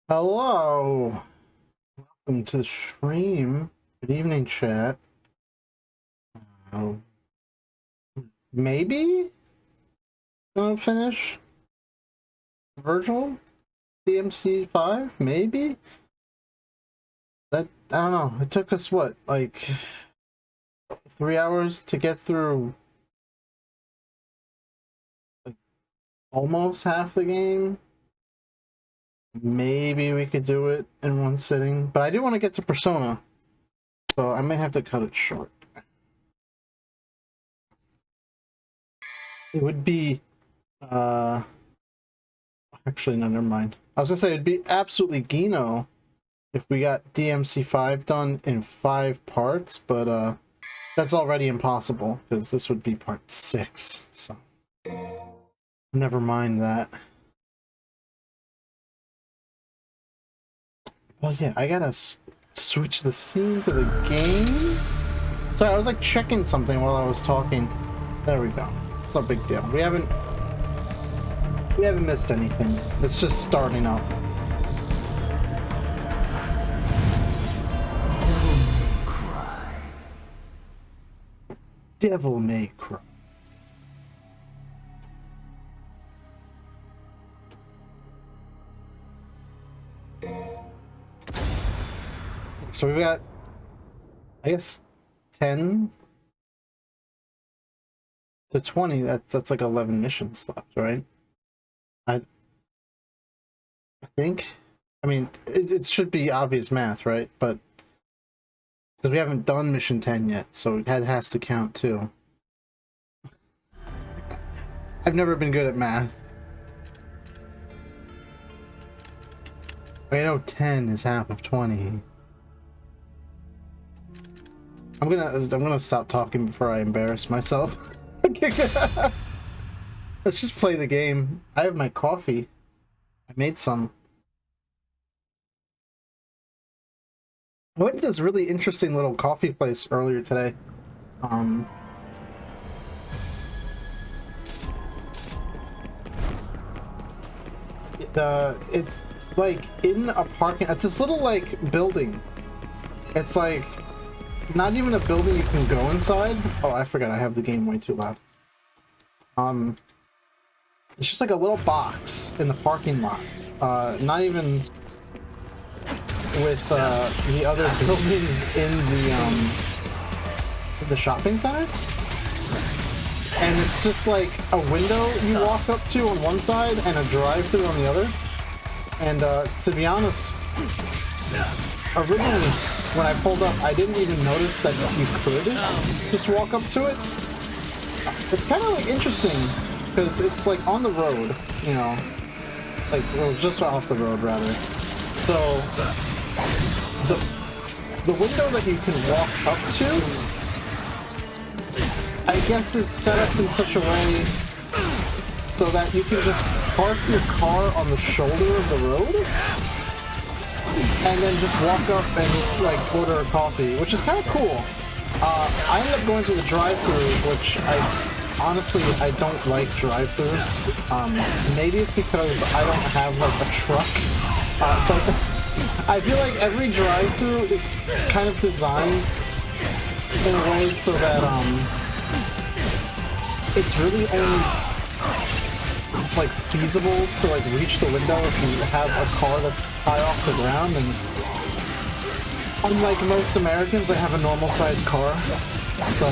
Hello, welcome to the stream. Good evening, chat. Uh, Maybe gonna finish virtual DMC5. Maybe that I don't know. It took us what, like 3 hours to get through like almost half the game. Maybe we could do it in one sitting, but I do want to get to Persona, so I may have to cut it short. It would be, actually, no, never mind. I was gonna say it'd be absolutely Gino if we got DMC5 done in 5 parts, but that's already impossible because this would be part 6. So never mind that. Well, yeah, I gotta switch the scene to the game. Sorry, I was like checking something while I was talking. There we go. It's no big deal. We haven't missed anything. It's just starting up. Devil May Cry. So we've got, I guess, 10 to 20. That's like 11 missions left, right? I think. I mean, it should be obvious math, right? But because we haven't done mission 10 yet, so it has to count too. I've never been good at math. I know 10 is half of 20. I'm gonna stop talking before I embarrass myself. Let's just play the game. I have my coffee. I made some. I went to this really interesting little coffee place earlier today. It's like in a parking. It's this little like building. It's like not even a building you can go inside. Oh, I forgot I have the game way too loud. It's just like a little box in the parking lot. Not even with the other buildings in the shopping center. And it's just like a window you walk up to on one side and a drive-thru on the other. And to be honest, originally when I pulled up, I didn't even notice that you could just walk up to it. It's kind of like interesting because it's like on the road, you know, like well, just off the road rather. So the window that you can walk up to, I guess, is set up in such a way so that you can just park your car on the shoulder of the road and then just walk up and like order a coffee, which is kind of cool. I ended up going to the drive-thru, which honestly I don't like drive-thrus. Maybe it's because I don't have like a truck. But I feel like every drive-thru is kind of designed in a way so that it's really only like feasible to like reach the window if you have a car that's high off the ground. And unlike most Americans, I have a normal sized car, so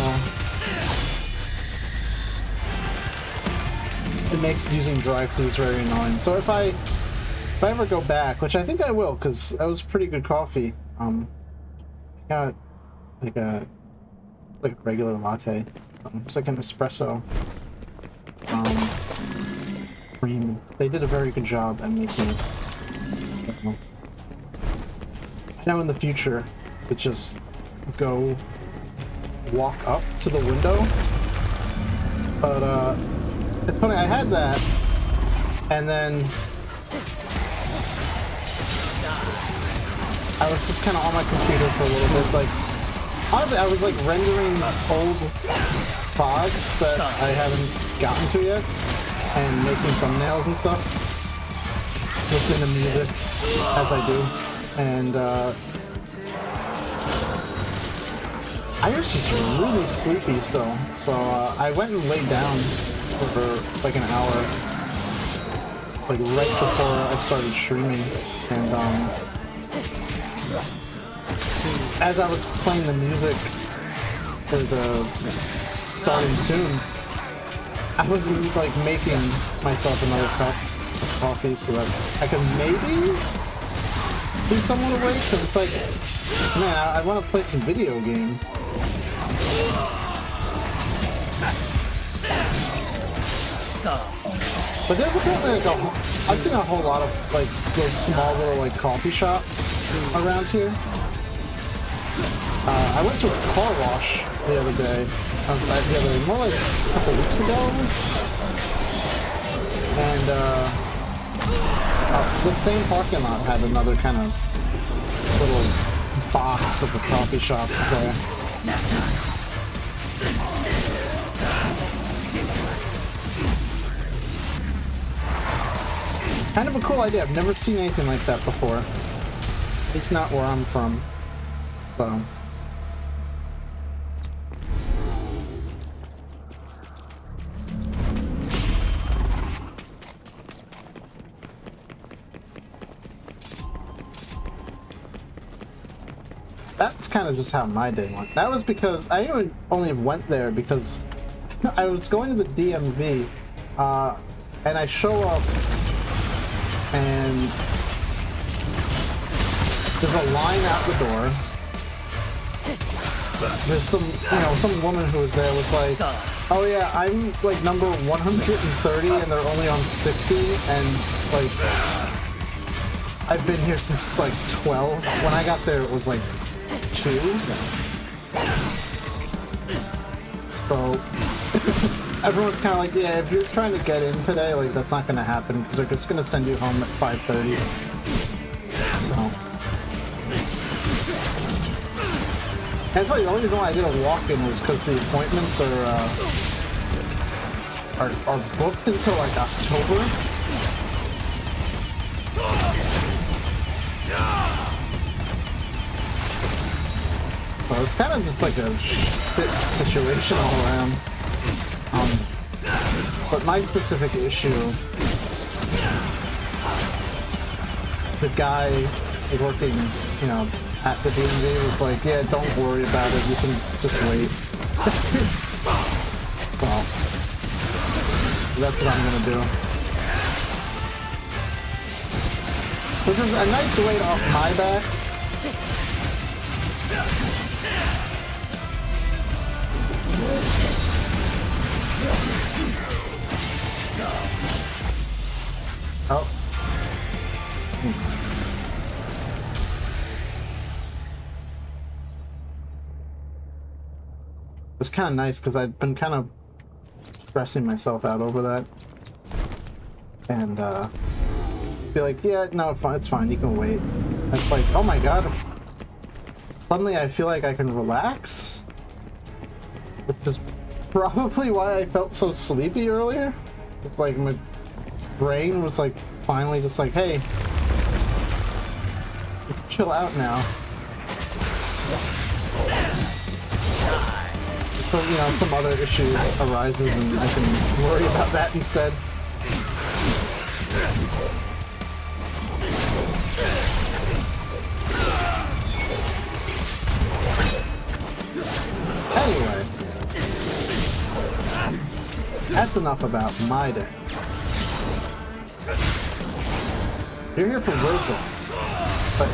it makes using drive-thrus very annoying. So if I ever go back, which I think I will, because that was pretty good coffee. I got like a regular latte. It's like an espresso. Cream. They did a very good job at making it. Now in the future, it's just go walk up to the window. But it's funny, I had that, and then I was just kind of on my computer for a little bit. Like, honestly, I was like rendering old VODs that I haven't gotten to yet, and making thumbnails and stuff. listening to music as I do, and I was just really sleepy still, so I went and laid down for like an hour, like right before I started streaming, and as I was playing the music for the starting soon, I was like making myself another cup of coffee so that I could maybe be somewhat awake, because it's like, man, I want to play some video game. But there's apparently like I've seen a whole lot of like those small little like coffee shops around here. I went to a car wash the other day, more like a couple weeks ago, and the same parking lot had another kind of little box of a coffee shop there. Kind of a cool idea. I've never seen anything like that before. It's not where I'm from, so. That's kind of just how my day went. That was because I only went there because I was going to the DMV, and I show up, and there's a line out the door. There's some woman who was there was like, oh yeah, I'm like number 130 and they're only on 60, and like I've been here since like 12. When I got there it was like 2. So everyone's kind of like, yeah, if you're trying to get in today, like that's not gonna happen because they're just gonna send you home at 5:30. So that's why the only reason why I did a walk-in was because the appointments are booked until like October. So it's kind of just like a shit situation all around. But my specific issue, the guy working, at the DMV was like, yeah, don't worry about it, you can just wait. So, that's what I'm gonna do. Which is a nice weight off my back. Oh. It's kind of nice because I've been kind of stressing myself out over that. And, be like, yeah, no, it's fine, you can wait. It's like, oh my god. Suddenly I feel like I can relax. Which is probably why I felt so sleepy earlier. It's like my brain was like finally just like, hey, chill out now. So, some other issue arises and I can worry about that instead. Anyway, that's enough about my day. You're here for Virgil, but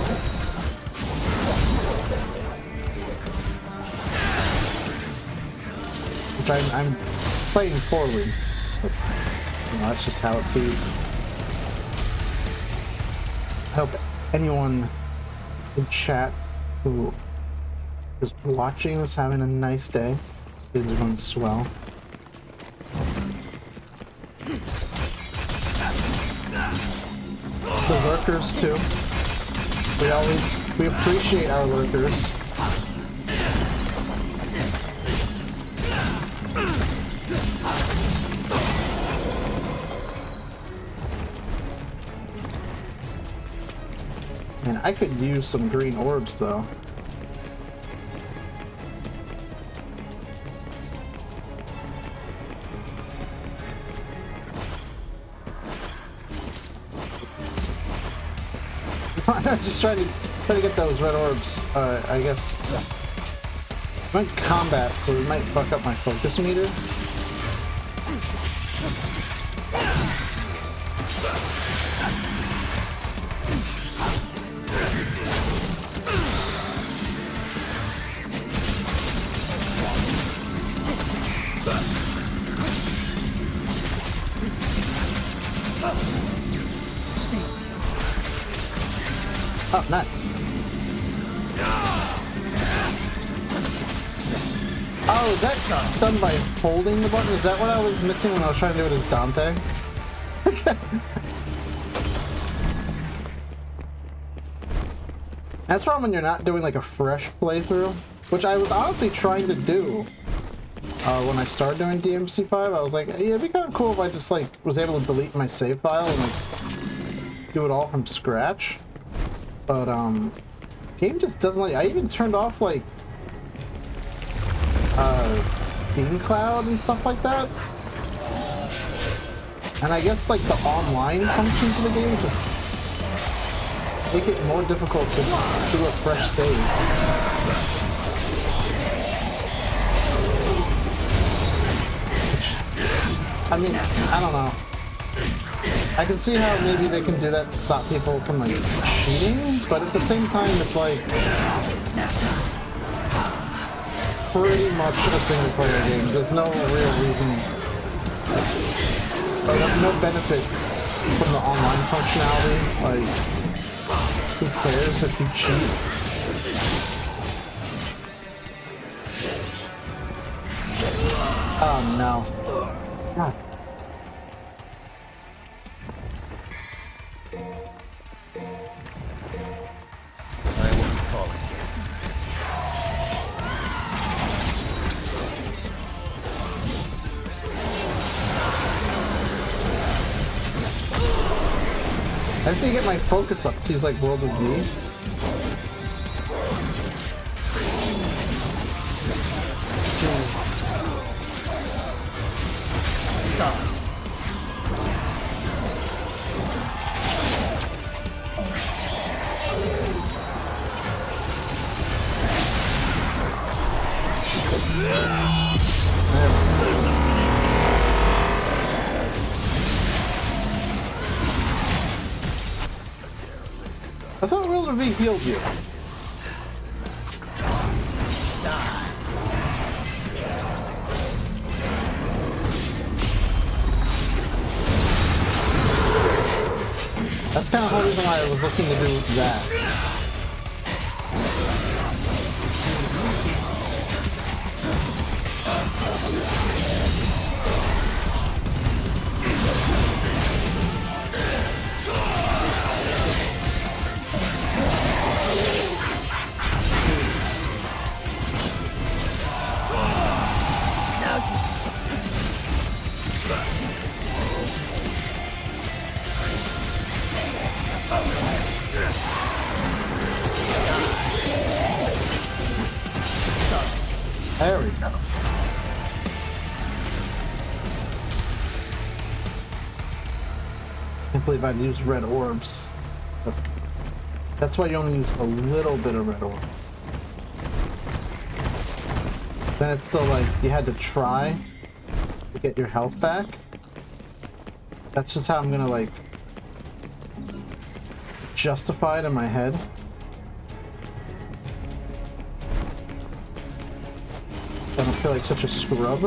which I'm playing poorly, but that's just how it be. I hope anyone in chat who is watching is having a nice day. Things are going swell. The lurkers too. We appreciate our lurkers. Man, I could use some green orbs though. I'm just trying to get those red orbs. I guess I'm in combat, so it might fuck up my focus meter. Oh, nice. Oh, is that done by holding the button? Is that what I was missing when I was trying to do it as Dante? That's probably when you're not doing like a fresh playthrough, which I was honestly trying to do when I started doing DMC5. I was like, yeah, it'd be kind of cool if I just like was able to delete my save file and like do it all from scratch. But game just doesn't like. I even turned off like Steam Cloud and stuff like that, and I guess like the online functions of the game just make it more difficult to do a fresh save. I mean, I don't know. I can see how maybe they can do that to stop people from like cheating, but at the same time it's like pretty much a single player game. There's no real reason or no benefit from the online functionality. Like, who cares if you cheat? Oh no. God. I just need to get my focus up to use like World of V. I thought World of V healed you. That's kind of the reason why I was looking to do that. There we go. Can't believe I'd use red orbs. But that's why you only use a little bit of red orb. Then it's still like you had to try to get your health back. That's just how I'm gonna like justify it in my head. I don't feel like such a scrub.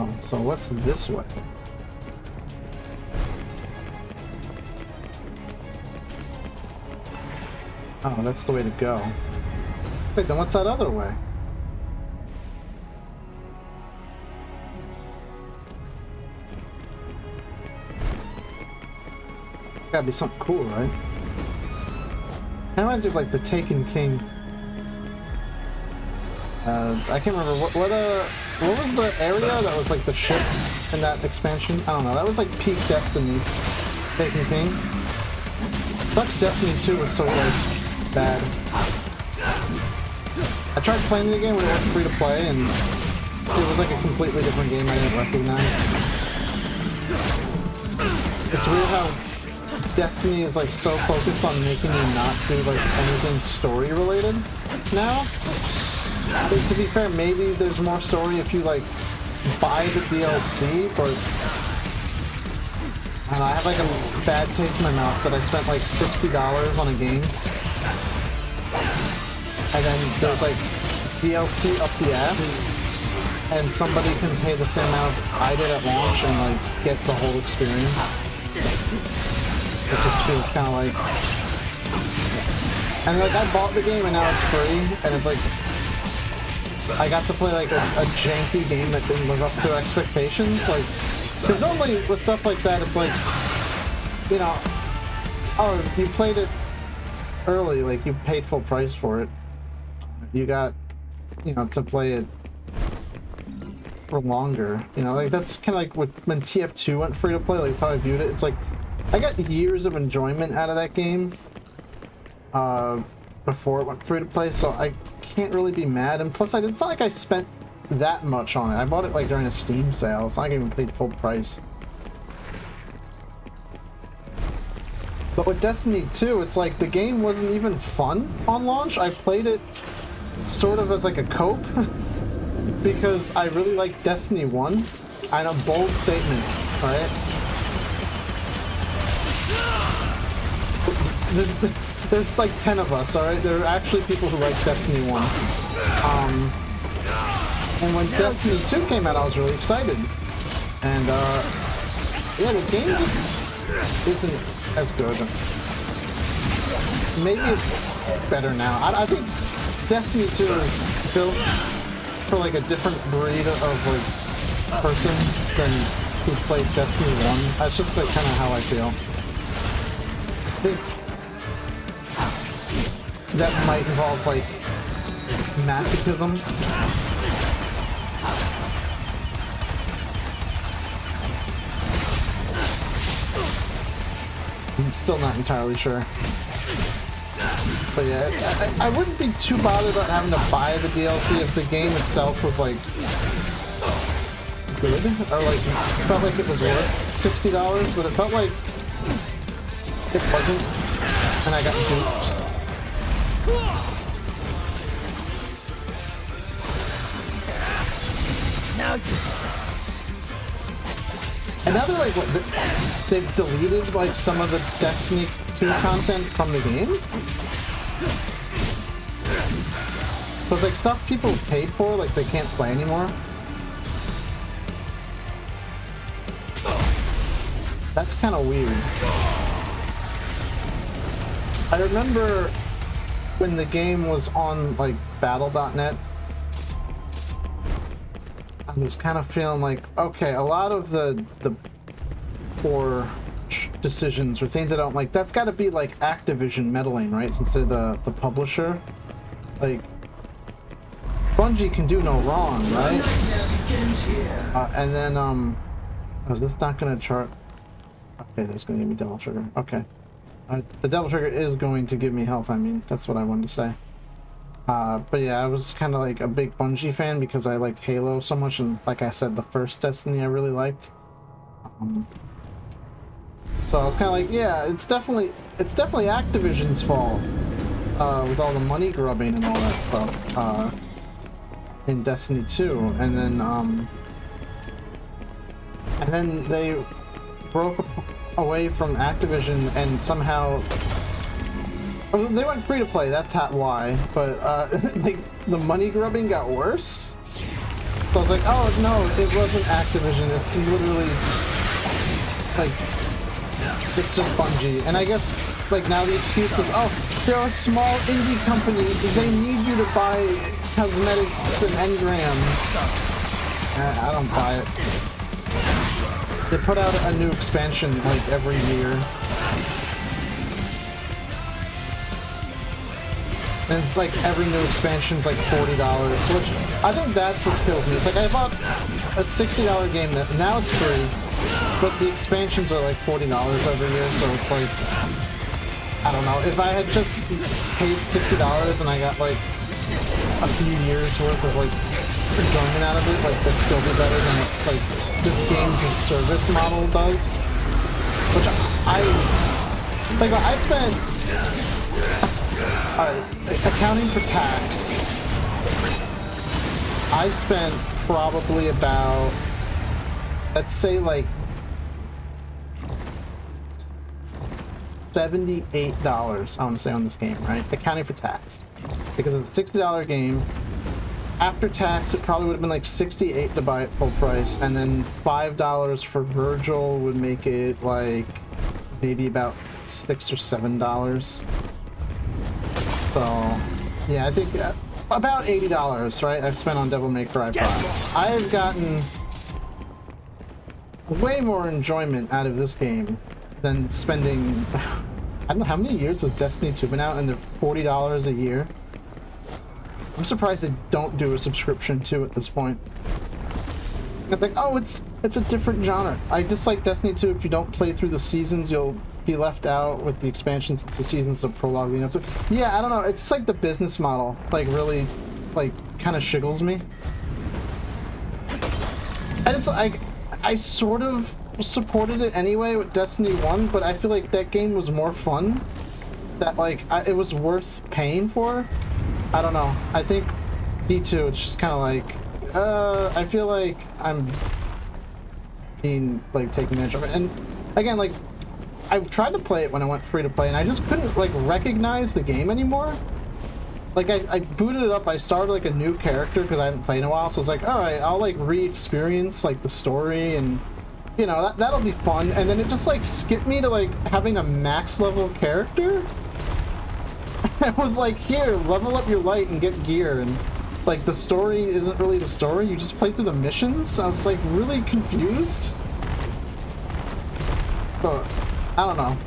Okay, so what's this way? Oh, that's the way to go. Wait, then what's that other way? Gotta be something cool, right? Kind of reminds me of like the Taken King I can't remember what was the area that was like the ship in that expansion? I don't know. That was like peak Destiny. Taking King. Sucks Destiny 2 was so like bad. I tried playing the game when it was free to play, and it was like a completely different game I didn't recognize. It's weird how Destiny is like so focused on making you not do like anything story related now. But to be fair, maybe there's more story if you like buy the DLC, but and I have like a bad taste in my mouth that I spent like $60 on a game, and then there's like DLC up the ass, and somebody can pay the same amount I did at launch and like get the whole experience. It just feels kind of like, and like I bought the game and now it's free, and it's like I got to play like a janky game that didn't live up to expectations. Like, because normally with stuff like that, it's like, you know, oh, you played it early, like you paid full price for it. You got, you know, to play it for longer. You know, like that's kind of like when TF2 went free to play, like that's how I viewed it. It's like, I got years of enjoyment out of that game before it went free to play, so I can't really be mad. And plus, it's not like I spent that much on it. I bought it like during a Steam sale. It's not like I even paid full price. But with Destiny 2, it's like the game wasn't even fun on launch. I played it sort of as like a cope because I really like Destiny 1. I know, bold statement, right? There's like 10 of us, alright? There are actually people who like Destiny 1. And when Destiny 2 came out, I was really excited. And, yeah, the game just isn't as good. Maybe it's better now. I think Destiny 2 is built for, like, a different breed of, like, person than who played Destiny 1. That's just, like, kind of how I feel. I think that might involve, like, masochism. I'm still not entirely sure. But yeah, I wouldn't be too bothered about having to buy the DLC if the game itself was, like, good. Or, like, felt like it was worth $60, but it felt like it wasn't, and I got duped. And now they're like, what, they've deleted like some of the Destiny 2 content from the game? So it's like stuff people paid for, like they can't play anymore. That's kind of weird. I remember when the game was on like battle.net, I was kind of feeling like, okay, a lot of the poor decisions or things I don't like, that's got to be like Activision meddling, right? Since they're the publisher. Like, Bungie can do no wrong, right? And then, is this not going to chart? Okay, that's going to give me Devil Trigger. Okay. The Devil Trigger is going to give me health, I mean. That's what I wanted to say. But yeah, I was kind of like a big Bungie fan because I liked Halo so much, and like I said, the first Destiny I really liked. So I was kind of like, yeah, it's definitely Activision's fault with all the money grubbing and all that stuff in Destiny 2, and then they broke away from Activision and somehow they went free to play. That's why, but like the money grubbing got worse. So I was like, oh no, it wasn't Activision. It's literally like it's just Bungie. And I guess like now the excuse is, oh, they're a small indie company. They need you to buy cosmetics and engrams. I don't buy it. They put out a new expansion like every year. And it's like every new expansion's like $40, which I think that's what kills me. It's like I bought a $60 game that now it's free, but the expansions are like $40 every year, so it's like, I don't know. If I had just paid $60 and I got like a few years worth of like enjoyment out of it, like that'd still be better than like this game's service model does. Which I spent, accounting for tax, I spent probably about, let's say like $78, I want to say, on this game, right? Accounting for tax. Because it's a $60 game. After tax, it probably would have been like $68 to buy it full price, and then $5 for Virgil would make it like maybe about $6 or $7. So, yeah, I think about $80, right? I've spent on Devil May Cry 5. I've gotten way more enjoyment out of this game than spending, I don't know, how many years has Destiny 2 been out, and they're $40 a year? I'm surprised they don't do a subscription too at this point. I think, oh, it's a different genre. I dislike Destiny 2. If you don't play through the seasons, you'll be left out with the expansions since the seasons are prologue leading up to. Yeah, I don't know. It's like the business model, like really, like kind of shiggles me. And it's like, I sort of supported it anyway with Destiny 1, but I feel like that game was more fun. That like, it was worth paying for. I don't know. I think D2, it's just kind of like, I feel like I'm being like taken advantage of it. And again, like, I tried to play it when I went free to play, and I just couldn't like recognize the game anymore. Like I booted it up, I started like a new character because I hadn't played in a while, so I was like, all right, I'll like re-experience like the story, and you know, that'll be fun. And then it just like skipped me to like having a max level character. I was like, here, level up your light and get gear, and like the story isn't really the story, you just play through the missions. I was like really confused. So, I don't know.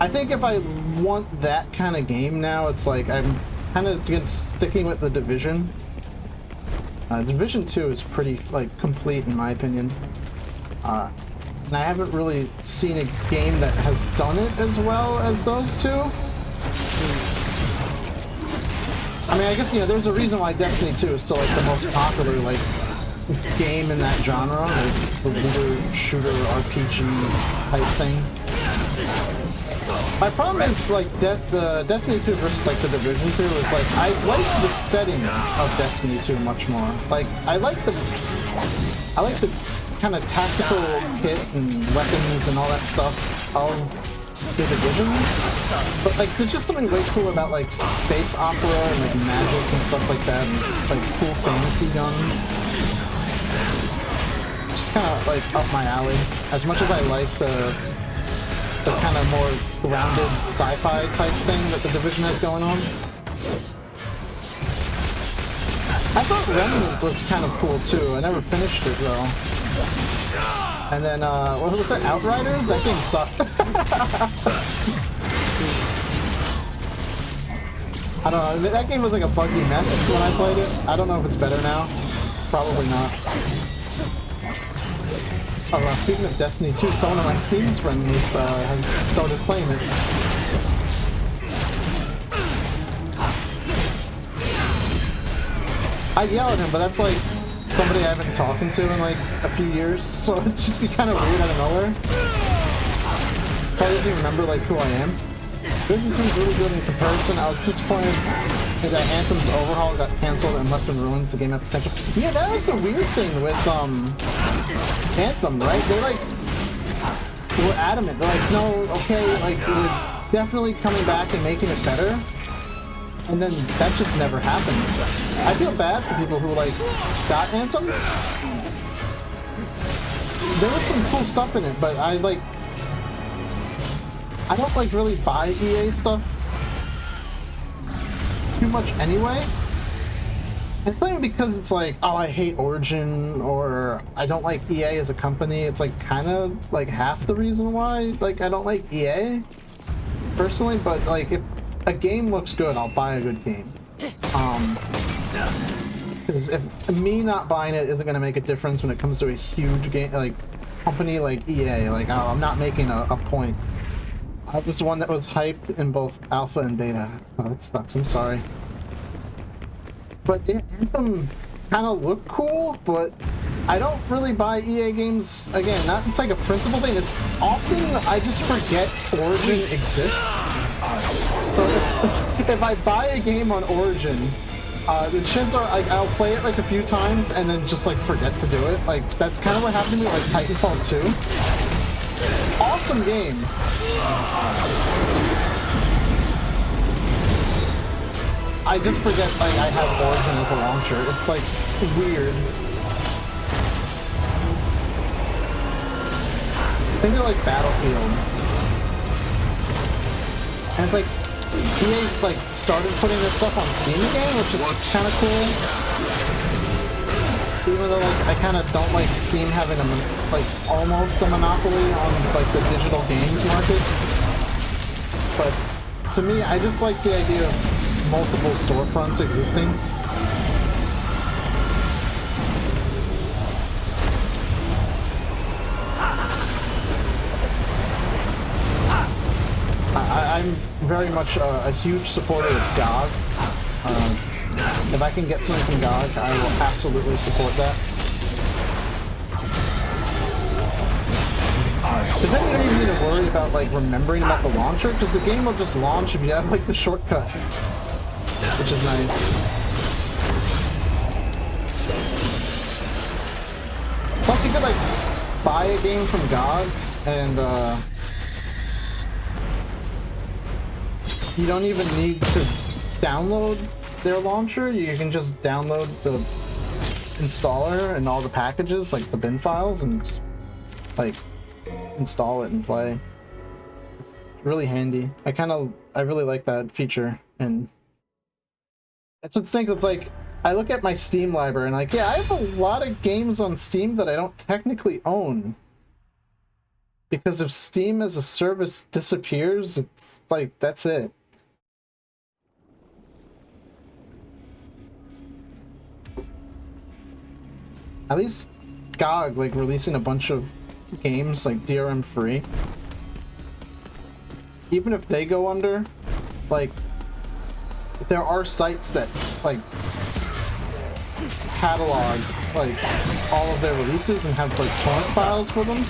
I think if I want that kind of game now, it's like I'm kind of sticking with the Division. Division 2 is pretty like complete in my opinion. And I haven't really seen a game that has done it as well as those two. I mean, I guess, you know, there's a reason why Destiny 2 is still like the most popular like game in that genre, like the looter shooter RPG type thing. My problem is like Destiny 2 versus like the Division 2 is like I like the setting of Destiny 2 much more. Like I like the kind of tactical kit and weapons and all that stuff of the Division, but like there's just something way cool about like space opera and like magic and stuff like that, and like cool fantasy guns. Just kind of like up my alley. As much as I like the kind of more grounded sci-fi type thing that the Division has going on. I thought Remnant was kind of cool too. I never finished it though. And then, what was that, Outrider? That game sucked. I don't know, that game was like a buggy mess when I played it. I don't know if it's better now. Probably not. Oh, well, speaking of Destiny 2, someone on my Steam's friend list has started playing it. I yell at him, but that's like somebody I haven't talked to in like a few years, so it'd just be kind of weird out of nowhere. Probably doesn't remember like who I am. Division 2 is really good in comparison. I was disappointed that Anthem's overhaul got cancelled and left in ruins. The game had potential. Yeah, that was the weird thing with Anthem, right? They like were adamant. They're like, no, okay, like we're definitely coming back and making it better. And then that just never happened. I feel bad for people who like got Anthem. There was some cool stuff in it, but I don't like really buy EA stuff too much anyway. It's not even because it's like, oh, I hate Origin or I don't like EA as a company. It's like kind of like half the reason why like I don't like EA. personally, but like if a game looks good, I'll buy a good game. Because if me not buying it isn't going to make a difference when it comes to a huge game, like company like EA. Like, I'm not making a point. I was the one that was hyped in both alpha and beta. Oh, that sucks. I'm sorry. But yeah, Anthem kind of look cool, but I don't really buy EA games. Again, it's like a principle thing. It's often I just forget Origin exists. So if I buy a game on Origin, the chances are I'll play it like a few times and then just like forget to do it. Like that's kind of what happened to me like Titanfall 2. Awesome game. I just forget like I have Origin as a launcher. It's like weird. Think of like Battlefield. And it's like EA like started putting their stuff on Steam again, which is kind of cool. Even though like I kind of don't like Steam having a like almost a monopoly on like the digital games market. But to me, I just like the idea of multiple storefronts existing. I'm very much a huge supporter of GOG. If I can get something from GOG, I will absolutely support that. Because then you don't even need to worry about like remembering about the launcher, because the game will just launch if you have like the shortcut, which is nice. Plus you could like buy a game from GOG and you don't even need to download their launcher. You can just download the installer and all the packages, like the bin files, and just like install it and play. It's really handy. I really like that feature, and that's what stinks. It's like I look at my Steam library and like, yeah, I have a lot of games on Steam that I don't technically own. Because if Steam as a service disappears, it's like, that's it. At least GOG, like, releasing a bunch of games, like, DRM free. Even if they go under, like, there are sites that, like, catalog, like, all of their releases and have, like, torrent files for them.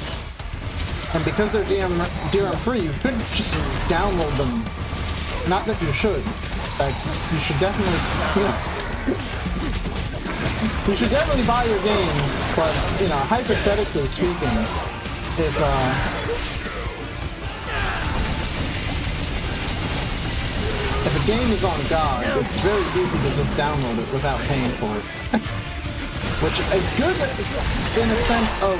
And because they're DRM free, you could just download them. Not that you should. Like, you should definitely, you should definitely buy your games, but, you know, hypothetically speaking, if a game is on GOG, it's very easy to just download it without paying for it. Which is good in a sense of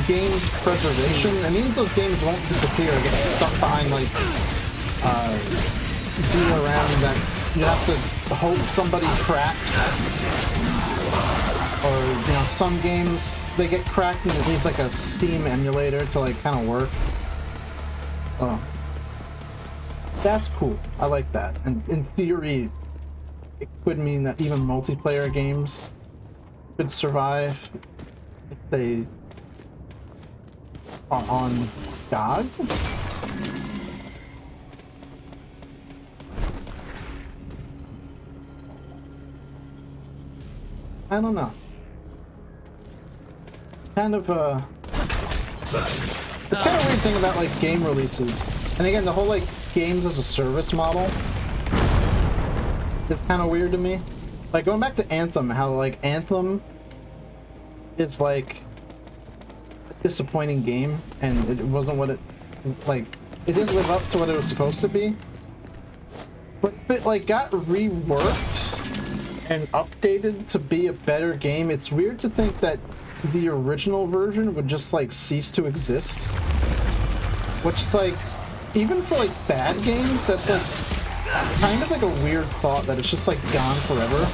games preservation. It means those games won't disappear, get stuck behind, like, DRM that you have to hope somebody cracks. Or, you know, some games, they get cracked and it needs like a Steam emulator to like kind of work. So, that's cool. I like that. And in theory, it could mean that even multiplayer games could survive if they are on GOG. I don't know. It's kind of a weird thing about like game releases. And again, the whole like games as a service model is kind of weird to me. Like going back to Anthem, how like Anthem is like a disappointing game and it wasn't what it like, it didn't live up to what it was supposed to be. But it like got reworked and updated to be a better game. It's weird to think that the original version would just like cease to exist. Which is like, even for like bad games, that's like kind of like a weird thought that it's just like gone forever.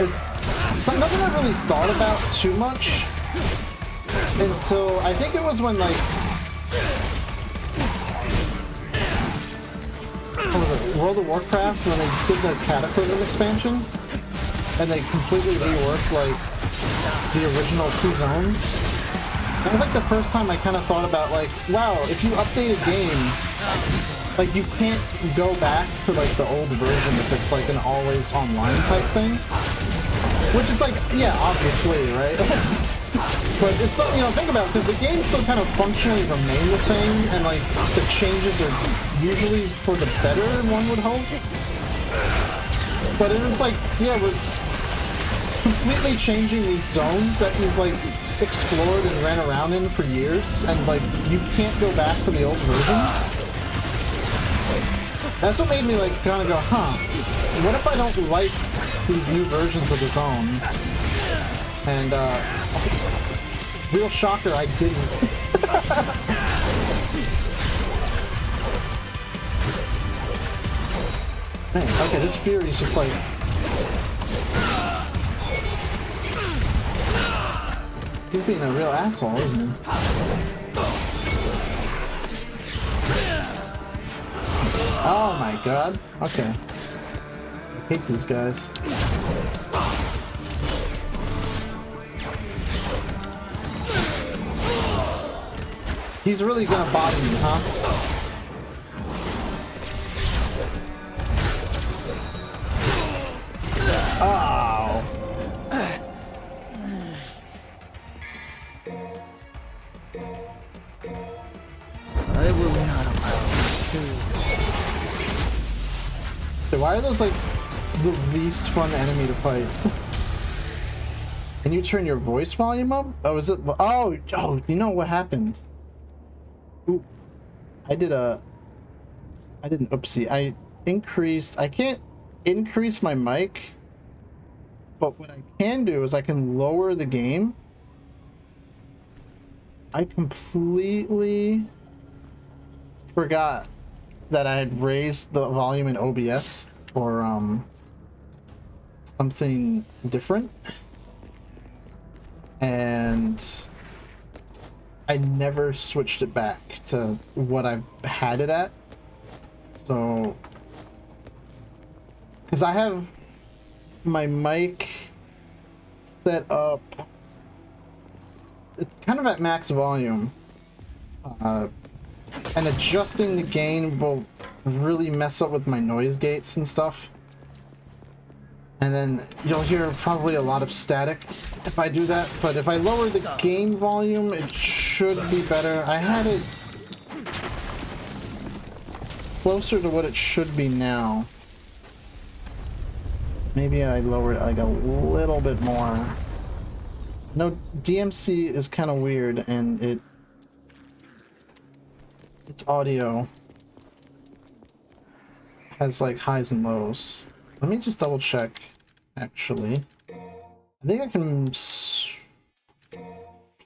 It's nothing I really thought about too much until I think it was when like World of Warcraft, when they did the Cataclysm expansion, and they completely reworked, like, the original 2 zones. That was, like, the first time I kind of thought about, like, wow, if you update a game, like, you can't go back to, like, the old version if it's, like, an always online type thing. Which is, like, yeah, obviously, right? But it's something, you know, think about it, because the games still kind of functionally remain the same, and, like, the changes are usually for the better, one would hope. But it's like, yeah, we're completely changing these zones that you've, like, explored and ran around in for years, and, like, you can't go back to the old versions. That's what made me, like, kind of go, huh, what if I don't like these new versions of the zones? And, real shocker, I didn't. Man, okay, this Fury's just like... He's being a real asshole, isn't he? Oh my god. Okay. I hate these guys. He's really gonna body me, huh? Oh. I will not allow you. So why are those like the least fun enemy to fight? Can you turn your voice volume up? Oh, is it? Oh, you know what happened? Ooh, I did an oopsie. I can't increase my mic, but what I can do is I can lower the game. I completely forgot that I had raised the volume in OBS for something different, and I never switched it back to what I had it at. So, because I have my mic set up, it's kind of at max volume, and adjusting the gain will really mess up with my noise gates and stuff. And then you'll hear probably a lot of static if I do that, but if I lower the gain volume, it should be better. I had it closer to what it should be now. Maybe I lowered it like a little bit more. No, DMC is kind of weird, and its audio has like highs and lows. Let me just double check, actually. I think I can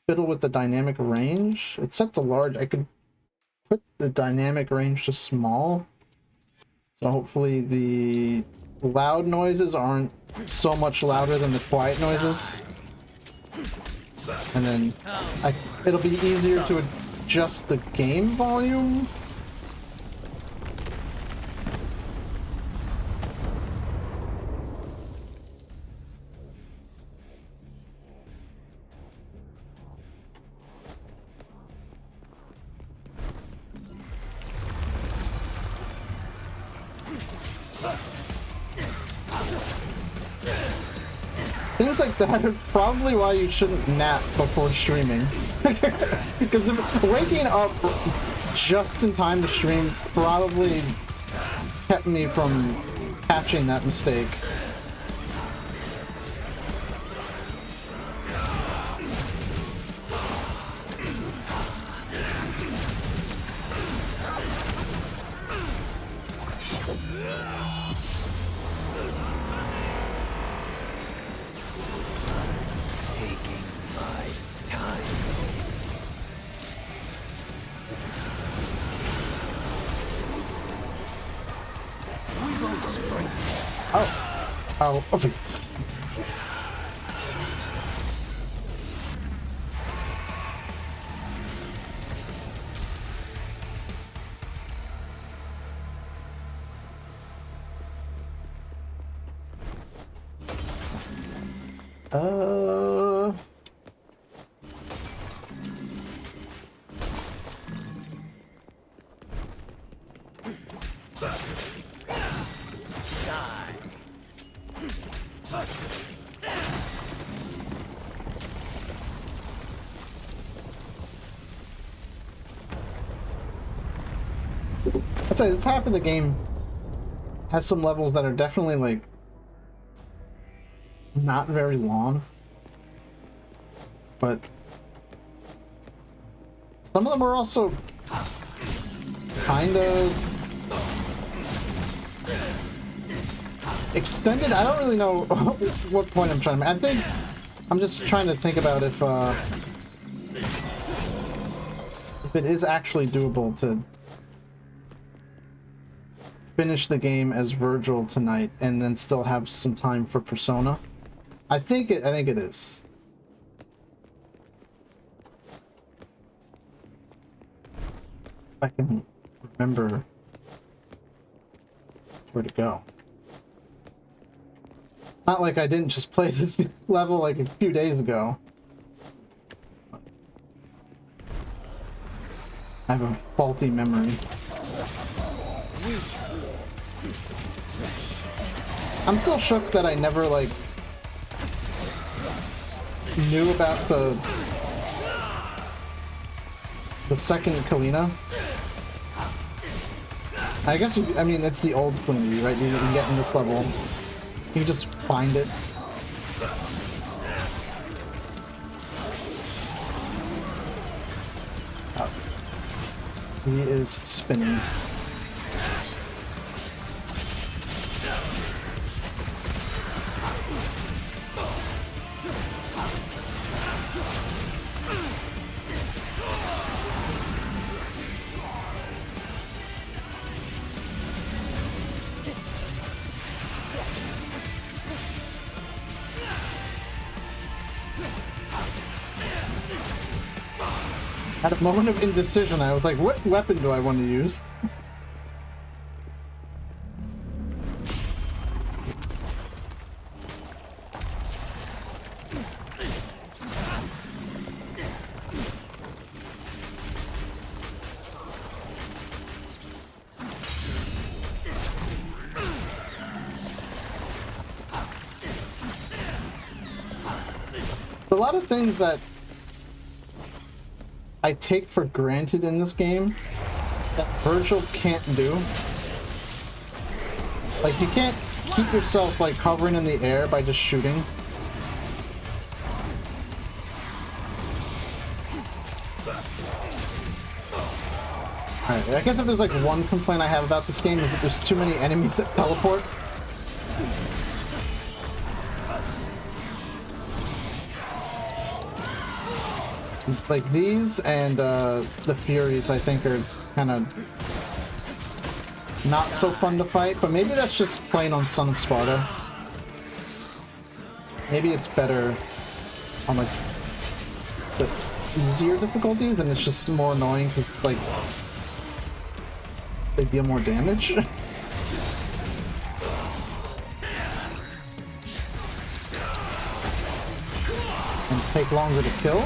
fiddle with the dynamic range. It's set to large. I could put the dynamic range to small. So hopefully the loud noises aren't so much louder than the quiet noises. And then it'll be easier to adjust the game volume. Things like that are probably why you shouldn't nap before streaming. Because if waking up just in time to stream probably kept me from catching that mistake. Oh, okay. I'd say this half of the game has some levels that are definitely like not very long, but some of them are also kind of extended. I don't really know what point I'm trying to make. I think I'm just trying to think about if it is actually doable to finish the game as Virgil tonight and then still have some time for Persona. I think it is. If I can remember where to go. Not like I didn't just play this level like a few days ago. I have a faulty memory. I'm still shook that I never like knew about the second Kalina. I guess I mean it's the old Kalina, right? You can get in this level. You can just find it. Oh. He is spinning. At a moment of indecision, I was like, what weapon do I want to use? A lot of things that I take for granted in this game that Virgil can't do. Like, you can't keep yourself like hovering in the air by just shooting. Alright, I guess if there's like one complaint I have about this game is that there's too many enemies that teleport. Like these and the Furies, I think, are kind of not so fun to fight, but maybe that's just playing on Son of Sparta. Maybe it's better on like the easier difficulties, and it's just more annoying because like they deal more damage. And take longer to kill.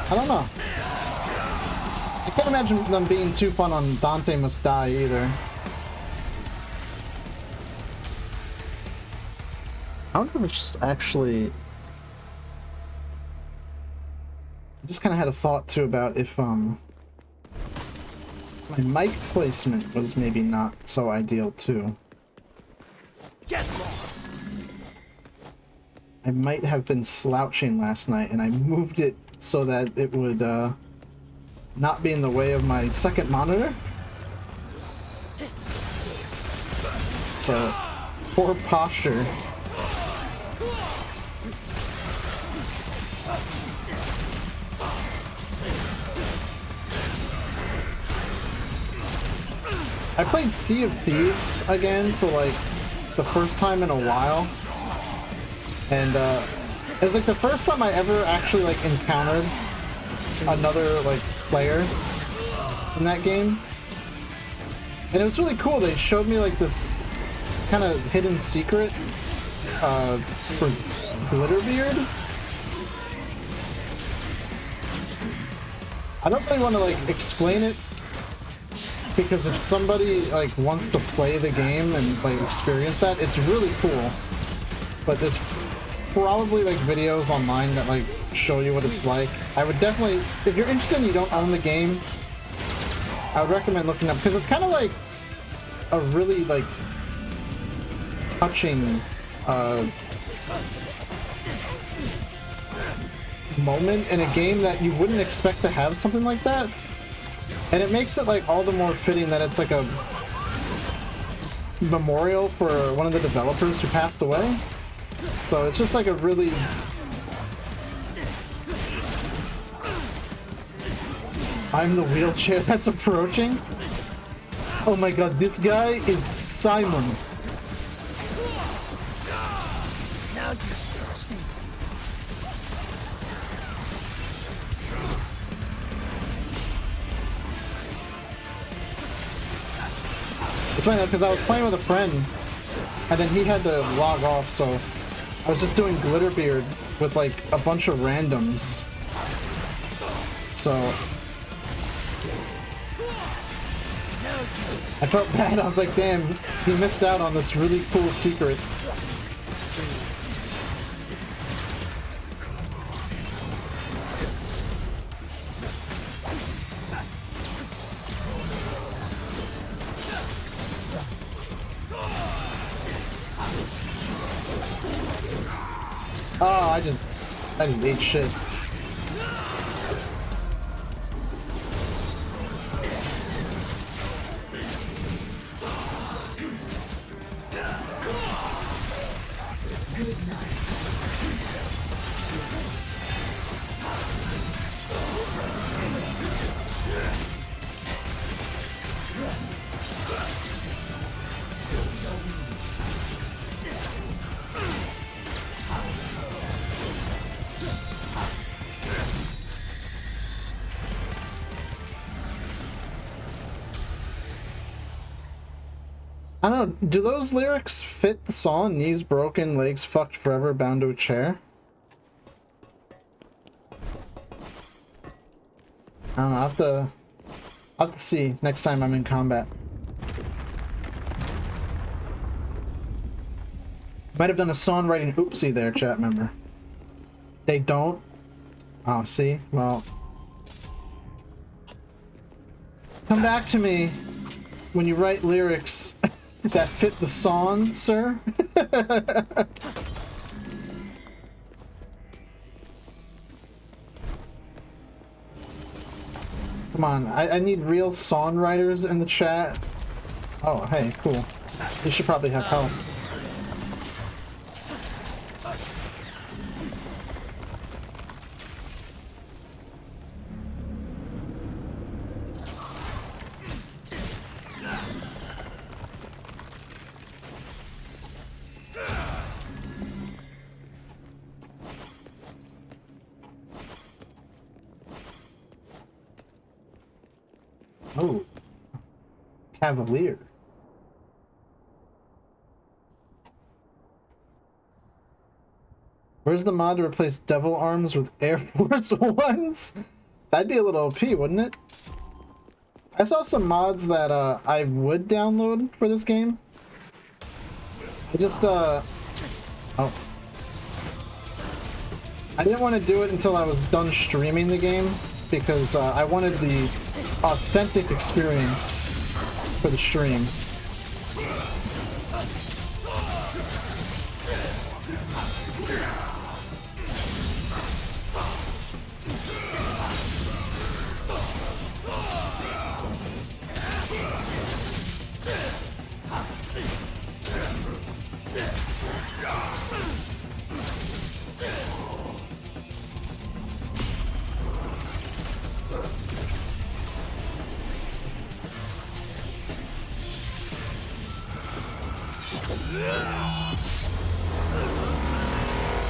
I don't know. I can't imagine them being too fun on Dante Must Die either. I wonder if it's actually... I just kind of had a thought too about if my mic placement was maybe not so ideal too. Get lost. I might have been slouching last night and I moved it so that it would not be in the way of my second monitor. So, poor posture. I played Sea of Thieves again for like the first time in a while. And it was like the first time I ever actually like encountered another like player in that game, and it was really cool. They showed me like this kind of hidden secret for Glitterbeard. I don't really want to like explain it because if somebody like wants to play the game and like experience that, it's really cool. But there's probably like videos online that like show you what it's like. I would definitely, if you're interested and you don't own the game, I would recommend looking up because it's kind of like a really like touching moment in a game that you wouldn't expect to have something like that, and it makes it like all the more fitting that it's like a memorial for one of the developers who passed away. So it's just like a really I'm the wheelchair that's approaching. Oh my god, this guy is Simon. Now you're thirsty. It's funny though, because I was playing with a friend, and then he had to log off, so I was just doing Glitterbeard with like a bunch of randoms. So I felt bad. I was like, damn, he missed out on this really cool secret. Oh, I just ate shit. I don't know, do those lyrics fit the song? Knees broken, legs fucked forever, bound to a chair? I don't know, I'll have to see next time I'm in combat. Might have done a songwriting oopsie there, chat member. They don't? Oh, see? Well, come back to me when you write lyrics that fit the song, sir. Come on, I need real songwriters in the chat. Oh, hey, cool. You should probably have help. Oh, Cavalier. Where's the mod to replace Devil Arms with Air Force Ones? That'd be a little OP, wouldn't it? I saw some mods that I would download for this game. I just oh, I didn't want to do it until I was done streaming the game because I wanted the authentic experience for the stream.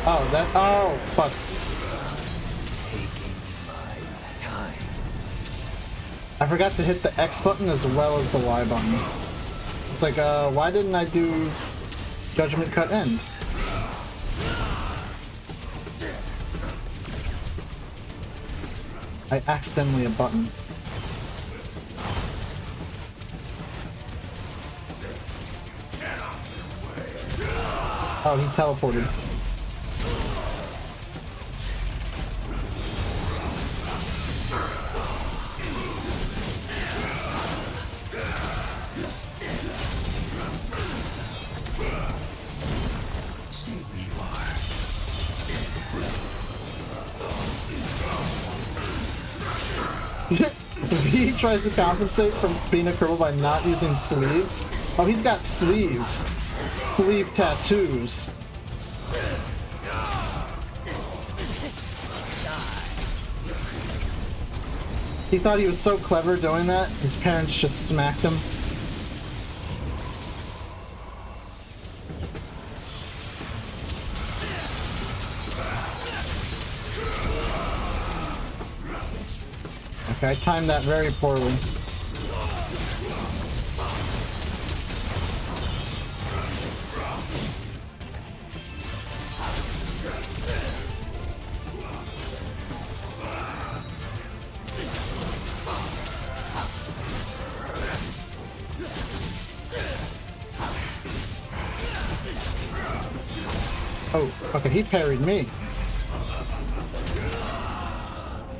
Oh, that. Oh, fuck. I forgot to hit the X button as well as the Y button. It's like, why didn't I do Judgment Cut End? I accidentally a button. Oh, he teleported. He tries to compensate from being a cripple by not using sleeves. Oh, he's got sleeves. Sleeve tattoos. He thought he was so clever doing that, his parents just smacked him. Okay, I timed that very poorly. Oh, okay, he parried me.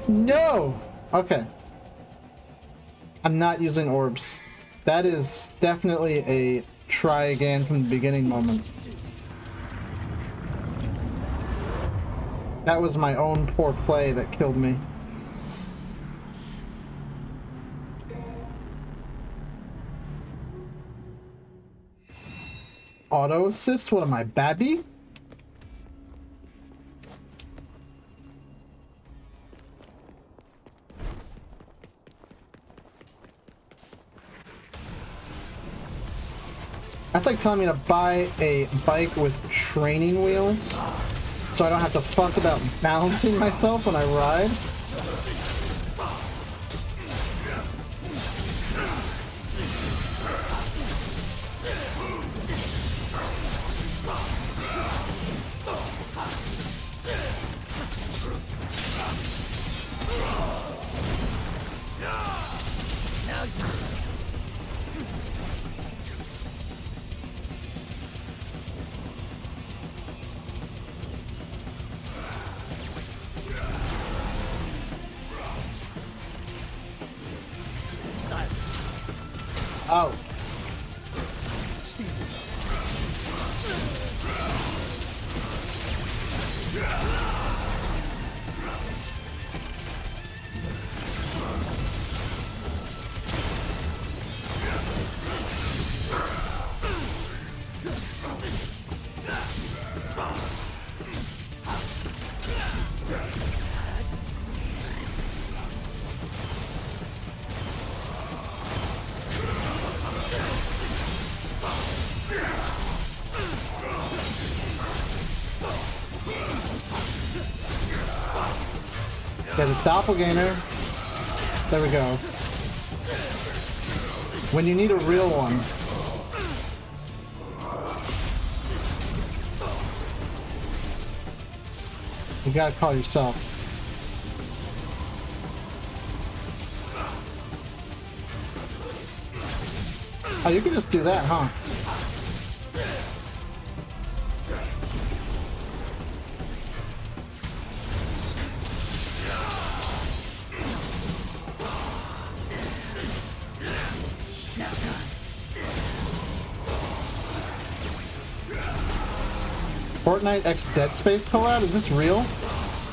No! Okay. I'm not using orbs. That is definitely a try again from the beginning moment. That was my own poor play that killed me. Auto assist? What am I, Babby? That's like telling me to buy a bike with training wheels so I don't have to fuss about balancing myself when I ride. Oh. Get a doppelganger. There we go. When you need a real one. You gotta call yourself. Oh, you can just do that, huh? Fortnite X Dead Space collab? Is this real?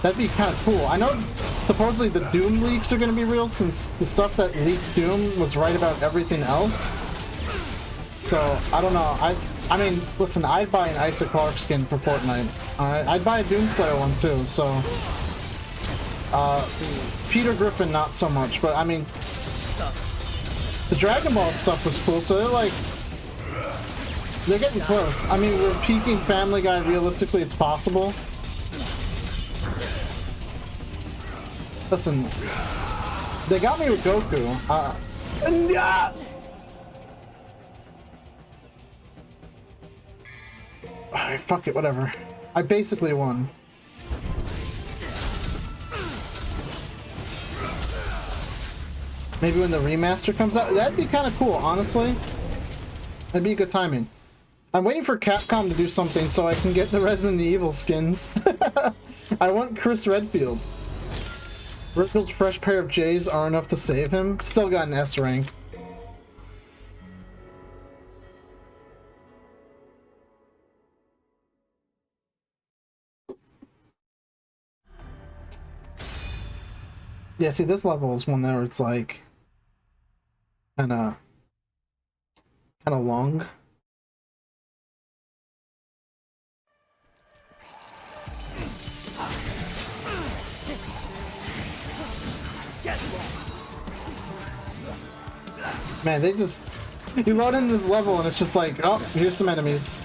That'd be kind of cool. I know supposedly the Doom leaks are going to be real since the stuff that leaked Doom was right about everything else. So, I don't know. I mean, listen, I'd buy an Isa Clark skin for Fortnite. I'd buy a Doomslayer one too, so... Peter Griffin, not so much, but I mean... The Dragon Ball stuff was cool, so they're like... They're getting close. I mean, we're peaking Family Guy. Realistically, it's possible. Listen, they got me with Goku. Alright, fuck it, whatever. I basically won. Maybe when the remaster comes out. That'd be kind of cool, honestly. That'd be a good timing. I'm waiting for Capcom to do something so I can get the Resident Evil skins. I want Chris Redfield. Redfield's fresh pair of J's are enough to save him. Still got an S rank. Yeah, see, this level is one where it's like kind of long. Man, they just... You load in this level and it's just like, oh, here's some enemies.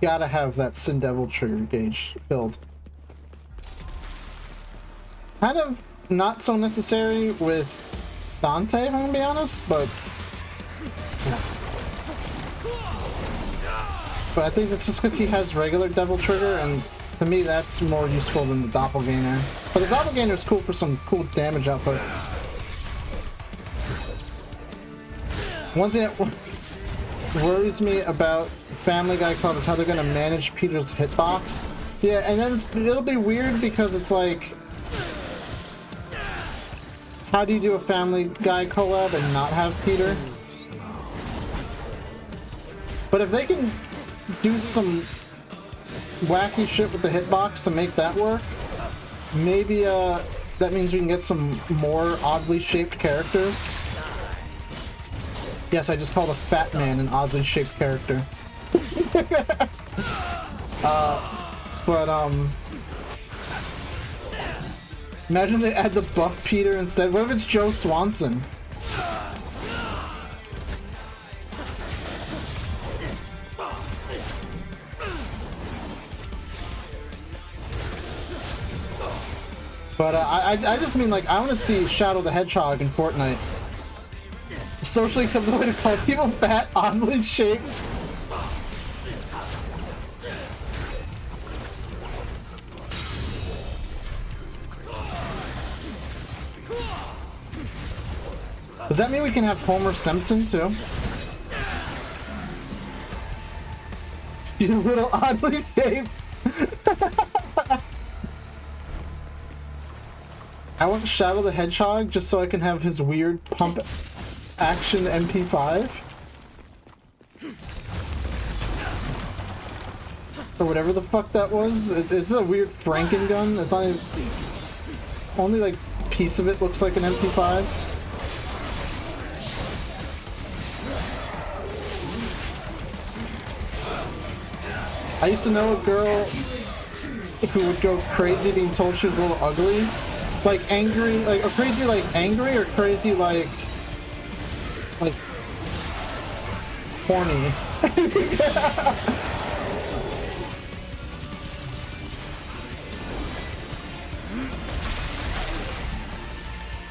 Gotta have that Sin Devil trigger gauge filled. Kind of not so necessary with Dante, if I'm gonna be honest, but yeah. But I think it's just because he has regular Devil Trigger, and to me that's more useful than the Doppelganger. But the Doppelganger is cool for some cool damage output. One thing that worries me about Family Guy Club is how they're gonna manage Peter's hitbox. Yeah, and then it'll be weird because it's like, how do you do a Family Guy collab and not have Peter? But if they can do some wacky shit with the hitbox to make that work, maybe that means we can get some more oddly shaped characters. Yes, I just called a fat man an oddly shaped character. Imagine they add the buff Peter instead. What if it's Joe Swanson? But I just mean, like, I want to see Shadow the Hedgehog in Fortnite. Socially acceptable way to call people fat, oddly shaped. Does that mean we can have Homer Simpson too? You little oddly shaped. I want Shadow the Hedgehog just so I can have his weird pump action MP5. Or whatever the fuck that was. It's a weird Franken gun. It's not even, only like piece of it looks like an MP5. I used to know a girl who would go crazy being told she was a little ugly. Like angry, like, or crazy like angry, or crazy like horny.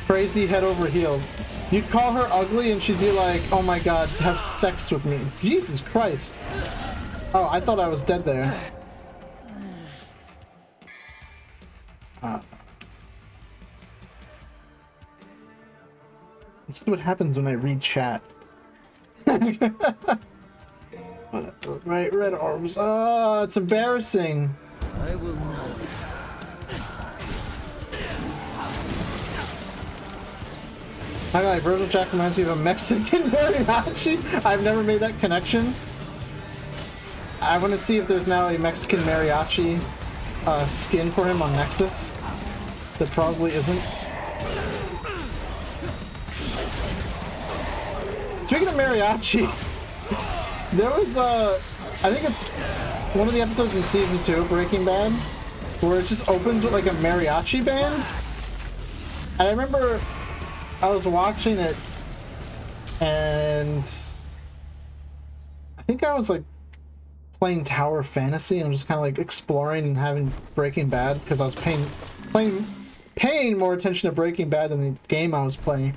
Crazy head over heels. You'd call her ugly and she'd be like, oh my god, have sex with me. Jesus Christ. Oh, I thought I was dead there. This is what happens when I read chat. Right, red arms. Oh, it's embarrassing. I will not. I like Virgil Jack reminds me of a Mexican mariachi. I've never made that connection. I want to see if there's now a Mexican mariachi skin for him on Nexus. There probably isn't. Speaking of mariachi, there was I think it's one of the episodes in season 2 of Breaking Bad where it just opens with like a mariachi band. And I remember I was watching it, and I think I was like playing Tower Fantasy and just kind of like exploring and having Breaking Bad because I was paying more attention to Breaking Bad than the game I was playing.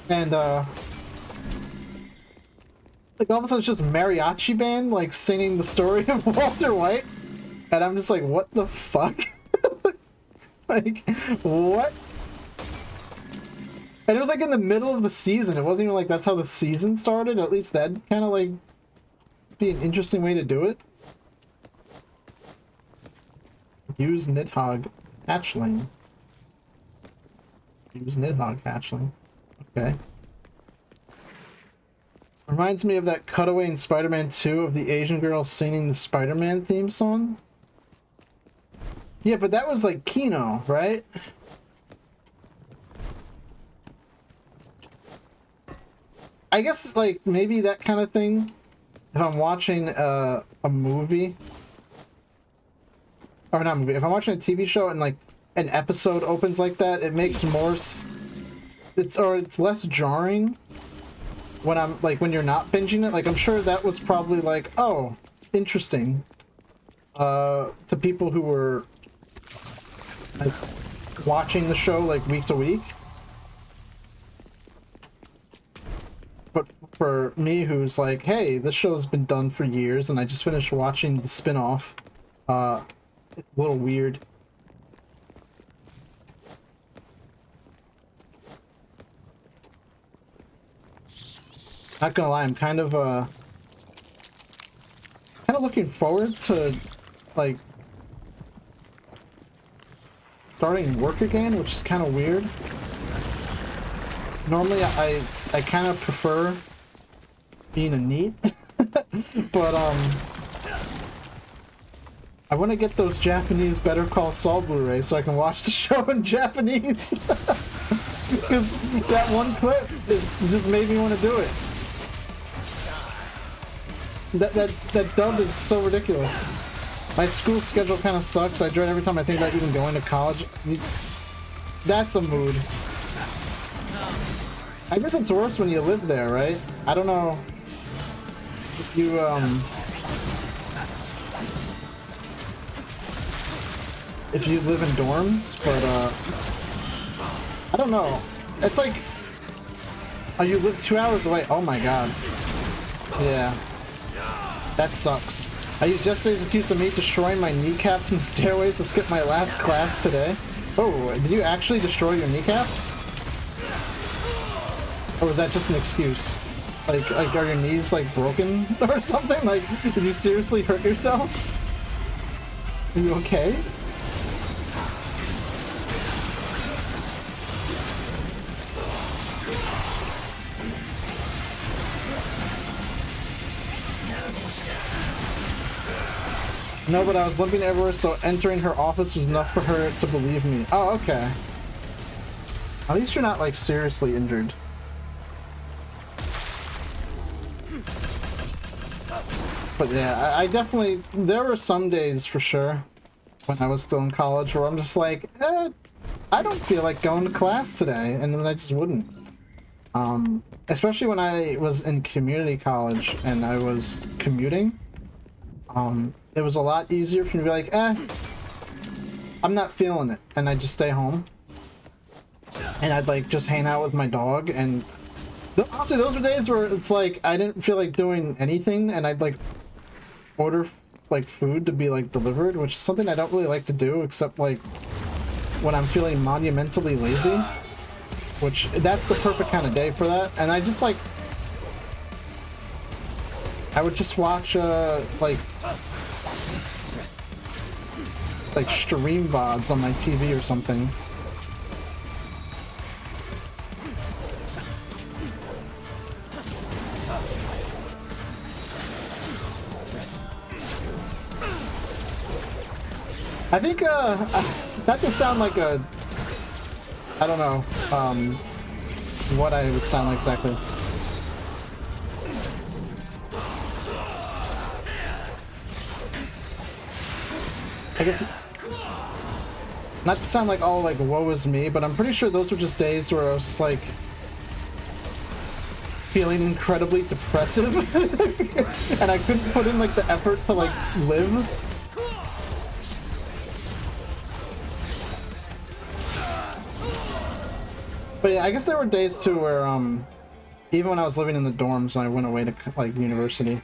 And like all of a sudden it's just mariachi band like singing the story of Walter White, and I'm just like, what the fuck? Like, what? And it was like in the middle of the season. It wasn't even like that's how the season started. At least that'd kind of like be an interesting way to do it. Use Nidhogg hatchling. Use Nidhogg hatchling. Okay. Reminds me of that cutaway in Spider-Man 2 of the Asian girl singing the Spider-Man theme song. Yeah, but that was like Kino, right? I guess like maybe that kind of thing. If I'm watching a movie, or not a movie, if I'm watching a TV show and like an episode opens like that, it makes more. It's less jarring when I'm like when you're not binging it. Like I'm sure that was probably like, oh, interesting to people who were like watching the show like week to week. But for me, who's like, hey, this show's been done for years and I just finished watching the spin-off, it's a little weird. Not gonna lie, I'm kind of looking forward to like starting work again, which is kind of weird. Normally I kind of prefer being a NEET, but I want to get those Japanese Better Call Saul Blu-rays so I can watch the show in Japanese. Because that one clip just made me want to do it. That dub is so ridiculous. My school schedule kind of sucks. I dread every time I think about even going to college. That's a mood. I guess it's worse when you live there, right? I don't know if you live in dorms, but I don't know. It's like, oh, you live 2 hours away. Oh my god. Yeah. That sucks. I used yesterday's excuse of me destroying my kneecaps and stairways to skip my last class today. Oh, did you actually destroy your kneecaps? Or was that just an excuse? Like are your knees like broken or something? Like, did you seriously hurt yourself? Are you okay? No, but I was limping everywhere, so entering her office was enough for her to believe me. Oh, okay. At least you're not like seriously injured. But yeah, I definitely, there were some days for sure when I was still in college where I'm just like, I don't feel like going to class today, and then I just wouldn't. Especially when I was in community college and I was commuting, it was a lot easier for me to be like, I'm not feeling it, and I'd just stay home. And I'd like just hang out with my dog, and honestly, those were days where it's like I didn't feel like doing anything, and I'd like order like food to be like delivered, which is something I don't really like to do except like when I'm feeling monumentally lazy, which that's the perfect kind of day for that. And I just like I would just watch like stream VODs on my TV or something. I think that could sound like a, I don't know what I would sound like exactly. I guess Not to sound like, oh, like, woe is me, but I'm pretty sure those were just days where I was just, like, feeling incredibly depressive. And I couldn't put in, like, the effort to, like, live. But yeah, I guess there were days, too, where, even when I was living in the dorms and I went away to, like, university,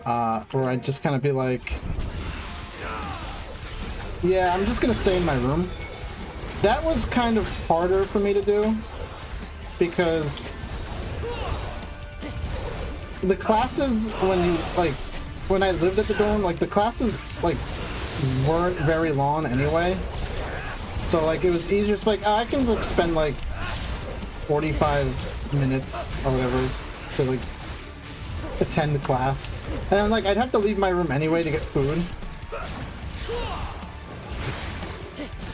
where I'd just kind of be like, yeah, I'm just gonna stay in my room. That was kind of harder for me to do because the classes, when I lived at the dorm, like, the classes, like, weren't very long anyway. So, like, it was easier to, like, oh, I can, like, spend, like, 45 minutes or whatever to, like, attend the class. And then, like, I'd have to leave my room anyway to get food.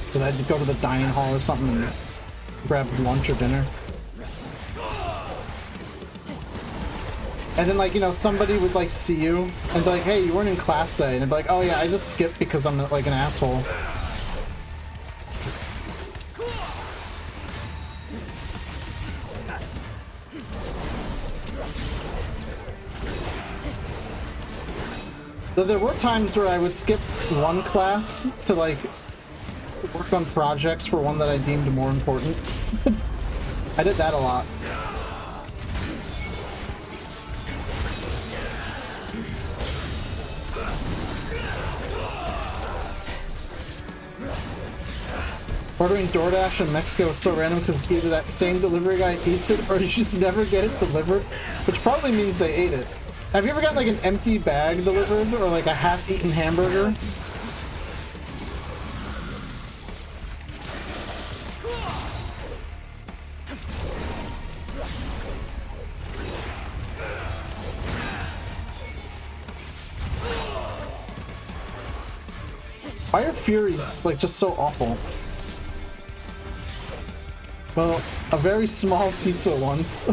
Because I had to go to the dining hall or something and grab lunch or dinner. And then, like, you know, somebody would, like, see you and be like, hey, you weren't in class today. And they'd be like, oh, yeah, I just skipped because I'm, like, an asshole. Though there were times where I would skip one class to, like, work on projects for one that I deemed more important. I did that a lot. Ordering DoorDash in Mexico is so random because either that same delivery guy eats it or you just never get it delivered, which probably means they ate it. Have you ever got like an empty bag delivered or like a half-eaten hamburger? Why are Furies like just so awful? Well, a very small pizza once.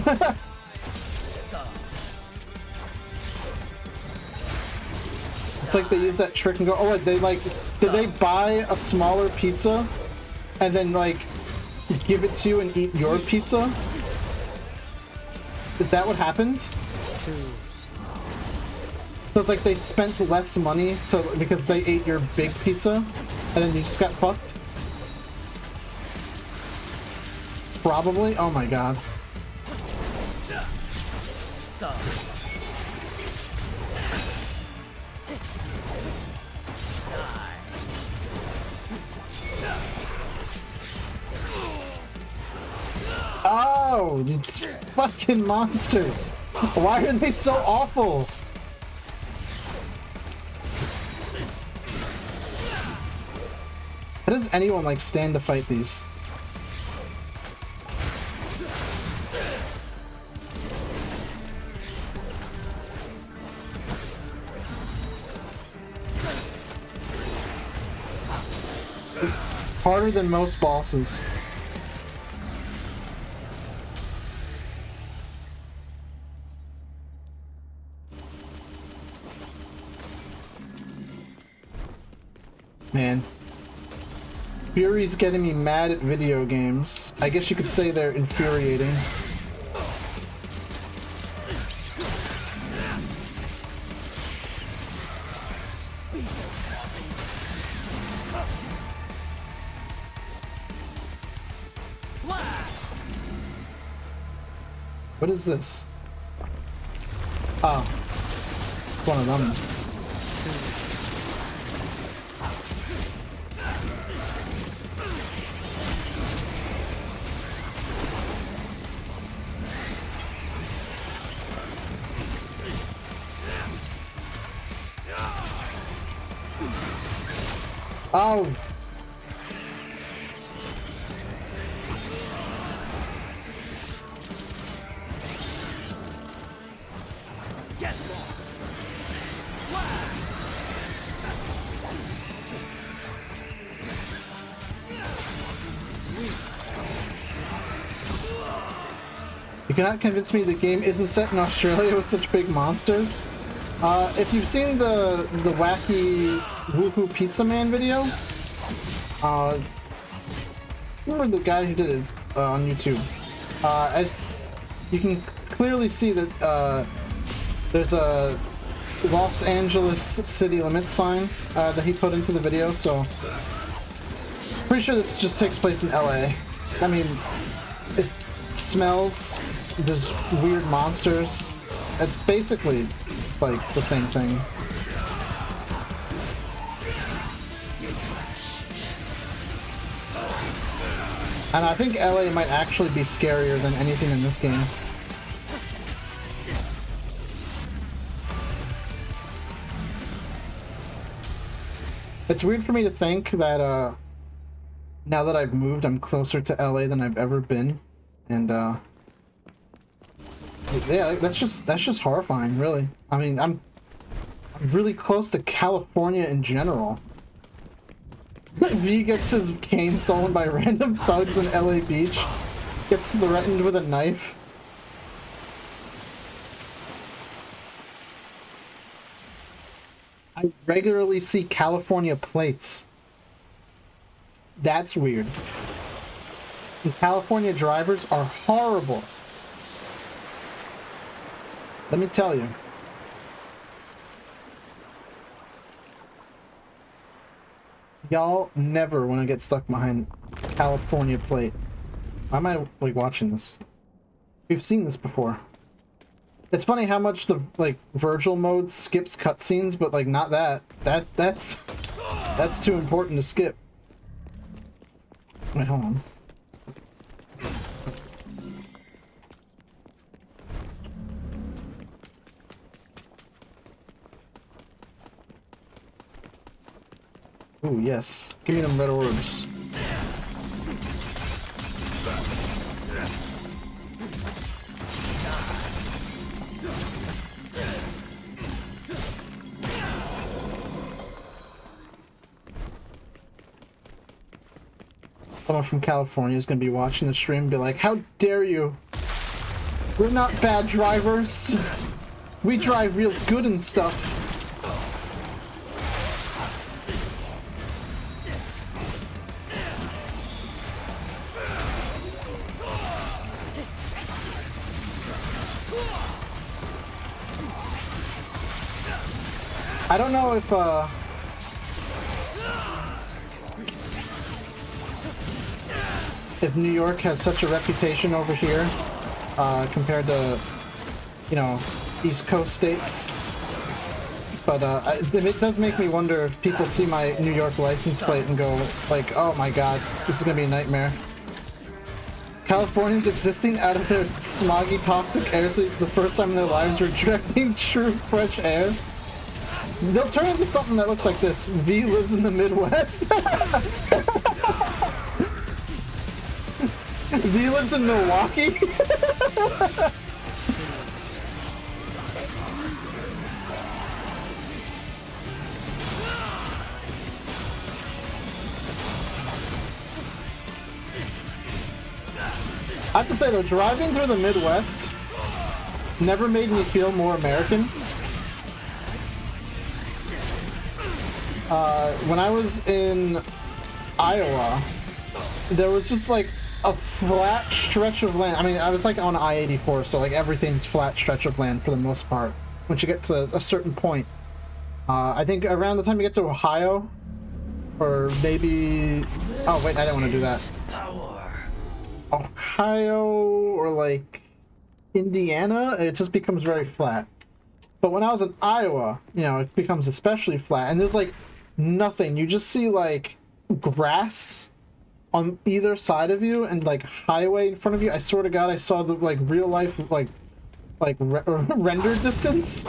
It's like they use that trick and go, oh, they like, did they buy a smaller pizza and then like give it to you and eat your pizza? Is that what happened? So it's like they spent less money because they ate your big pizza and then you just got fucked? Probably? Oh my god. Oh, it's fucking monsters. Why are they so awful? How does anyone like stand to fight these? Harder than most bosses. Man. Fury's getting me mad at video games. I guess you could say they're infuriating. What is this? Oh. It's one of them. Oh. Get lost. You cannot convince me the game isn't set in Australia with such big monsters. If you've seen the wacky Woohoo Pizza Man video, remember the guy who did it on YouTube. You can clearly see that there's a Los Angeles city limits sign that he put into the video, so pretty sure this just takes place in LA. I mean, it smells, there's weird monsters. It's basically like the same thing. And I think LA might actually be scarier than anything in this game. It's weird for me to think that now that I've moved, I'm closer to LA than I've ever been, and yeah, that's just horrifying, really. I mean, I'm really close to California in general. V gets his cane stolen by random thugs in LA Beach, gets threatened with a knife. I regularly see California plates. That's weird. And California drivers are horrible. Let me tell you. Y'all never want to get stuck behind California plate. Why am I like watching this? We've seen this before. It's funny how much the like Virgil mode skips cutscenes, but like not that. That's too important to skip. Wait, hold on. Ooh, yes. Give me them red orbs. Someone from California is going to be watching the stream and be like, how dare you? We're not bad drivers. We drive real good and stuff. I don't know if New York has such a reputation over here compared to, you know, East Coast states, but it does make me wonder if people see my New York license plate and go like, oh my god, this is gonna be a nightmare. Californians existing out of their smoggy, toxic air so the first time in their lives rejecting true fresh air. They'll turn into something that looks like this. V lives in the Midwest. V lives in Milwaukee. I have to say though, driving through the Midwest never made me feel more American. When I was in Iowa, there was just like a flat stretch of land. I mean, I was like on I-84, so like everything's flat stretch of land for the most part. Once you get to a certain point, I think around the time you get to Ohio, or maybe, oh wait, I didn't want to do that. Ohio or like Indiana, it just becomes very flat. But when I was in Iowa, you know, it becomes especially flat, and there's like nothing. You just see like grass on either side of you and like highway in front of you. I swear to God, I saw the like real life render distance.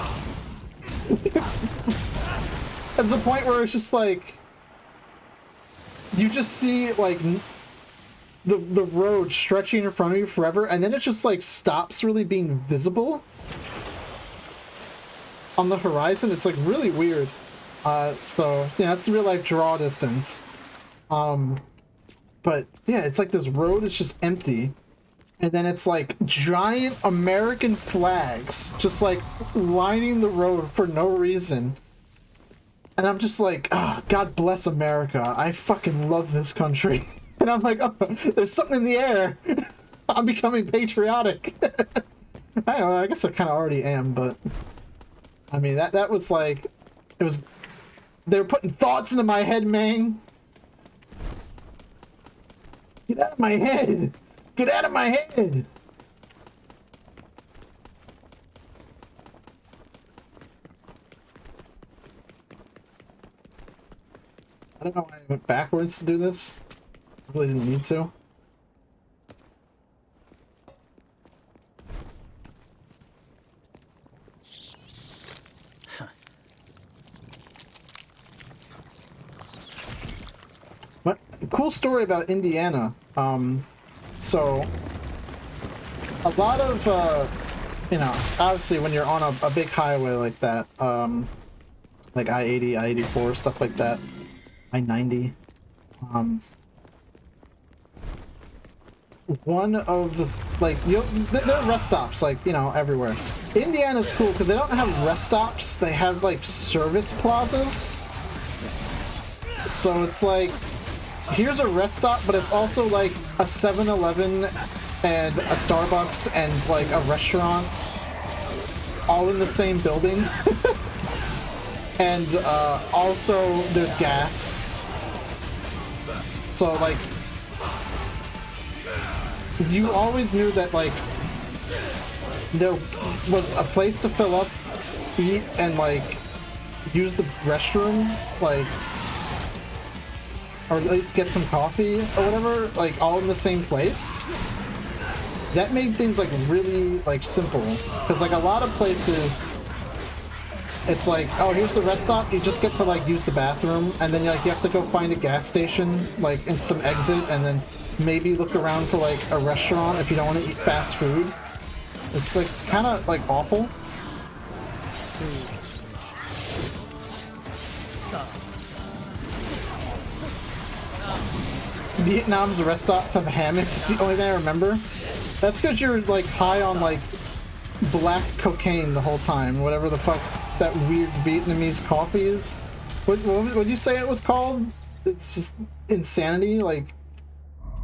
There's a point where it's just like you just see like the road stretching in front of you forever, and then it just like stops really being visible on the horizon. It's like really weird. So yeah, that's the real life draw distance. But yeah, it's like this road is just empty, and then it's like giant American flags just like lining the road for no reason. And I'm just like, oh, God bless America. I fucking love this country. And I'm like, oh, there's something in the air. I'm becoming patriotic. I don't know, I guess I kind of already am, but I mean, that was like, it was, they were putting thoughts into my head, man. Get out of my head. Get out of my head. I don't know why I went backwards to do this. I really didn't need to. What cool story about Indiana. So a lot of you know, obviously when you're on a big highway like that, like I-80, I-84, stuff like that, I-90, one of the, like, there are rest stops, like, you know, everywhere. Indiana's cool because they don't have rest stops, they have like service plazas. So it's like, here's a rest stop, but it's also like a 7-Eleven and a Starbucks and like a restaurant all in the same building. And also there's gas. So like, you always knew that like there was a place to fill up, eat, and like use the restroom, like, or at least get some coffee or whatever, like all in the same place. That made things like really like simple, because like a lot of places it's like, oh, here's the rest stop, you just get to like use the bathroom, and then like you have to go find a gas station like in some exit, and then maybe look around for like a restaurant if you don't want to eat fast food. It's like kind of like awful. Vietnam's rest stops have hammocks. It's the only thing I remember. That's because you're like high on like black cocaine the whole time, whatever the fuck that weird Vietnamese coffee is. What would you say it was called? It's just insanity, like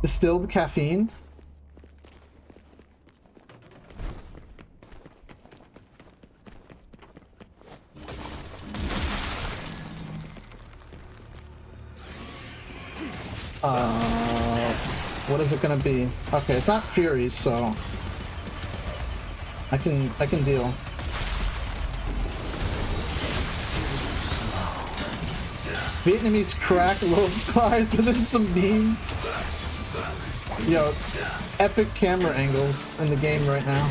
distilled caffeine. What is it gonna be? Okay, it's not Fury, so I can deal. Vietnamese crack loaf flies within some beans. Yo, epic camera angles in the game right now.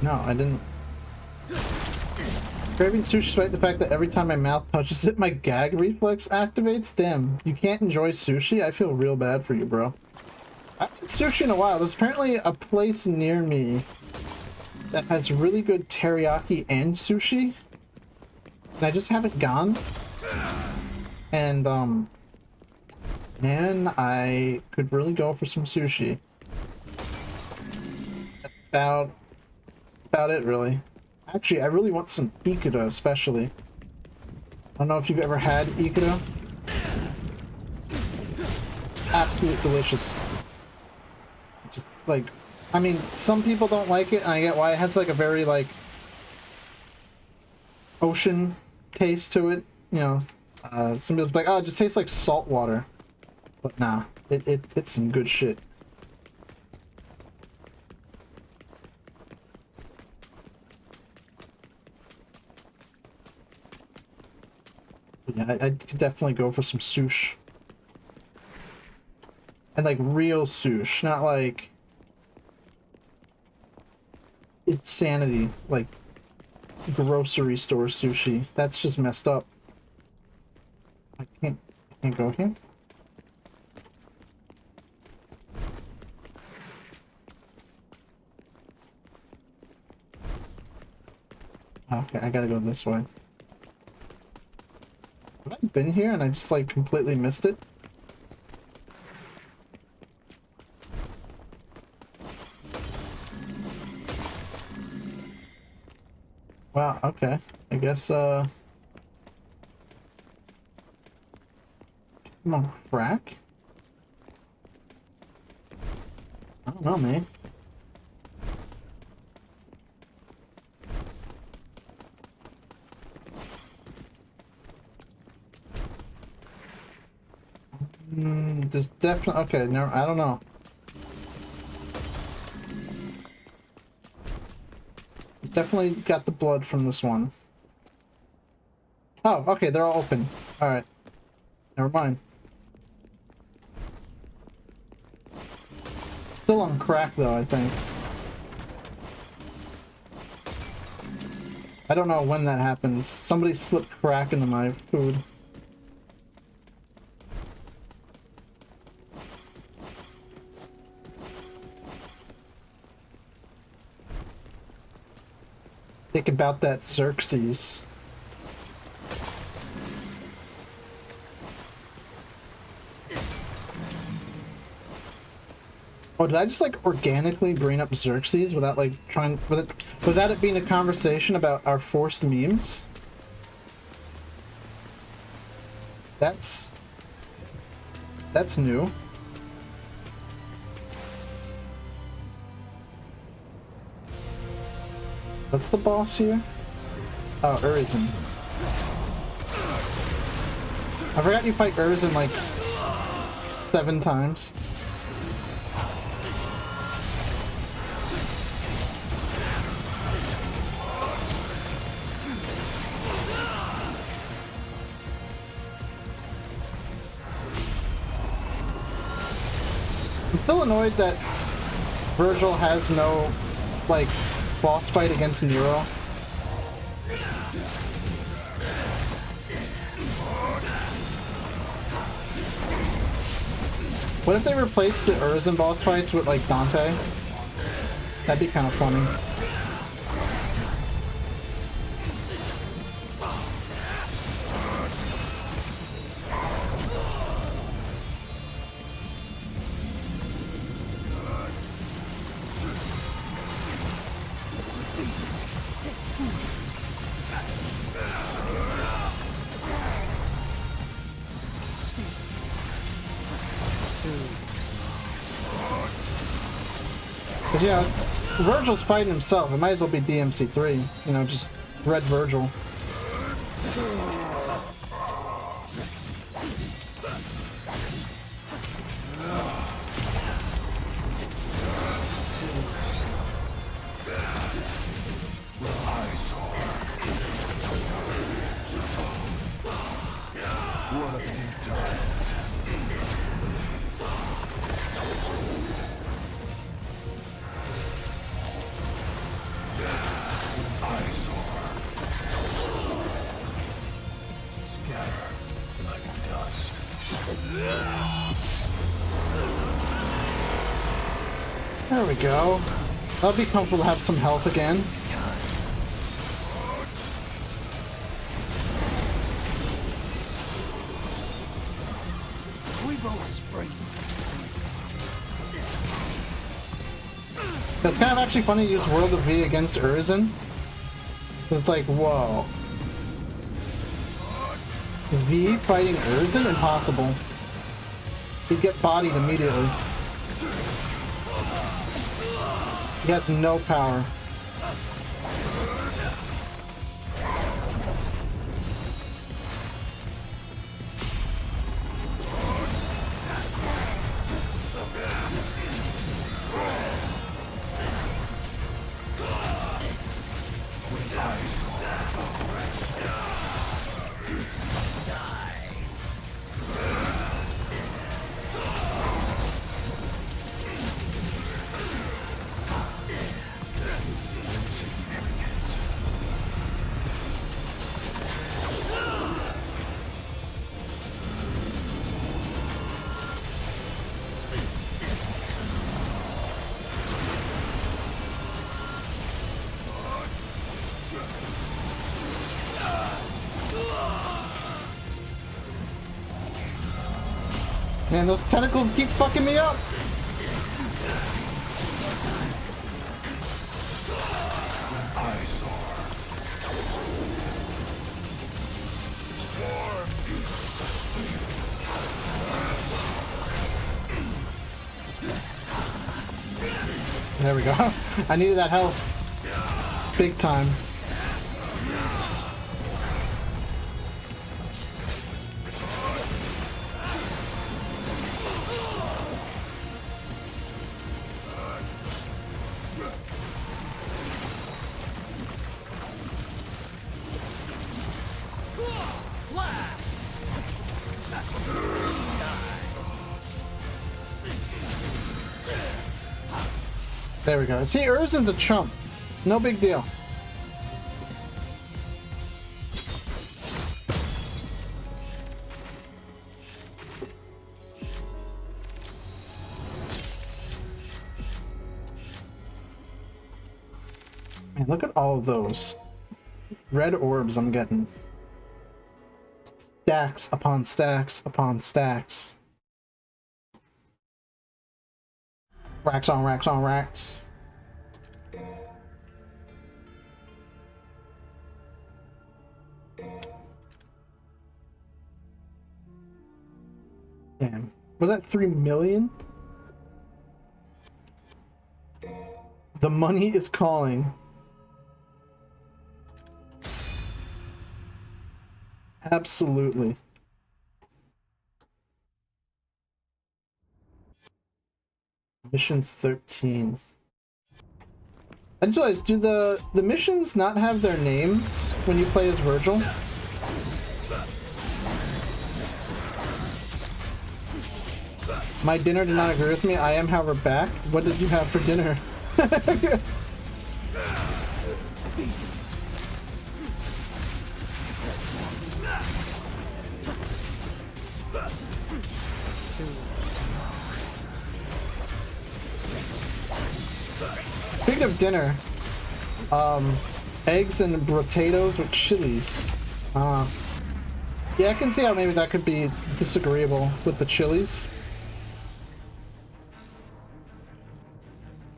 No, I didn't. Craving sushi despite the fact that every time my mouth touches it, my gag reflex activates? Damn, you can't enjoy sushi? I feel real bad for you, bro. I haven't had sushi in a while. There's apparently a place near me that has really good teriyaki and sushi. And I just haven't gone. And, man, I could really go for some sushi. That's about it, really. Actually, I really want some ikura, especially. I don't know if you've ever had ikura. Absolute delicious. Just like, I mean, some people don't like it, and I get why. It has like a very like ocean taste to it. You know, some people's like, oh, it just tastes like salt water. But nah, it's some good shit. Yeah, I could definitely go for some sushi. And like real sushi, not like insanity, like grocery store sushi. That's just messed up. I can't go here. Okay, I gotta go this way. Have I been here and I just like completely missed it? Wow, okay. I guess, I'm on crack? I don't know, man. Just definitely, okay, no, I don't know. Definitely got the blood from this one. Oh, okay, they're all open. Alright. Never mind. Still on crack, though, I think. I don't know when that happens. Somebody slipped crack into my food. Think about that Xerxes. Oh, did I just like organically bring up Xerxes without like trying without it being a conversation about our forced memes? That's new. What's the boss here? Oh, Urizen. I forgot you fight Urizen like 7 times. I'm still annoyed that Virgil has no, like, boss fight against Nero. What if they replaced the Urizen boss fights with, like, Dante? That'd be kind of funny. But yeah, it's Virgil's fighting himself. It might as well be DMC3. You know, just Red Virgil. There we go. That'll be comfortable to have some health again. We both spring. It's kind of actually funny to use World of V against Urizen. It's like, whoa. V fighting Urizen? Impossible. He'd get bodied immediately. He has no power. Man, those tentacles keep fucking me up! There we go. I needed that health. Big time. There we go. See, Urizen's a chump. No big deal. Man, look at all of those red orbs I'm getting. Stacks upon stacks upon stacks. Racks on racks on racks. Damn. Was that 3 million? The money is calling. Absolutely. Mission 13. I just realized, do the missions not have their names when you play as Virgil? My dinner did not agree with me. I am, however, back. What did you have for dinner? Speaking of dinner, eggs and potatoes with chilies. Yeah, I can see how maybe that could be disagreeable with the chilies.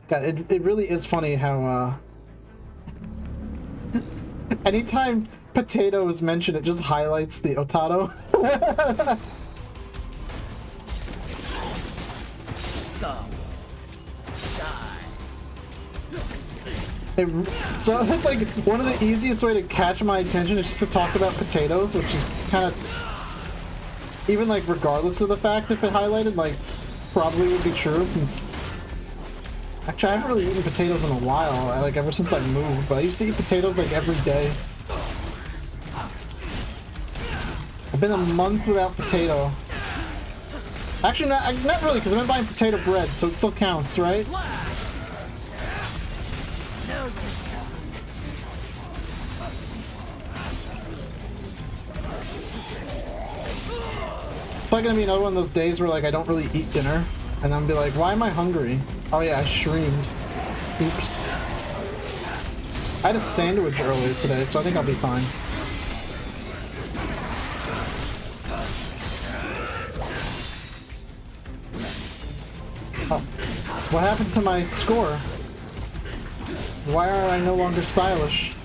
God, it really is funny how anytime potato is mentioned, it just highlights the otato. So that's like one of the easiest way to catch my attention is just to talk about potatoes, which is kind of, even like regardless of the fact if it highlighted, like probably would be true, since actually I haven't really eaten potatoes in a while, like ever since I moved, but I used to eat potatoes like every day. I've been a month without potato. Actually not really, because I've been buying potato bread, so it still counts, right? It's probably gonna be another one of those days where like I don't really eat dinner, and I'm be like, why am I hungry? Oh yeah, I streamed. Oops. I had a sandwich earlier today, so I think I'll be fine. Oh, what happened to my score? Why are I no longer stylish?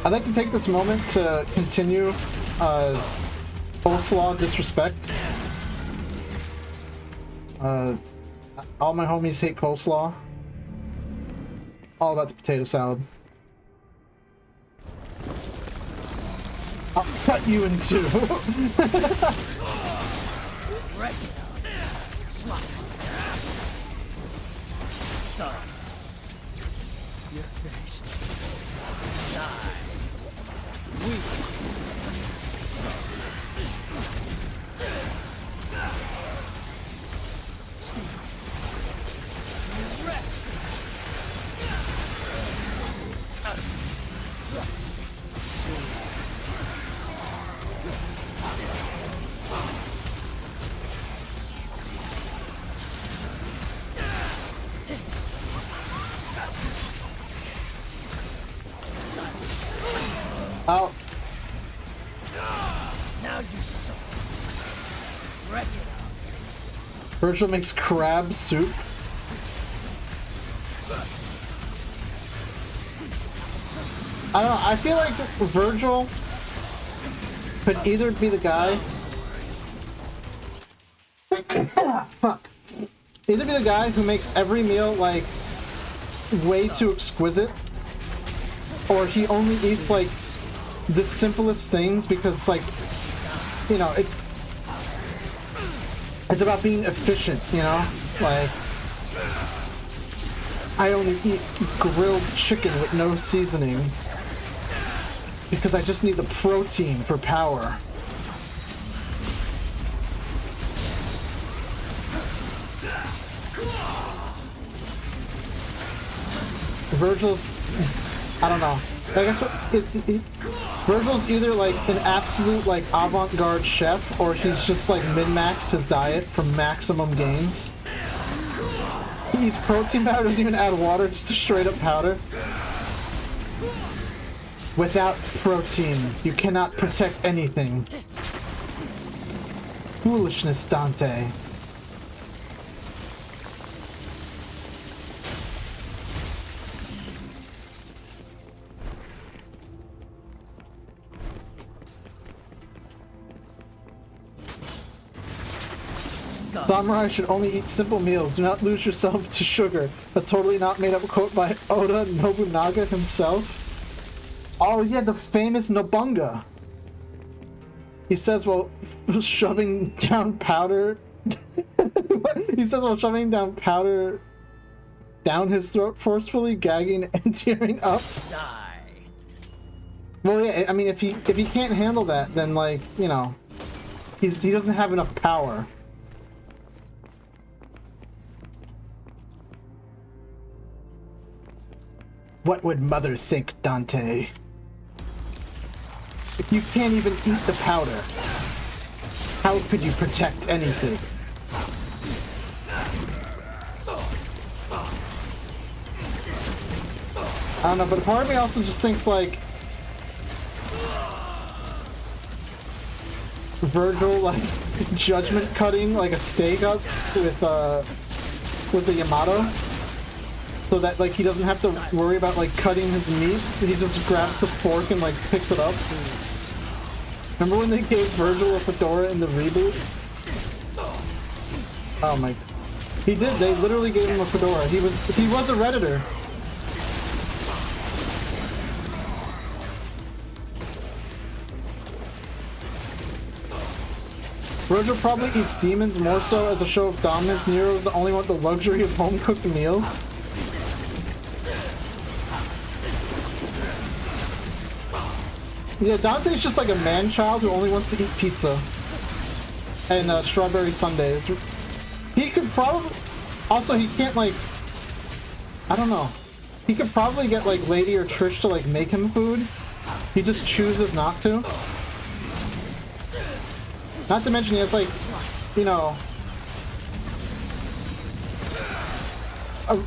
I'd like to take this moment to continue coleslaw disrespect. All my homies hate coleslaw. It's all about the potato salad. I'll cut you in two. You're finished. Die. Out. Now you suffer. Wreck it up. Virgil makes crab soup. I don't know, I feel like Virgil could either be the guy... Fuck. Either be the guy who makes every meal, like, way too exquisite, or he only eats, like, the simplest things because, like, you know, it's about being efficient, you know? Like, I only eat grilled chicken with no seasoning because I just need the protein for power. Virgil's, I don't know. I guess Virgil's either like an absolute like avant-garde chef, or he's just like min-maxed his diet for maximum gains. He eats protein powder, doesn't even add water, just a straight up powder. Without protein, you cannot protect anything. Foolishness, Dante. Samurai should only eat simple meals. Do not lose yourself to sugar. A totally not made up quote by Oda Nobunaga himself. Oh yeah, the famous Nobunga. He says while shoving down powder... He says while shoving down powder down his throat, forcefully gagging and tearing up. Die. Well yeah, I mean if he can't handle that, then like, you know, he doesn't have enough power. What would Mother think, Dante? If you can't even eat the powder, how could you protect anything? I don't know, but part of me also just thinks like Virgil like judgment cutting like a steak up with the Yamato. So that like he doesn't have to worry about like cutting his meat. He just grabs the fork and like picks it up. Remember when they gave Virgil a fedora in the reboot? Oh my! He did. They literally gave him a fedora. He was a Redditor. Virgil probably eats demons more so as a show of dominance. Nero's the only one with the luxury of home cooked meals. Yeah, Dante's just like a man-child who only wants to eat pizza and strawberry sundaes. He could probably... Also, he can't, like... I don't know. He could probably get, like, Lady or Trish to, like, make him food. He just chooses not to. Not to mention he has, like, you know...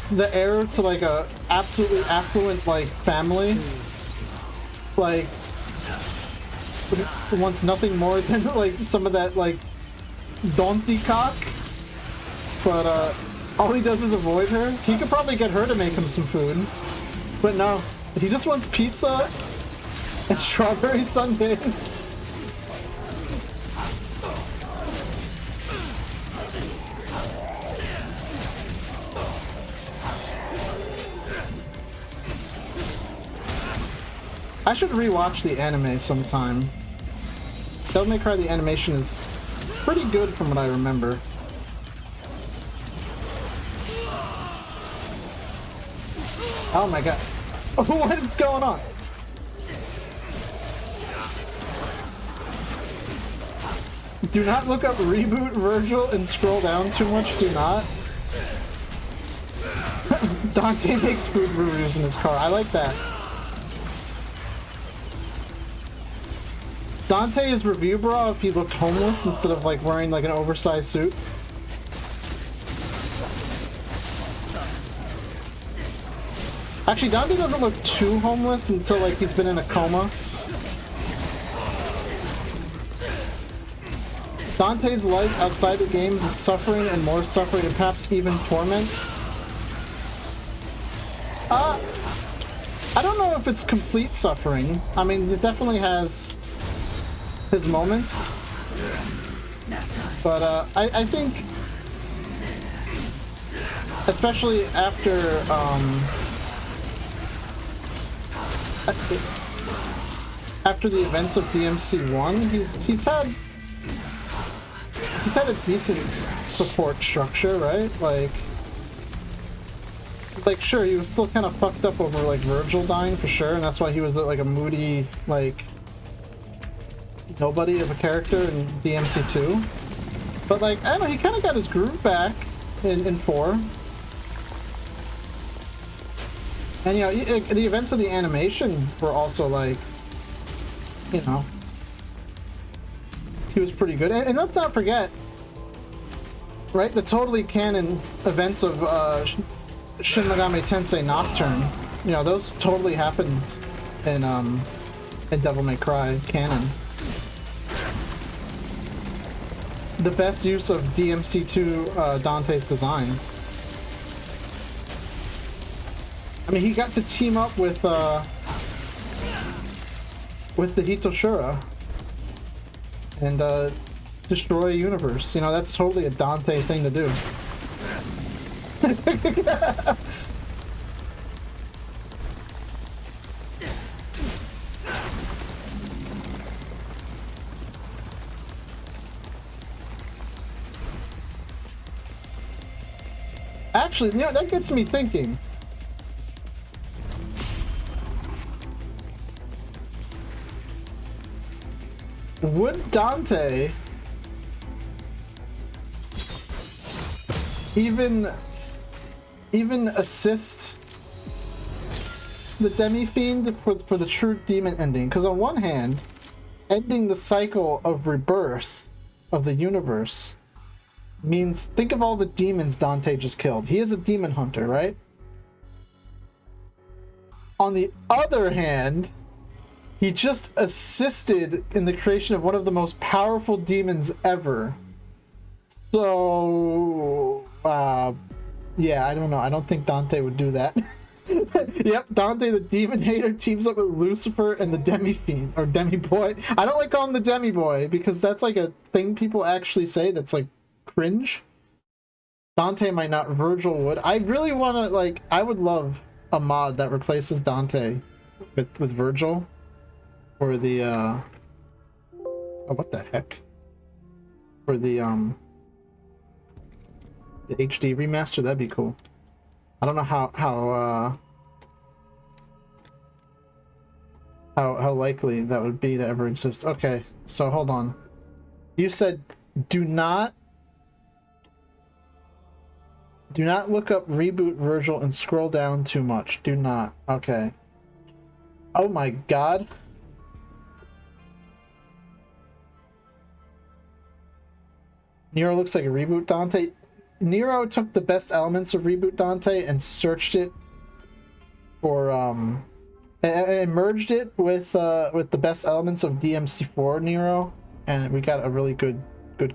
the heir to, like, a absolutely affluent, like, family. Like... wants nothing more than like some of that like Donti cock, but all he does is avoid her. He could probably get her to make him some food, but no, he just wants pizza and strawberry sundaes. I should rewatch the anime sometime. Devil May Cry, the animation is pretty good from what I remember. Oh my god. What is going on? Do not look up Reboot Virgil and scroll down too much, do not. Dante makes food reviews in his car. I like that. Dante is review bra if he looked homeless instead of like wearing like an oversized suit. Actually, Dante doesn't look too homeless until like he's been in a coma. Dante's life outside the games is suffering and more suffering and perhaps even torment. I don't know if it's complete suffering. I mean, it definitely has his moments. But I think, especially after after the events of DMC1, he's had a decent support structure, right? Like sure, he was still kind of fucked up over like Virgil dying for sure, and that's why he was like a moody like nobody of a character in DMC2. But like, I don't know, he kind of got his groove back in 4. And you know, the events of the animation were also like, you know, he was pretty good. And let's not forget, right, the totally canon events of Shin Megami Tensei Nocturne. You know, those totally happened in Devil May Cry canon. The best use of DMC2 Dante's design. I mean, he got to team up with the Hitoshura and destroy a universe. You know, that's totally a Dante thing to do. Actually, you know, that gets me thinking. Would Dante even assist the Demi-Fiend for the true demon ending? Because on one hand, ending the cycle of rebirth of the universe means, think of all the demons Dante just killed. He is a demon hunter, right? On the other hand, he just assisted in the creation of one of the most powerful demons ever. So, yeah, I don't know. I don't think Dante would do that. Yep, Dante the Demon Hater teams up with Lucifer and the Demi-Fiend, or Demi-Boy. I don't like calling him the Demi-Boy, because that's like a thing people actually say that's like cringe. Dante might not, Virgil would. I really want to, like, I would love a mod that replaces Dante with Virgil. For the, oh, what the heck? For the HD remaster, that'd be cool. I don't know how likely that would be to ever exist. Okay, so hold on. You said do not look up reboot Virgil and scroll down too much. Do not. Okay. Oh my god. Nero looks like a reboot Dante. Nero took the best elements of reboot Dante and searched it for and merged it with the best elements of DMC4 Nero, and we got a really good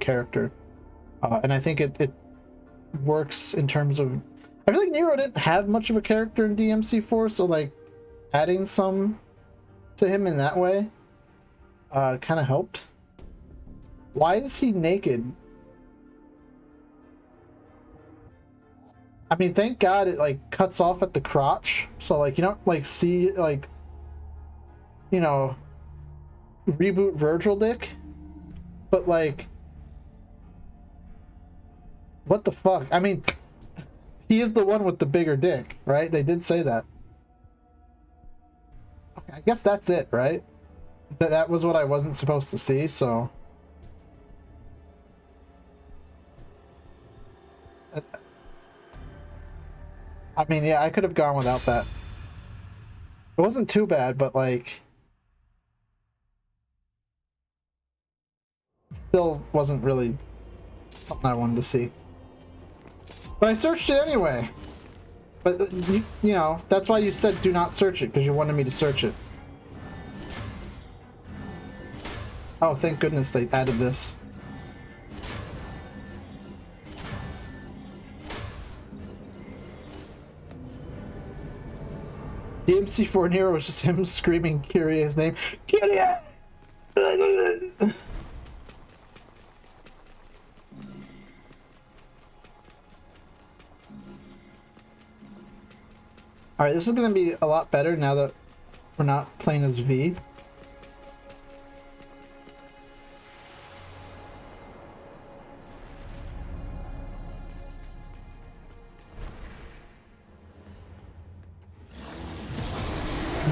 character. And I think it works in terms of, I feel like Nero didn't have much of a character in DMC4, so like adding some to him in that way kind of helped. Why is he naked? I mean, thank God it like cuts off at the crotch, so like you don't like see like, you know, reboot Virgil dick, but like, what the fuck? I mean, he is the one with the bigger dick, right? They did say that. Okay, I guess that's it, right? That was what I wasn't supposed to see, so. I mean, yeah, I could have gone without that. It wasn't too bad, but like, still wasn't really something I wanted to see. But I searched it anyway. But you know, that's why you said do not search it, because you wanted me to search it. Oh, thank goodness they added this. DMC4 Nero was just him screaming Kyrie's name. Kyrie! Alright, this is gonna be a lot better now that we're not playing as V.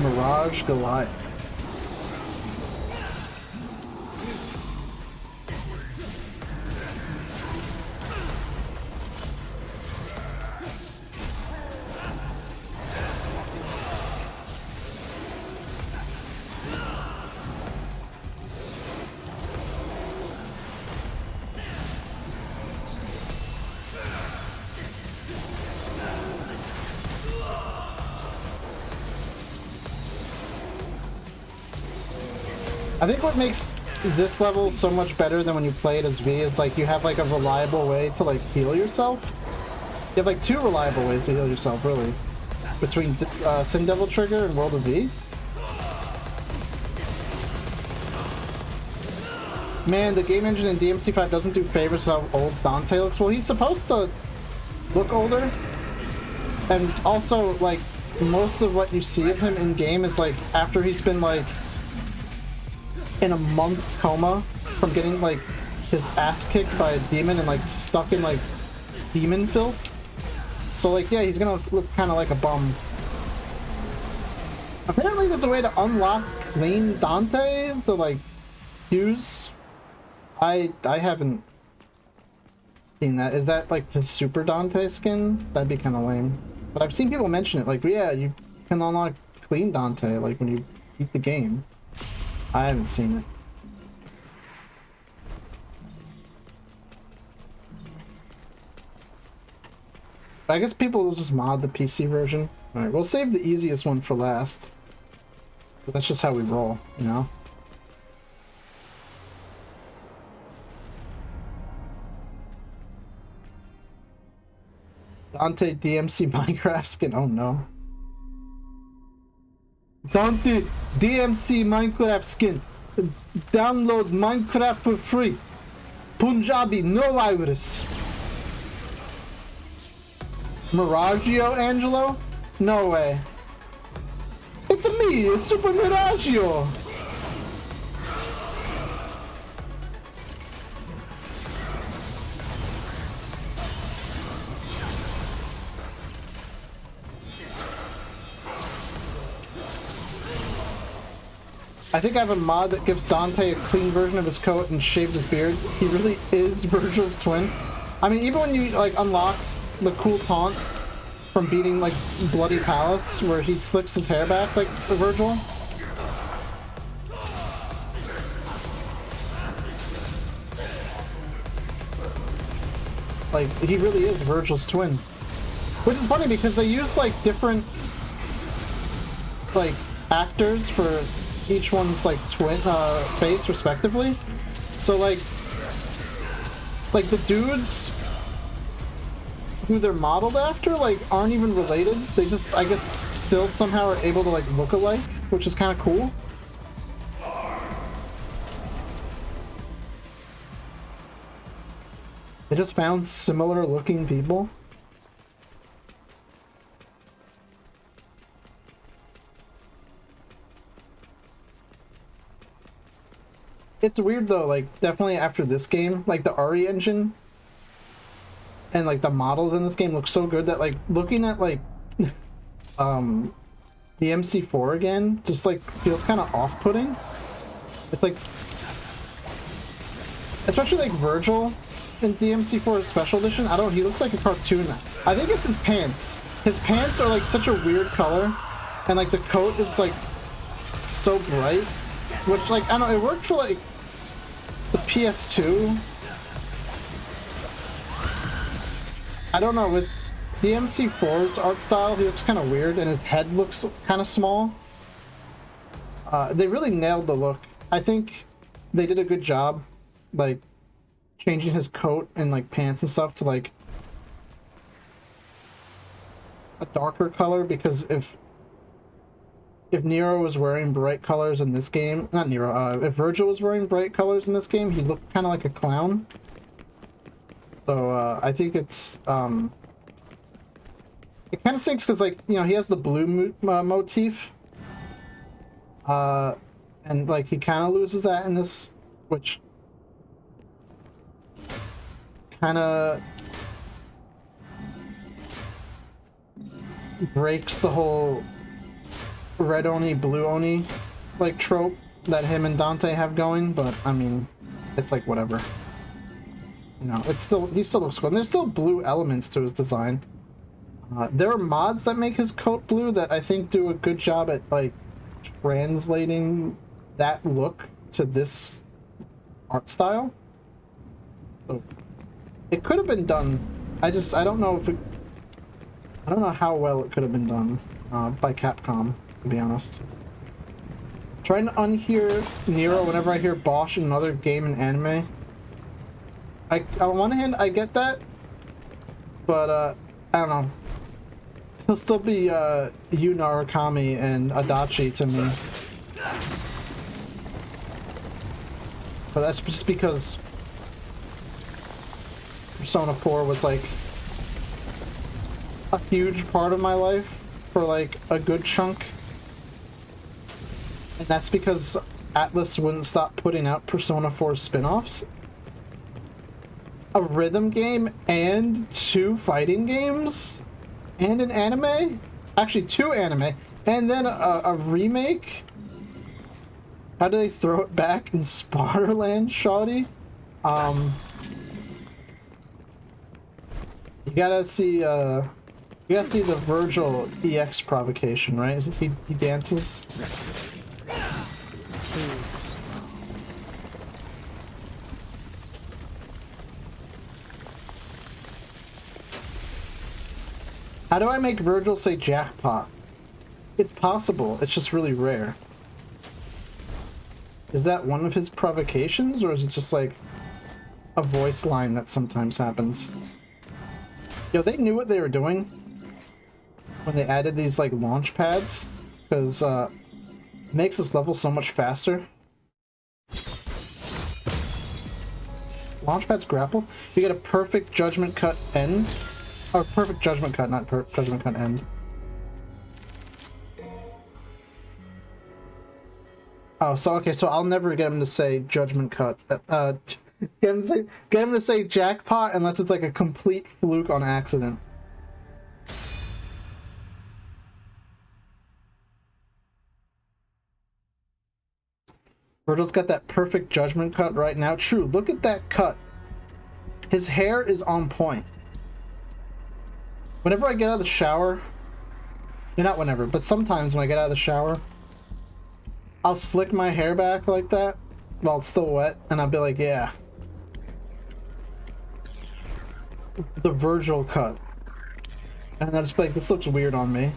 Mirage Goliath. I think what makes this level so much better than when you play it as V is like you have like a reliable way to like heal yourself. You have like two reliable ways to heal yourself, really, between Sin Devil Trigger and World of V. Man, the game engine in DMC5 doesn't do favors how old Dante looks. Well, he's supposed to look older, and also like most of what you see of him in game is like after he's been like in a month coma from getting like his ass kicked by a demon and like stuck in like demon filth. So like yeah, he's gonna look kind of like a bum. Apparently there's a way to unlock clean Dante to like use. I haven't seen that. Is that like the Super Dante skin? That'd be kind of lame. But I've seen people mention it like, yeah, you can unlock clean Dante like when you beat the game. I haven't seen it. I guess people will just mod the PC version. Alright, we'll save the easiest one for last. Because that's just how we roll, you know? Dante DMC Minecraft skin, oh no. Dante DMC Minecraft skin. Download Minecraft for free. Punjabi, no virus. Miragio Angelo? No way. It's me, Super Miragio. I think I have a mod that gives Dante a clean version of his coat and shaved his beard. He really is Virgil's twin. I mean, even when you like unlock the cool taunt from beating like Bloody Palace, where he slicks his hair back like Virgil. Like, he really is Virgil's twin. Which is funny because they use like different like actors for each one's like twin face respectively. So like the dudes who they're modeled after like aren't even related. They just, I guess, still somehow are able to like look alike, which is kind of cool. They just found similar looking people. It's weird though, like definitely after this game, like the RE engine and like the models in this game look so good that like looking at like the MC4 again just like feels kind of off-putting. It's like, especially like Virgil in DMC4 Special Edition, I don't know, he looks like a cartoon. I think it's his pants. His pants are like such a weird color, and like the coat is like so bright, which like, I don't know, it worked for like the PS2. I don't know, with DMC4's art style, he looks kind of weird, and his head looks kind of small. They really nailed the look. I think they did a good job, like, changing his coat and, like, pants and stuff to, like, a darker color, because if if Nero was wearing bright colors in this game, not Nero, if Virgil was wearing bright colors in this game, he looked kind of like a clown. So I think it's it kind of stinks because, like, you know, he has the blue motif, and like he kind of loses that in this, which kind of breaks the whole red Oni, blue Oni like trope that him and Dante have going. But I mean, it's like whatever. You know, it's still, he still looks cool. And there's still blue elements to his design. There are mods that make his coat blue that I think do a good job at like translating that look to this art style. So it could have been done. I don't know if it, I don't know how well it could have been done by Capcom, to be honest. Trying to unhear Nero whenever I hear Bosch in another game and anime. On one hand, I get that, but I don't know. He'll still be Yu Narukami and Adachi to me. But that's just because Persona 4 was like a huge part of my life for like a good chunk. And that's because Atlus wouldn't stop putting out Persona 4 spin-offs. A rhythm game and 2 fighting games and an anime, actually 2 anime, and then a remake. How do they throw it back in Spatterland, Shoddy? You gotta see the Virgil EX provocation, right? He dances. How do I make Virgil say jackpot? It's possible, it's just really rare. Is that one of his provocations, or is it just like a voice line that sometimes happens? Yo, they knew what they were doing when they added these like launch pads, because it makes this level so much faster. Launch pads grapple? You get a perfect judgment cut end. Oh, perfect judgment cut, not judgment cut end. Oh, so okay, so I'll never get him to say judgment cut. Get him to say jackpot unless it's like a complete fluke on accident. Virgil's got that perfect judgment cut right now. True, look at that cut. His hair is on point. Whenever I get out of the shower, not whenever, but sometimes when I get out of the shower, I'll slick my hair back like that while it's still wet, and I'll be like, yeah. The Virgil cut. And I'll just be like, this looks weird on me.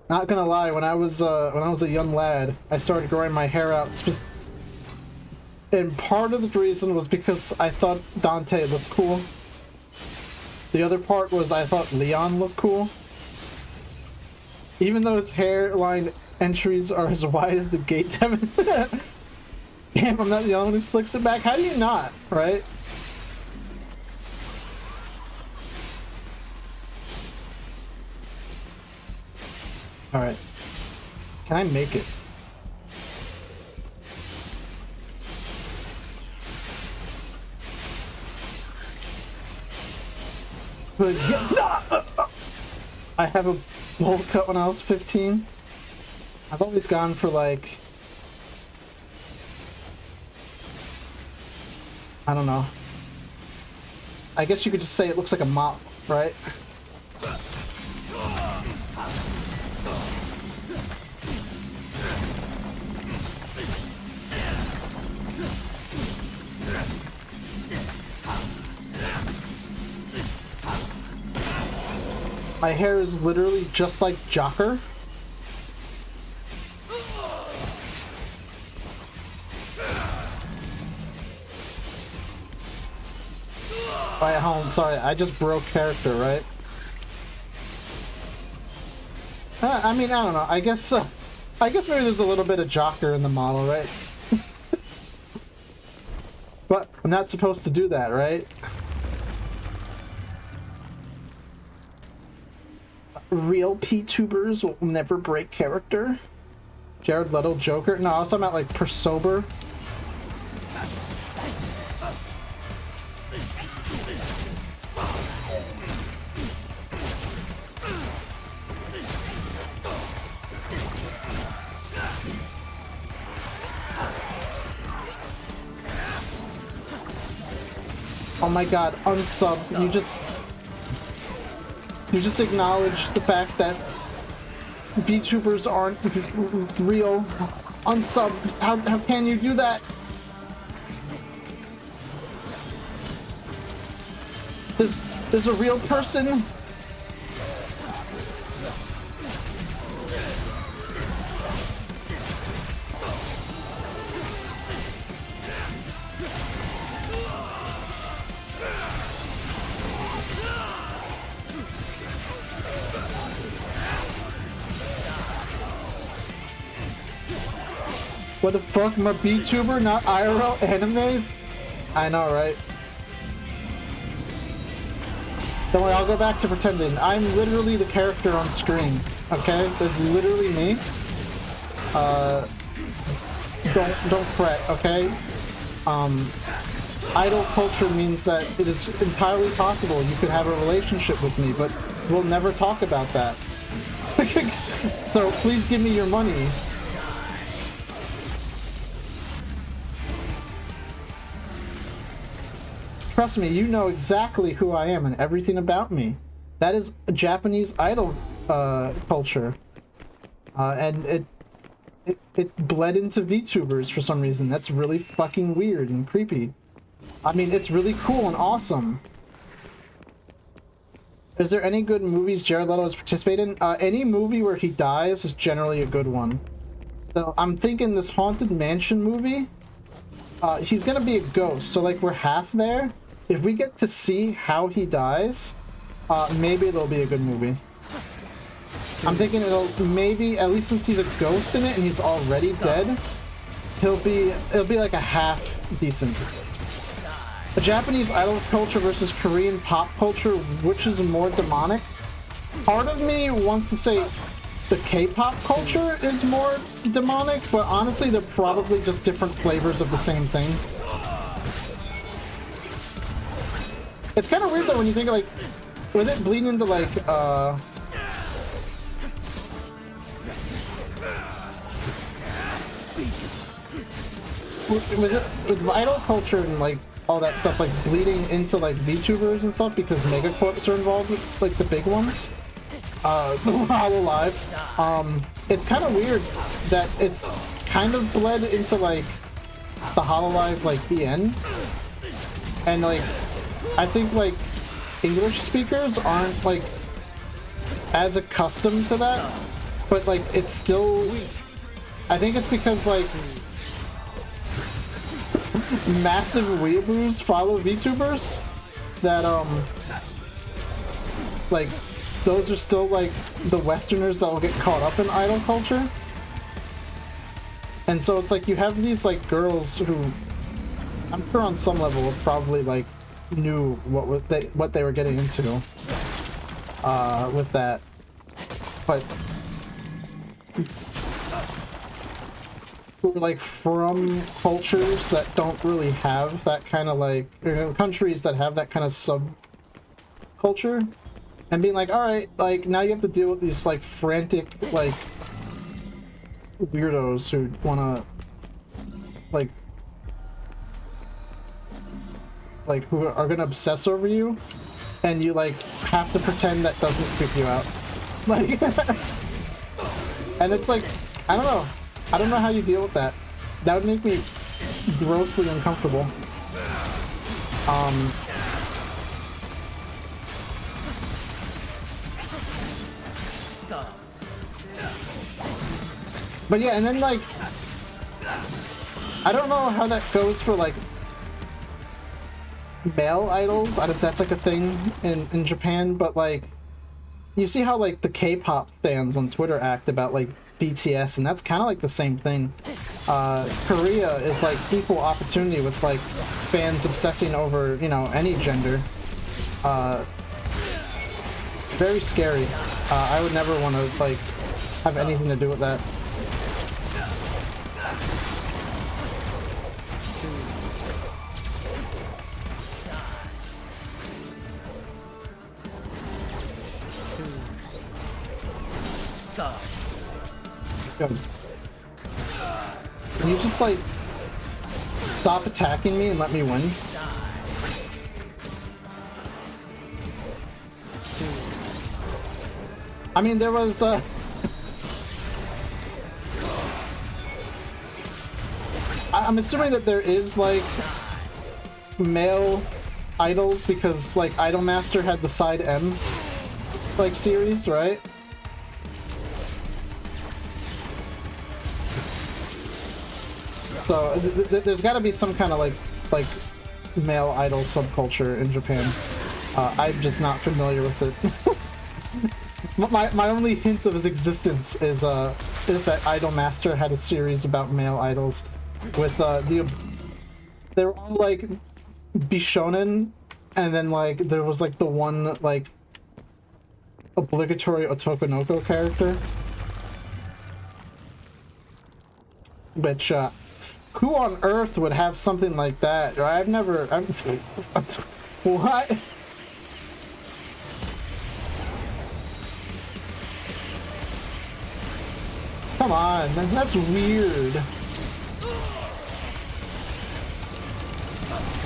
Not gonna lie, when I was a young lad, I started growing my hair out. And part of the reason was because I thought Dante looked cool. The other part was I thought Leon looked cool. Even though his hairline entries are as wide as the gate. Damn, I'm not the only one who slicks it back. How do you not, right? Alright. Can I make it? I have a bowl cut when I was 15. I've always gone for like, I don't know. I guess you could just say it looks like a mop, right? My hair is literally just like Jocker. Wait, hold on, sorry, I just broke character, right? I mean, I don't know. I guess maybe there's a little bit of jocker in the model, right? But I'm not supposed to do that, right? Real P-tubers will never break character. Jared Leto Joker? No, I was talking about like Persober. Oh my god, unsub. You just acknowledged the fact that VTubers aren't real. Unsubbed. How can you do that? There's a real person. What the fuck, my VTuber, not IRL animes? I know, right? Don't worry, I'll go back to pretending. I'm literally the character on screen, okay? That's literally me. Don't fret, okay? Idol culture means that it is entirely possible you could have a relationship with me, but we'll never talk about that. So please give me your money. Trust me, you know exactly who I am and everything about me. That is a Japanese idol culture. And it bled into VTubers for some reason. That's really fucking weird and creepy. I mean, it's really cool and awesome. Is there any good movies Jared Leto has participated in? Any movie where he dies is generally a good one. So I'm thinking this Haunted Mansion movie, he's gonna be a ghost, so like we're half there. If we get to see how he dies, maybe it'll be a good movie. I'm thinking it'll maybe, at least since he's a ghost in it and he's already dead, it'll be like a half decent. A Japanese idol culture versus Korean pop culture, which is more demonic? Part of me wants to say the K-pop culture is more demonic, but honestly they're probably just different flavors of the same thing. It's kind of weird though when you think of like, with it bleeding into like, with idol culture and like all that stuff like bleeding into like VTubers and stuff because megacorps are involved with like the big ones, Hololive. It's kind of weird that it's kind of bled into like the Hololive like EN, and like I think like English speakers aren't like as accustomed to that, but like it's still, I think it's because like massive weeaboos follow VTubers that like those are still like the Westerners that will get caught up in idol culture. And so it's like you have these like girls who I'm sure on some level probably like knew what they were getting into with that, but who are like from cultures that don't really have that kind of like, you know, countries that have that kind of subculture, and being like, all right, like now you have to deal with these like frantic like weirdos who want to like who are gonna obsess over you, and you like have to pretend that doesn't freak you out, like and it's like I don't know how you deal with that. That would make me grossly uncomfortable. But yeah, and then like I don't know how that goes for like male idols. I don't know if that's like a thing in Japan, but like you see how like the K-pop fans on Twitter act about like BTS, and that's kind of like the same thing. Korea is like equal opportunity with like fans obsessing over, you know, any gender. Very scary. I would never want to like have anything to do with that. Can you just like stop attacking me and let me win? I mean, there was I'm assuming that there is like male idols because like Idolmaster had the Side M like series, right? So there's got to be some kind of like male idol subculture in Japan. I'm just not familiar with it. my only hint of his existence is that Idolmaster had a series about male idols with they were all like Bishonen, and then like there was like the one like obligatory Otokonoko character, which who on earth would have something like that? I've never. What? Come on, that's weird.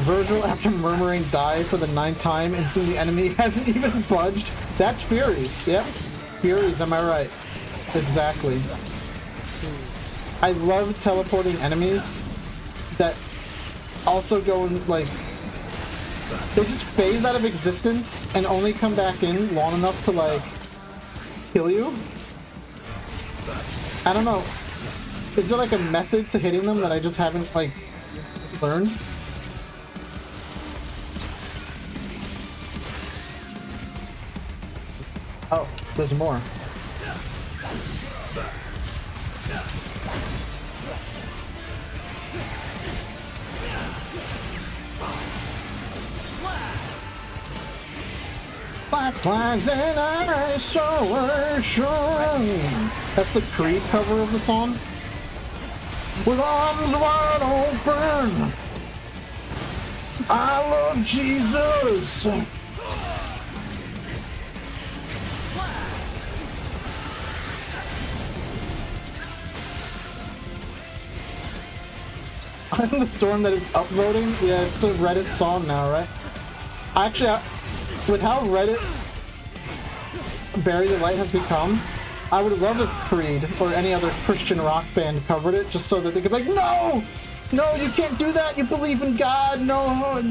Virgil, after murmuring die for the 9th time and seeing the enemy hasn't even budged. That's Furies. Yep. Furies, am I right? Exactly. I love teleporting enemies that also go in, like, they just phase out of existence and only come back in long enough to, like, kill you. I don't know. Is there, like, a method to hitting them that I just haven't, like, learned? Oh, there's more. Black flags and isolation. That's the Creed cover of the song. With arms wide open, I love Jesus. I'm the storm that is uploading. Yeah, it's a Reddit song now, right? Actually, with how Reddit Bury the Light has become, I would love if Creed or any other Christian rock band covered it, just so that they could be like, no! No, you can't do that! You believe in God! No!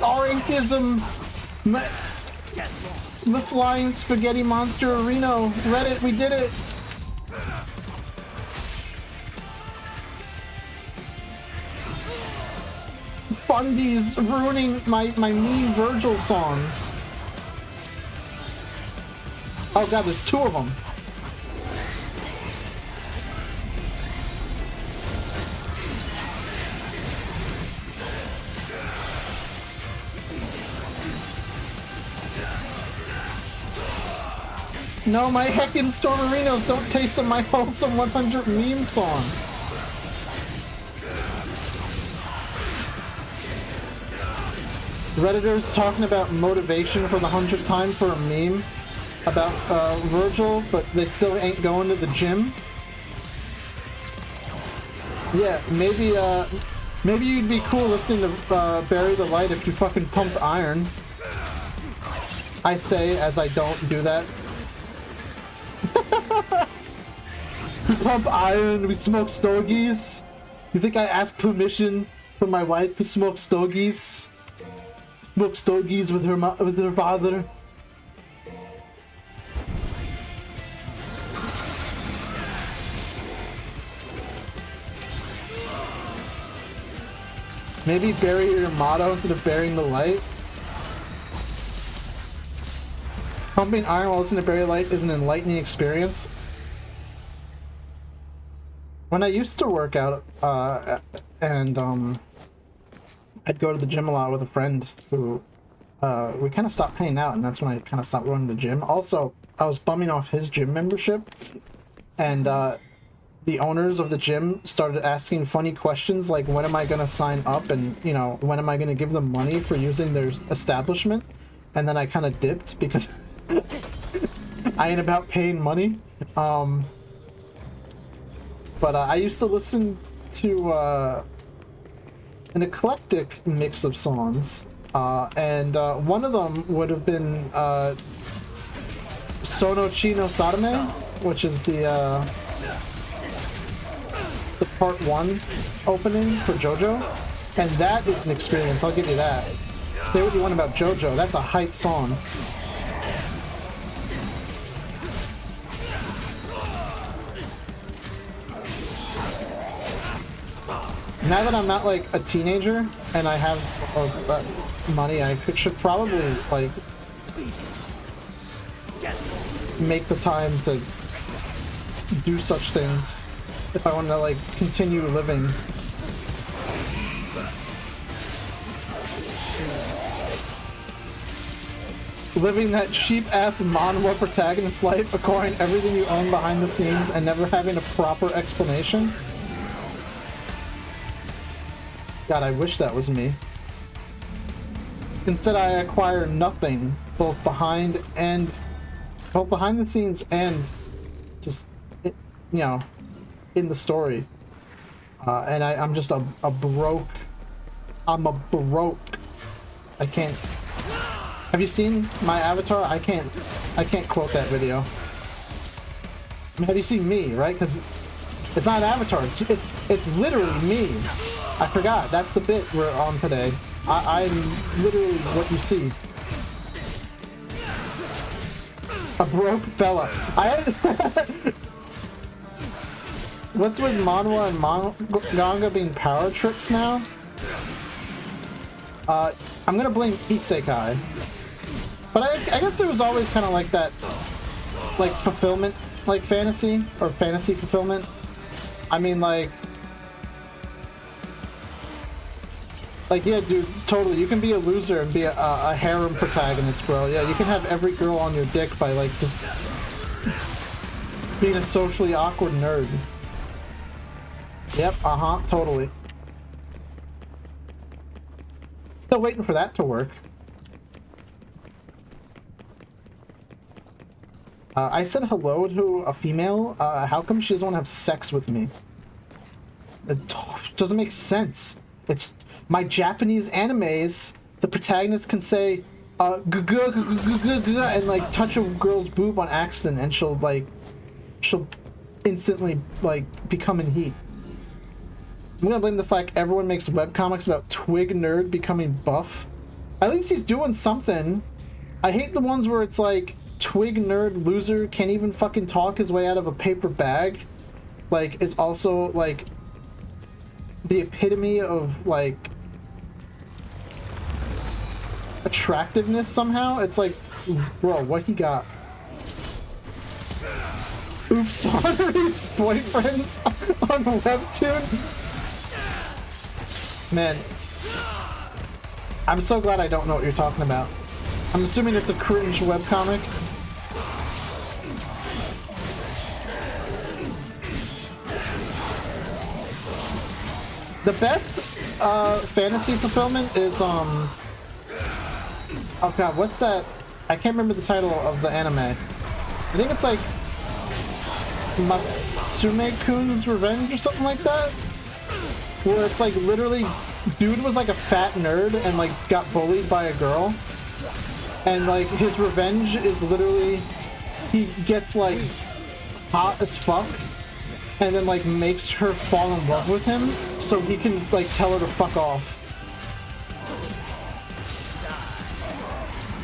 Our atheism! The flying spaghetti monster Reno! Reddit, we did it! Bundy's ruining my mean Virgil song. Oh god, there's 2 of them. No, my heckin' Stormerinos don't taste of my wholesome 100 meme song. Redditors talking about motivation for the 100th time for a meme about Virgil, but they still ain't going to the gym. Yeah, maybe you'd be cool listening to Bury the Light if you fucking pumped iron. I say as I don't do that. We pump iron, we smoke stogies. You think I ask permission from my wife to smoke stogies? Smoke stogies with her father. Maybe bury your motto instead of burying the light. Pumping iron while listening to bury light is an enlightening experience. When I used to work out, and I'd go to the gym a lot with a friend who, we kind of stopped hanging out, and that's when I kind of stopped going to the gym. Also, I was bumming off his gym membership, and the owners of the gym started asking funny questions like, when am I going to sign up, and, you know, when am I going to give them money for using their establishment? And then I kind of dipped because I ain't about paying money. But I used to listen to an eclectic mix of songs, and one of them would have been Sono Chino Sadame, which is the part 1 opening for JoJo, and that is an experience, I'll give you that. Say what you want about JoJo, that's a hype song. Now that I'm not like a teenager and I have money, I should probably like make the time to do such things if I want to like continue living. Living that cheap-ass manhwa protagonist life, acquiring everything you own behind the scenes and never having a proper explanation. God, I wish that was me. Instead, I acquire nothing, both behind the scenes and just, you know, in the story. And I'm just a broke. I'm a broke. I can't. Have you seen my avatar? I can't quote that video. I mean, have you seen me? Right? Because it's not an avatar. It's literally me. I forgot. That's the bit we're on today. I'm literally what you see. A broke fella. What's with manhwa and manga being power trips now? I'm gonna blame isekai. But I guess there was always kind of like that, like fulfillment, like fantasy, or fantasy fulfillment. I mean, like yeah, dude, totally. You can be a loser and be a harem protagonist, bro. Yeah, you can have every girl on your dick by like just being a socially awkward nerd. Yep, totally. Still waiting for that to work. I said hello to a female. How come she doesn't want to have sex with me? It doesn't make sense. It's my Japanese animes. The protagonist can say and like touch a girl's boob on accident, and she'll instantly like become in heat. I'm gonna blame the fact everyone makes webcomics about Twig Nerd becoming buff. At least he's doing something. I hate the ones where it's like Twig Nerd loser can't even fucking talk his way out of a paper bag. Like, is also like the epitome of like attractiveness somehow. It's like, bro, what he got? Oops, Honoree's boyfriends on Webtoon? Man, I'm so glad I don't know what you're talking about. I'm assuming it's a cringe webcomic. The best fantasy fulfillment is oh god, what's that? I can't remember the title of the anime. I think it's like Masume-kun's Revenge or something like that, where it's like literally dude was like a fat nerd and like got bullied by a girl, and like his revenge is literally he gets like hot as fuck and then like makes her fall in love with him so he can like tell her to fuck off.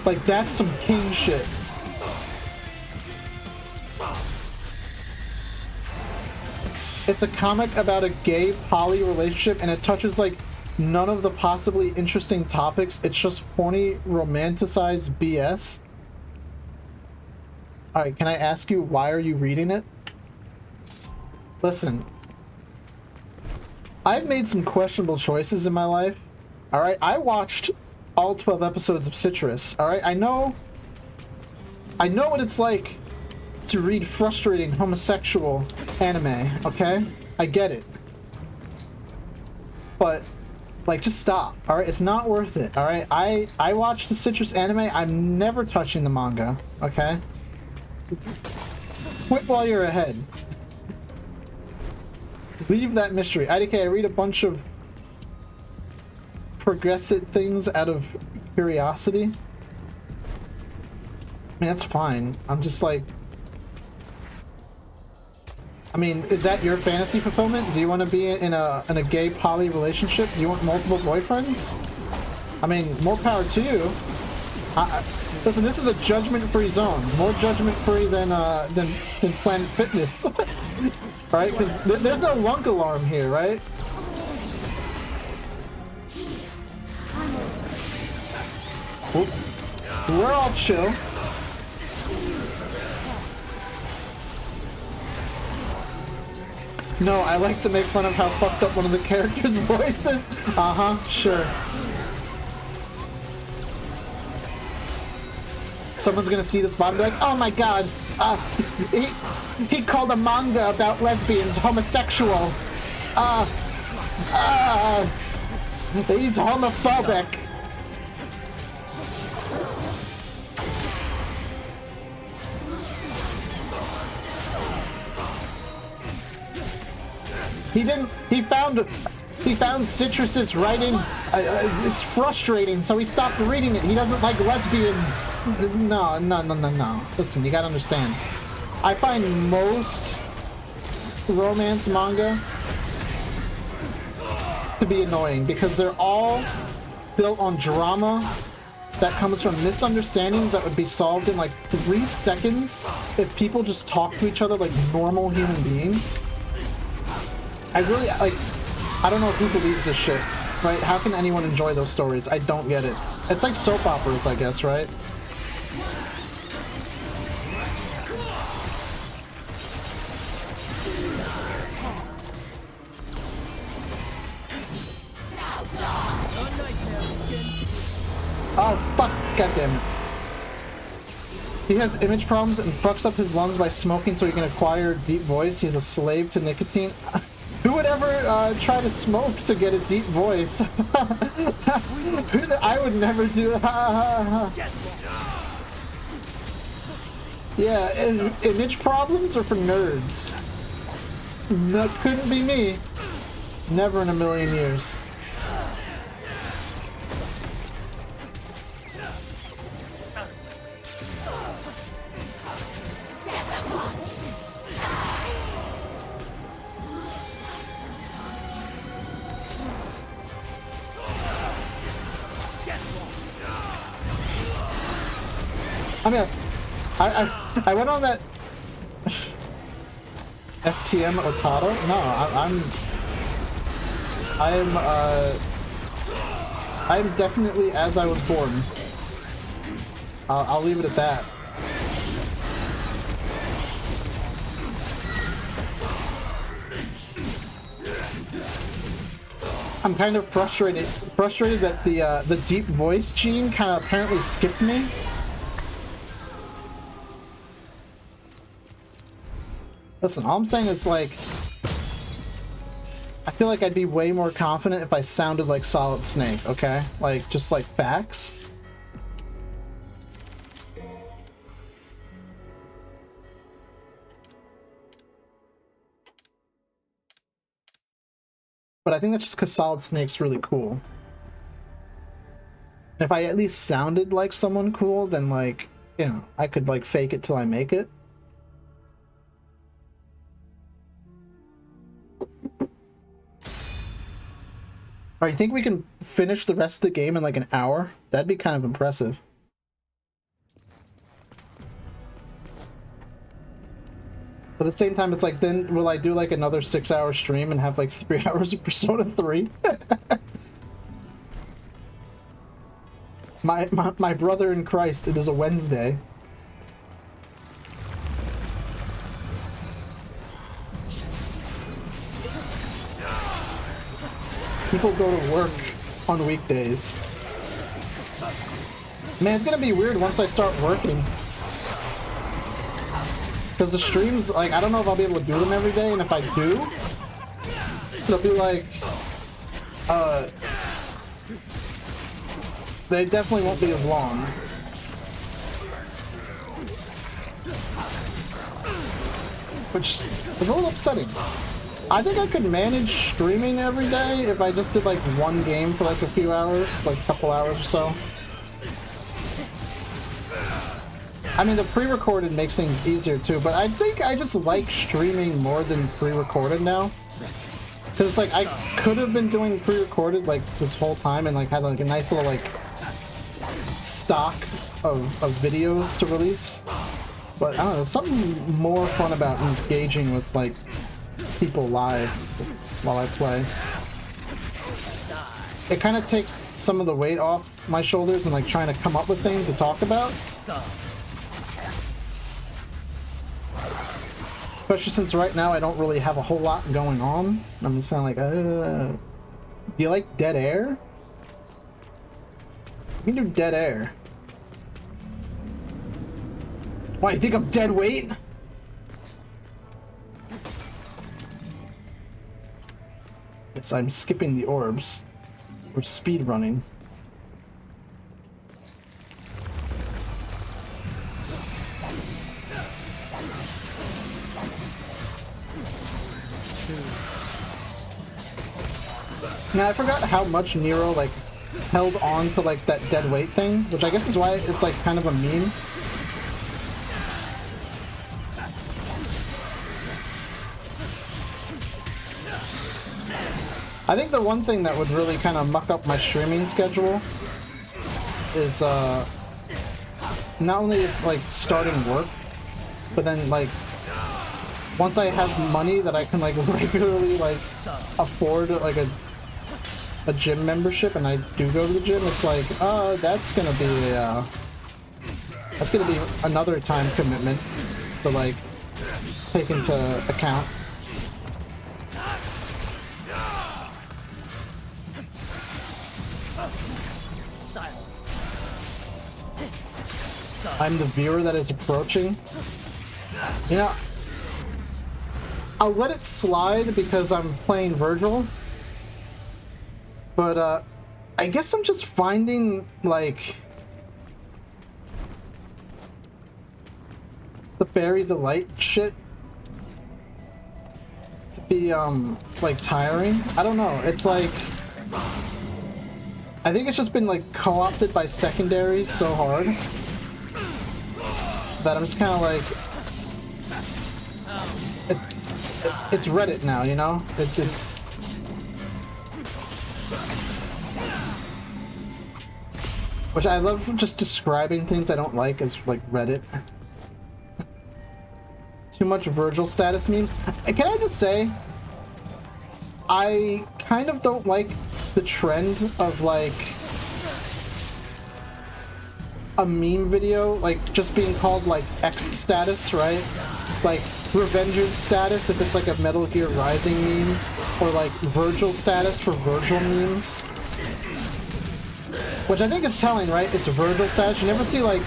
Like, that's some king shit. It's a comic about a gay poly relationship, and it touches like none of the possibly interesting topics. It's just horny, romanticized BS. Alright, can I ask you, why are you reading it? Listen. I've made some questionable choices in my life. Alright, I watched all 12 episodes of Citrus. Alright, I know what it's like to read frustrating homosexual anime, okay? I get it. But, like, just stop, alright? It's not worth it, alright? I watched the Citrus anime. I'm never touching the manga, okay? Quit while you're ahead. Leave that mystery. IDK, I read a bunch of progressive things out of curiosity. I mean, that's fine. I'm just like... I mean, is that your fantasy fulfillment? Do you want to be in a gay poly relationship? Do you want multiple boyfriends? I mean, more power to you. Listen, this is a judgment-free zone. More judgment-free than Planet Fitness. Right? Because there's no lunk alarm here, right? Oop. We're all chill. No, I like to make fun of how fucked up one of the characters' voices. Uh-huh, sure. Someone's gonna see this bot and be like, oh my god, he called a manga about lesbians homosexual. He's homophobic. He found Citrus's writing, it's frustrating, so he stopped reading it. He doesn't like lesbians. No. Listen, you gotta understand. I find most romance manga to be annoying because they're all built on drama that comes from misunderstandings that would be solved in like 3 seconds if people just talk to each other like normal human beings. I really, like, I don't know who believes this shit, right? How can anyone enjoy those stories? I don't get it. It's like soap operas, I guess, right? Oh, fuck, goddammit. He has image problems and fucks up his lungs by smoking so he can acquire deep voice. He's a slave to nicotine. Who would ever try to smoke to get a deep voice? I would never do that. Yeah, image problems are for nerds. That couldn't be me. Never in a million years. I mean, I went on that FTM otato. No, I'm definitely as I was born. I'll leave it at that. I'm kind of frustrated that the deep voice gene kind of apparently skipped me. Listen, all I'm saying is, like, I feel like I'd be way more confident if I sounded like Solid Snake, okay? Like, just like facts. But I think that's just because Solid Snake's really cool. If I at least sounded like someone cool, then, like, you know, I could, like, fake it till I make it. Alright, you think we can finish the rest of the game in like an hour? That'd be kind of impressive. But at the same time, it's like, then will I do like another 6-hour stream and have like 3 hours of Persona 3? My brother in Christ, it is a Wednesday. People go to work on weekdays. Man, it's gonna be weird once I start working. Because the streams, like, I don't know if I'll be able to do them every day, and if I do, it'll be like, they definitely won't be as long. Which is a little upsetting. I think I could manage streaming every day if I just did like one game for like a few hours, like a couple hours or so. I mean, the pre-recorded makes things easier too, but I think I just like streaming more than pre-recorded now. Because it's like, I could have been doing pre-recorded like this whole time and like had like a nice little like stock of videos to release. But I don't know, there's something more fun about engaging with like people live while I play. It kind of takes some of the weight off my shoulders and like trying to come up with things to talk about. Especially since right now I don't really have a whole lot going on. I'm just kind of like, do you like dead air? You can do dead air. Why, you think I'm dead weight? Yes, I'm skipping the orbs. We're speed running. Now I forgot how much Nero like held on to like that dead weight thing, which I guess is why it's like kind of a meme. I think the one thing that would really kind of muck up my streaming schedule is not only like starting work, but then like once I have money that I can like regularly like afford like a gym membership, and I do go to the gym, it's like that's gonna be another time commitment to like take into account. I'm the viewer that is approaching. You know, I'll let it slide because I'm playing Virgil. But, I guess I'm just finding, like, the Fairy Delight shit to be, like, tiring. I don't know. It's like, I think it's just been, like, co-opted by secondaries so hard that I'm just kind of like, it's Reddit now, you know? It's which I love, just describing things I don't like as like Reddit. Too much Virgil status memes. Can I just say, I kind of don't like the trend of like a meme video like just being called like X status, right? Like Revengeance status if it's like a Metal Gear Rising meme, or like Virgil status for Virgil memes. Which I think is telling, right? It's Virgil status. You never see like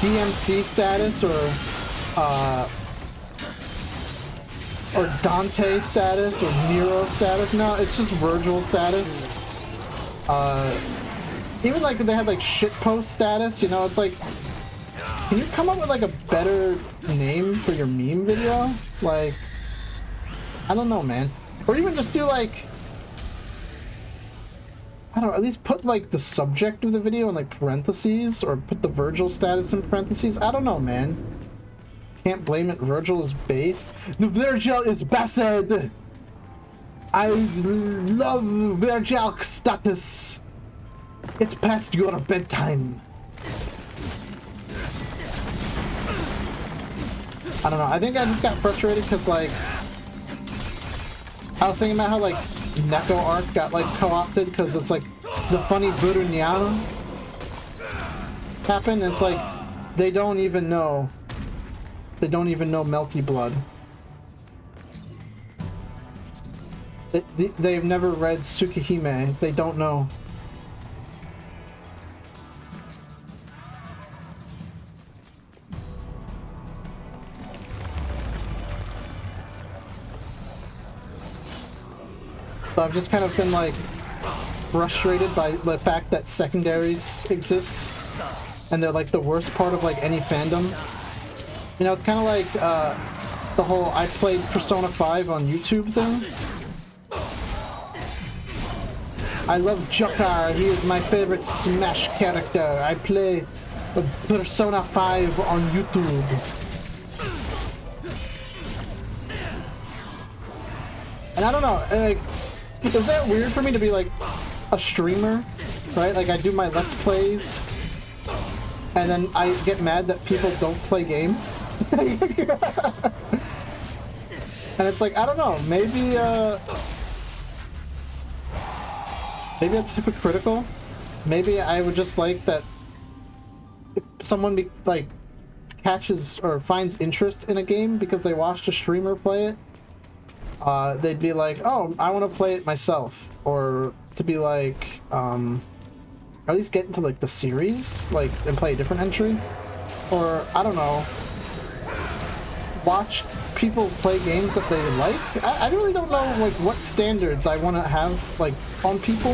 DMC status or Dante status or Nero status. No, it's just Virgil status. Even like they had like shitpost status, you know, it's like, can you come up with like a better name for your meme video? Like, I don't know, man. Or even just do like, I don't know, at least put like the subject of the video in like parentheses, or put the Virgil status in parentheses. I don't know, man. Can't blame it. Virgil is based. The Virgil is based. I love Virgil status. It's past your bedtime. I don't know. I think I just got frustrated because, like, I was thinking about how, like, Neko Arc got, like, co-opted because it's, like, the funny Buruniano. happen, and it's like they don't even know. They don't even know Melty Blood. They've never read Tsukihime. They don't know. So I've just kind of been like frustrated by the fact that secondaries exist and they're like the worst part of like any fandom. You know, it's kind of like the whole I played Persona 5 on YouTube thing. I love Jokar, he is my favorite Smash character. I play Persona 5 on YouTube. And I don't know, like, is that weird for me to be like a streamer, right? Like I do my Let's Plays, and then I get mad that people don't play games. And it's like, I don't know, maybe maybe that's hypocritical. Maybe I would just like that if someone like catches or finds interest in a game because they watched a streamer play it, they'd be like, oh, I want to play it myself. Or to be like, or at least get into like the series, like, and play a different entry. Or, I don't know, watch people play games that they like. I really don't know like what standards I want to have like on people.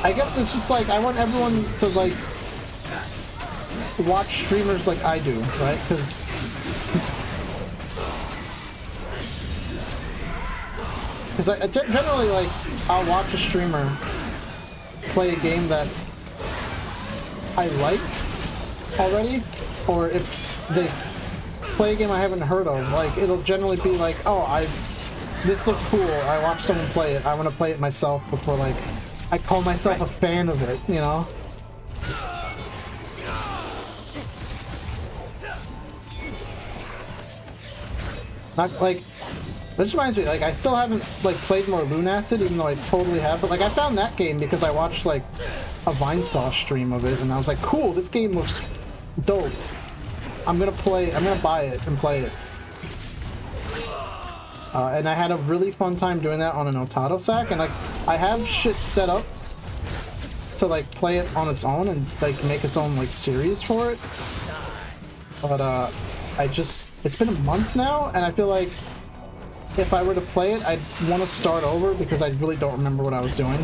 I guess it's just like I want everyone to like watch streamers like I do, right? Because I generally like I'll watch a streamer play a game that I like already, or if they play a game I haven't heard of, like it'll generally be like, oh, this looks cool, I watched someone play it, I want to play it myself before like I call myself a fan of it, you know? Not like, this reminds me, like I still haven't like played more Lunacid, even though I totally have, but like I found that game because I watched like a Vinesauce stream of it, and I was like, cool, this game looks dope. I'm gonna buy it and play it. And I had a really fun time doing that on an Otato sack, and like I have shit set up to like play it on its own and like make its own like series for it. But it's been a month now, and I feel like if I were to play it, I'd want to start over because I really don't remember what I was doing.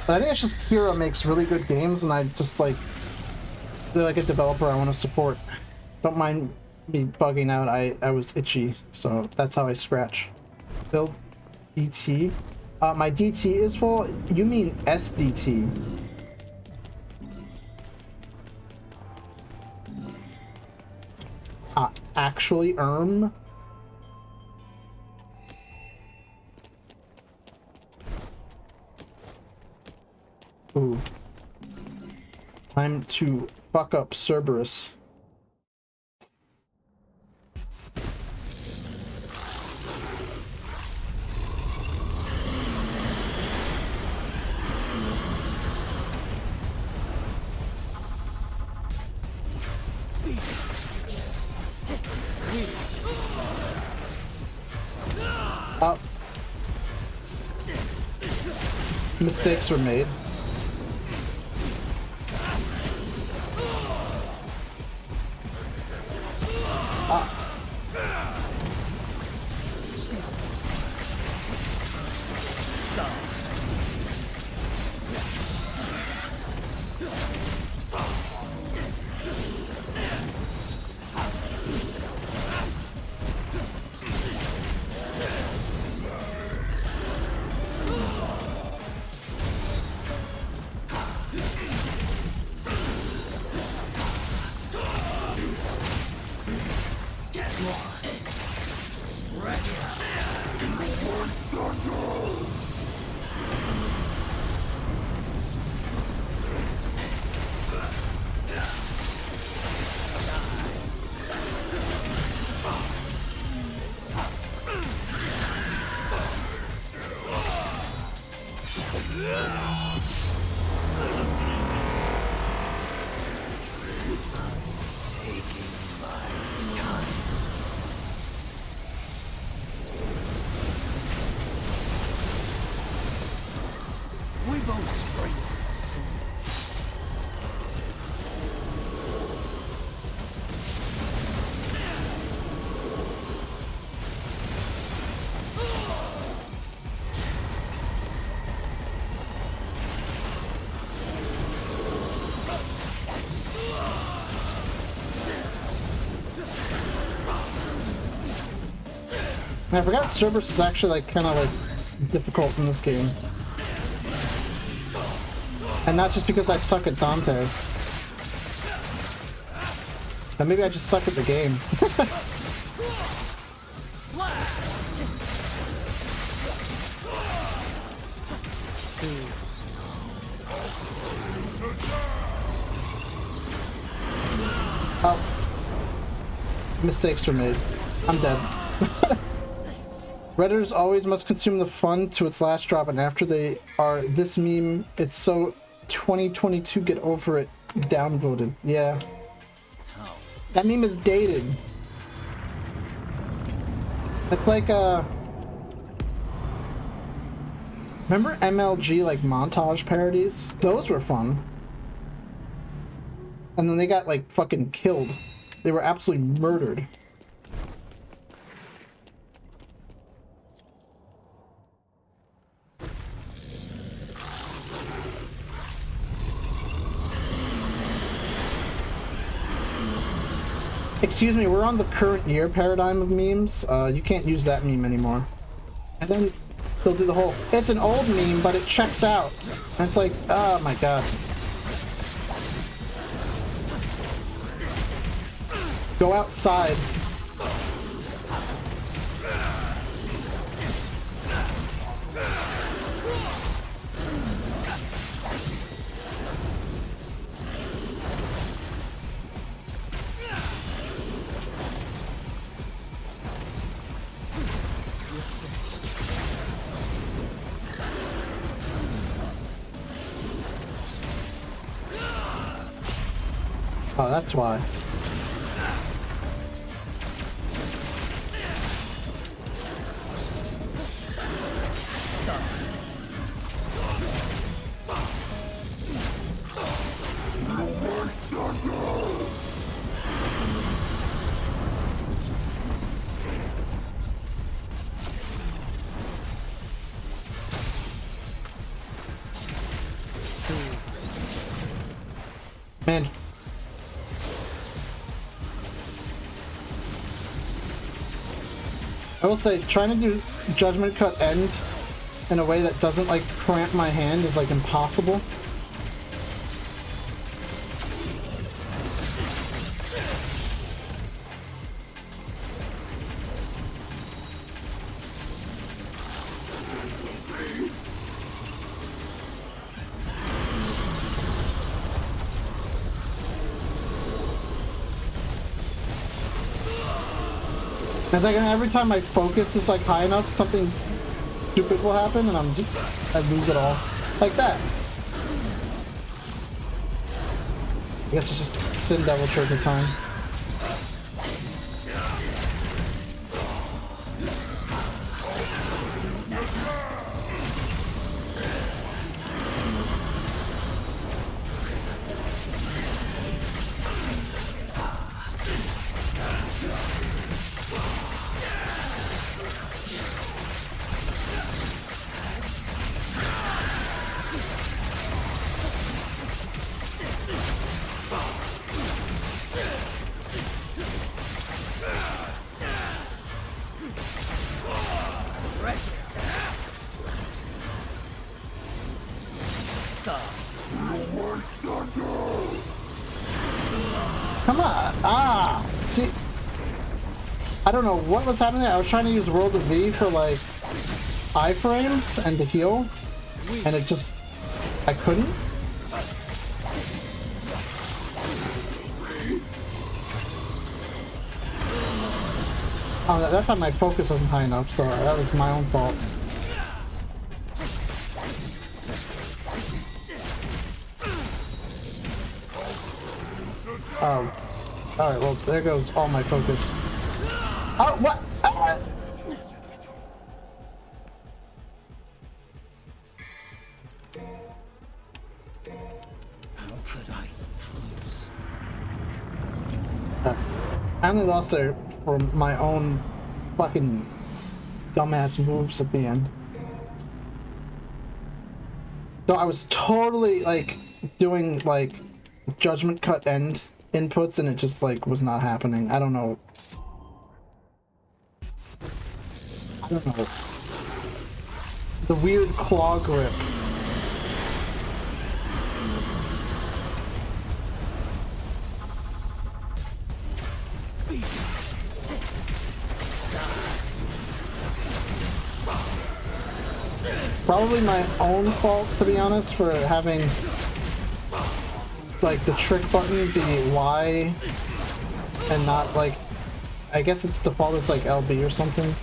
But I think it's just Kira makes really good games, and I just like, they're like a developer I want to support. Don't mind me bugging out, I was itchy, so that's how I scratch. Build DT. My DT is full? You mean SDT. Actually, Ooh. Time to fuck up Cerberus. Mistakes were made. We both spring from the same. Man, I forgot Cerberus is actually like kind of like difficult in this game. And not just because I suck at Dante. And maybe I just suck at the game. Oh. Mistakes were made. I'm dead. Redditors always must consume the fun to its last drop, and after they are this meme, it's so 2022, get over it, downvoted. Yeah. That meme is dated. It's like, remember MLG, like, montage parodies? Those were fun. And then they got, like, fucking killed. They were absolutely murdered. Excuse me, we're on the current year paradigm of memes. You can't use that meme anymore. And then they'll do the whole, it's an old meme, but it checks out. And it's like, oh my god. Go outside. Oh, that's why. Man. I will say, trying to do Judgment Cut End in a way that doesn't, like, cramp my hand is, like, impossible. It's like every time my focus is like high enough, something stupid will happen, and I lose it all. Like that. I guess it's just Sin Devil Trigger time. Come on! Ah! See, I don't know what was happening there. I was trying to use World of V for like iframes and to heal, and it just, I couldn't. Oh, that time my focus wasn't high enough, so that was my own fault. Oh. Alright, well, there goes all my focus. Oh, what? Ah! How could I lose? I only lost there for my own fucking dumbass moves at the end. So I was totally, like, doing, like, judgment cut end inputs, and it just, like, was not happening. I don't know. I don't know. The weird claw grip. Probably my own fault, to be honest, for having, like, the trick button be Y and not, like, I guess its default is, like, LB or something.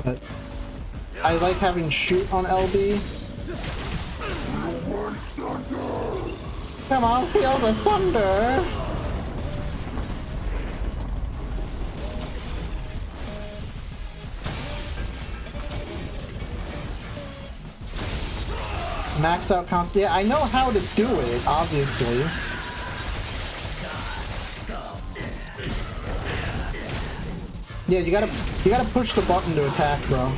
But I like having shoot on LB. Come on, feel the thunder! Max out comp. Yeah, I know how to do it, obviously. Yeah, you gotta push the button to attack, bro.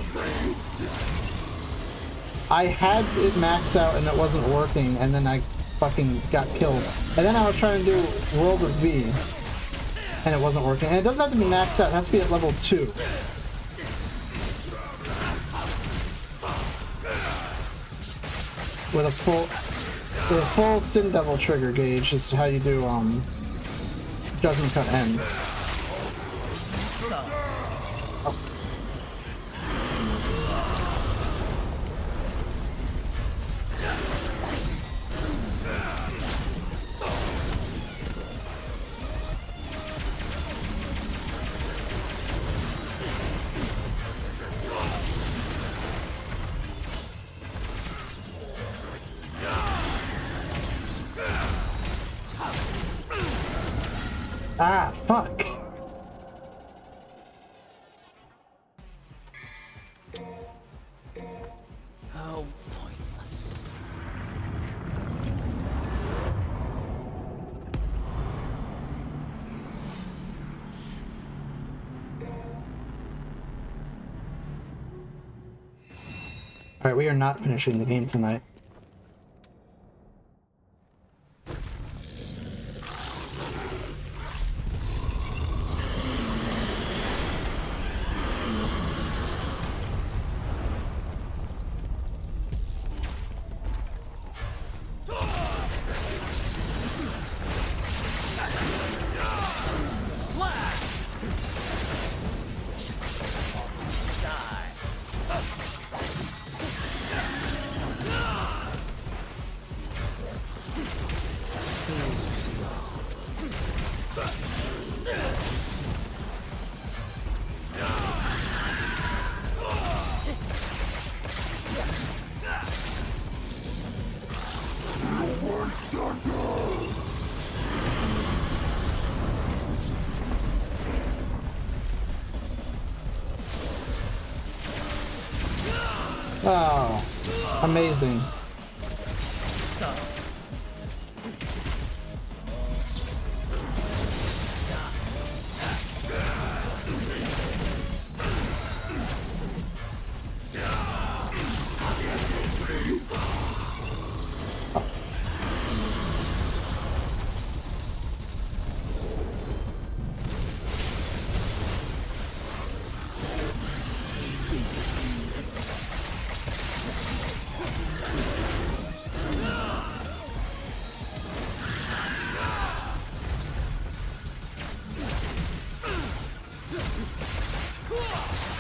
I had it maxed out and it wasn't working, and then I fucking got killed. And then I was trying to do World of V, and it wasn't working. And it doesn't have to be maxed out; it has to be at level 2. With a full Sin Devil trigger gauge is how you do Judgment Cut End. Oh. Ah, fuck. How pointless. Alright, we are not finishing the game tonight. Oh, amazing.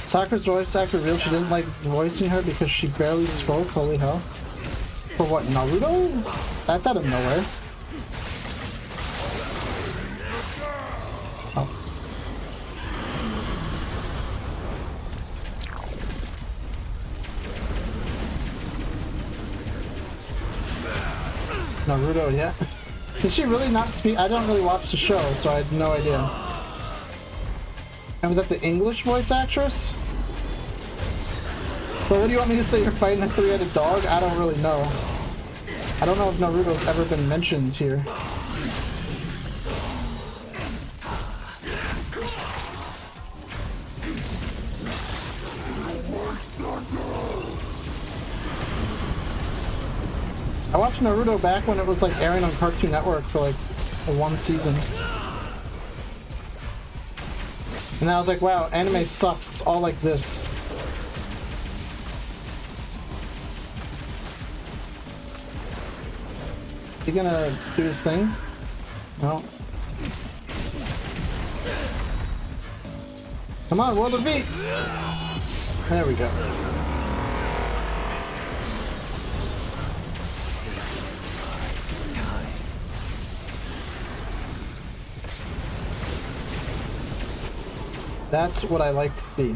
Sakura's voice actor revealed she didn't like voicing her because she barely spoke. Holy hell. For what, Naruto? That's out of nowhere. Oh. Naruto yet. Did she really not speak? I don't really watch the show, so I had no idea. And was that the English voice actress? But what do you want me to say? You're fighting a three-headed dog? I don't really know. I don't know if Naruto's ever been mentioned here. I watched Naruto back when it was like airing on Cartoon Network for like one season. And I was like, wow, anime sucks. It's all like this. Is he gonna do his thing? No. Come on, World of V! There we go. That's what I like to see.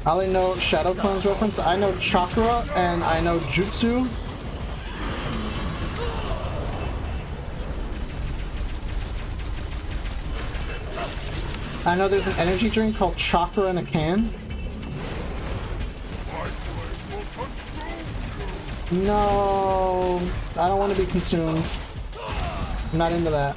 I only know Shadow Clone's reference. I know Chakra and I know Jutsu. I know there's an energy drink called Chakra in a can. No, I don't want to be consumed. I'm not into that.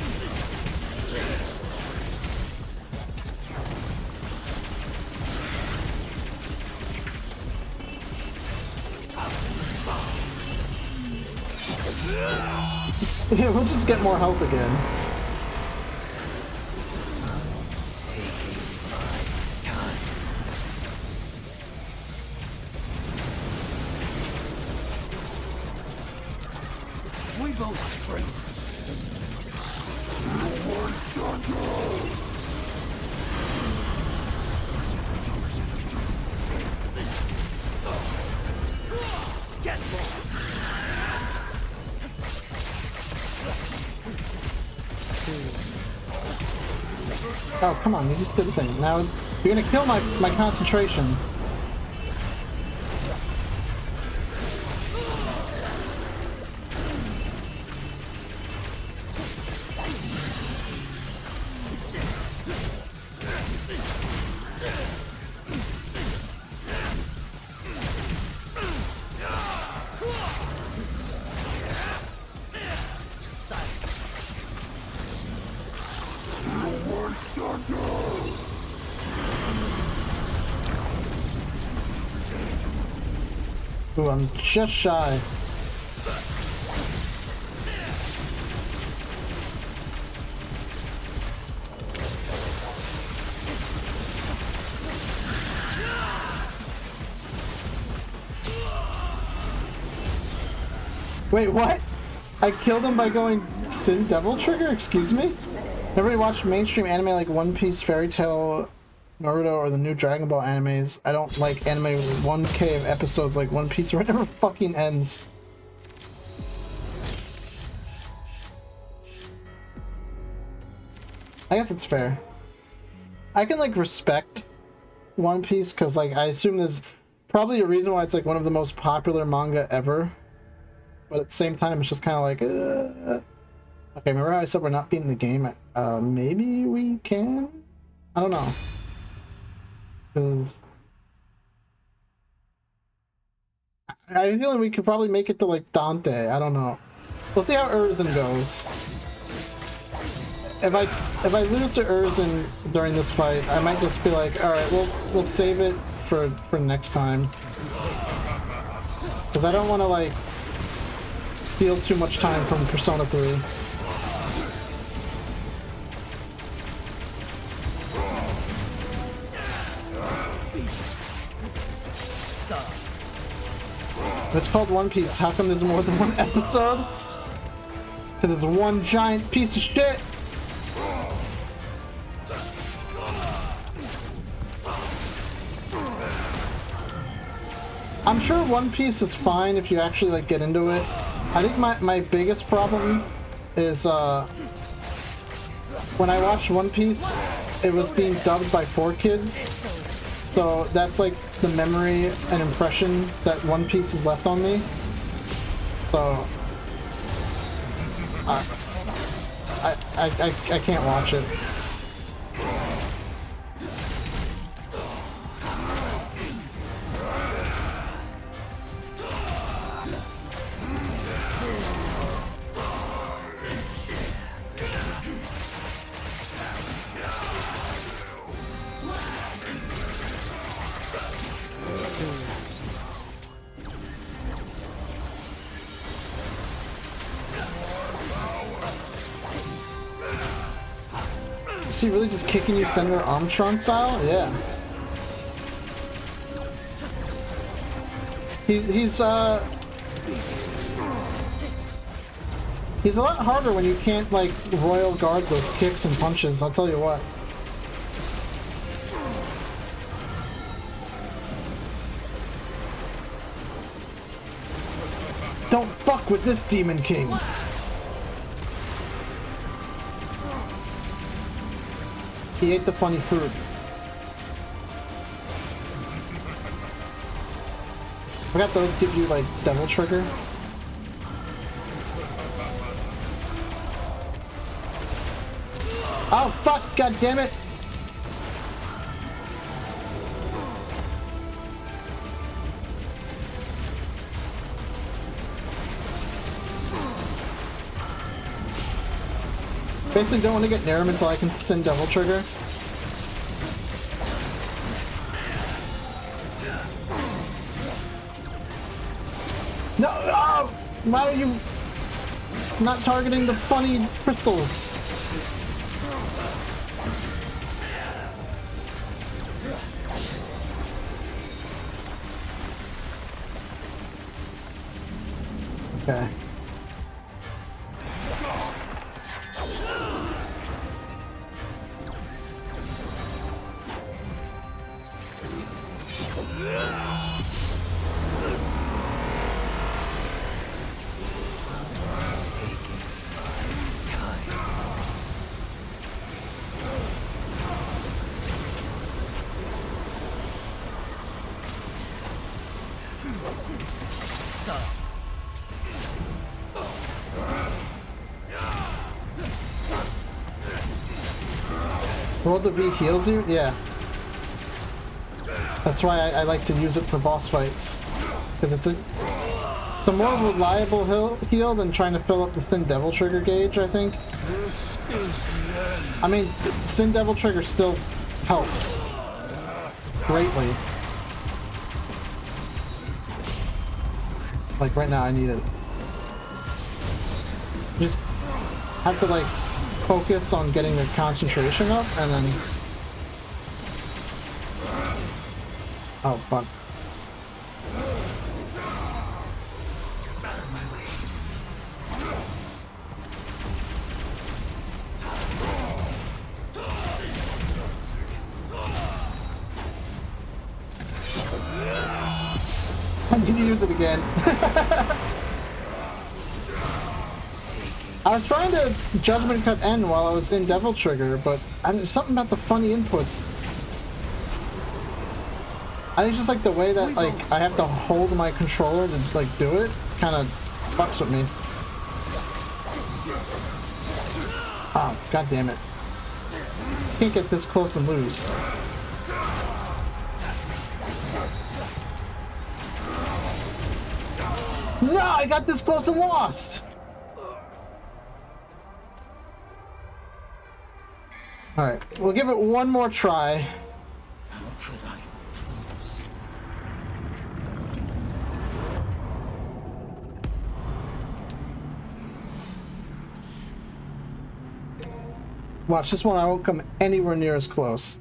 Yeah, we'll just get more help again. We both spring. Get more. Oh, come on, you just did the thing. Now, you're gonna kill my concentration. Ooh, I'm just shy. Wait, what? I killed him by going Sin Devil Trigger? Excuse me? Never really watched mainstream anime like One Piece, Fairy Tail, Naruto, or the new Dragon Ball animes. I don't like anime with 1K of episodes like One Piece or it never fucking ends. I guess it's fair. I can like respect One Piece because like I assume there's probably a reason why it's like one of the most popular manga ever. But at the same time, it's just kind of like, okay, remember how I said we're not beating the game? Maybe we can? I don't know. Because I have a feeling we could probably make it to like Dante. I don't know. We'll see how Urizen goes. If I lose to Urizen during this fight, I might just be like, all right, we'll save it for next time. Because I don't want to like steal too much time from Persona 3. It's called One Piece. How come there's more than one episode? Because it's one giant piece of shit. I'm sure One Piece is fine if you actually like get into it. I think my biggest problem is when I watched One Piece, it was being dubbed by 4Kids. So that's like the memory and impression that One Piece has left on me. So I can't watch it. Is he really just kicking you Senator Armstrong style? Yeah. He's a lot harder when you can't, like, royal guard those kicks and punches, I'll tell you what. Don't fuck with this Demon King! He ate the funny food. I forgot those give you, like, Devil Trigger. Oh, fuck! God damn it! Basically don't want to get near him until I can send Devil Trigger. No! Oh! Why are you not targeting the funny crystals? Okay. Roll the V heals you? Yeah. That's why I like to use it for boss fights. Because it's the more reliable heal than trying to fill up the Thin Devil Trigger gauge, I think. I mean, Thin Devil Trigger still helps greatly. Like right now I need it. Just have to like focus on getting the concentration up and then... Oh, fuck. I need to use it again. I was trying to Judgment Cut N while I was in Devil Trigger, but something about the funny inputs. I think it's just like the way that like I have to hold my controller to like do it kind of fucks with me. Oh, god damn it. Can't get this close and lose. No, I got this close and lost! Alright, we'll give it one more try. How could I? Watch, this one I won't come anywhere near as close.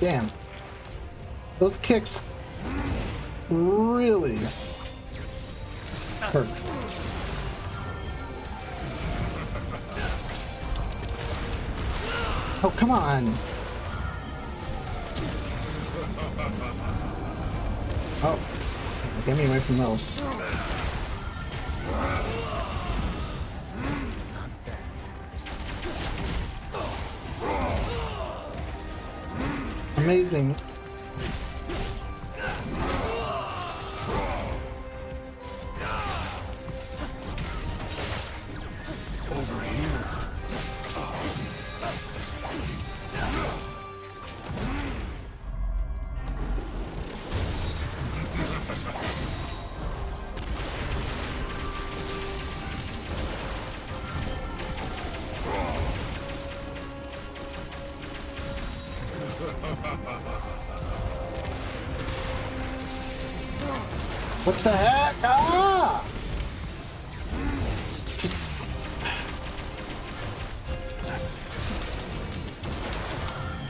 Damn. Those kicks really hurt. Oh, come on. Oh. Get me away from those. Amazing. What the heck? Ah!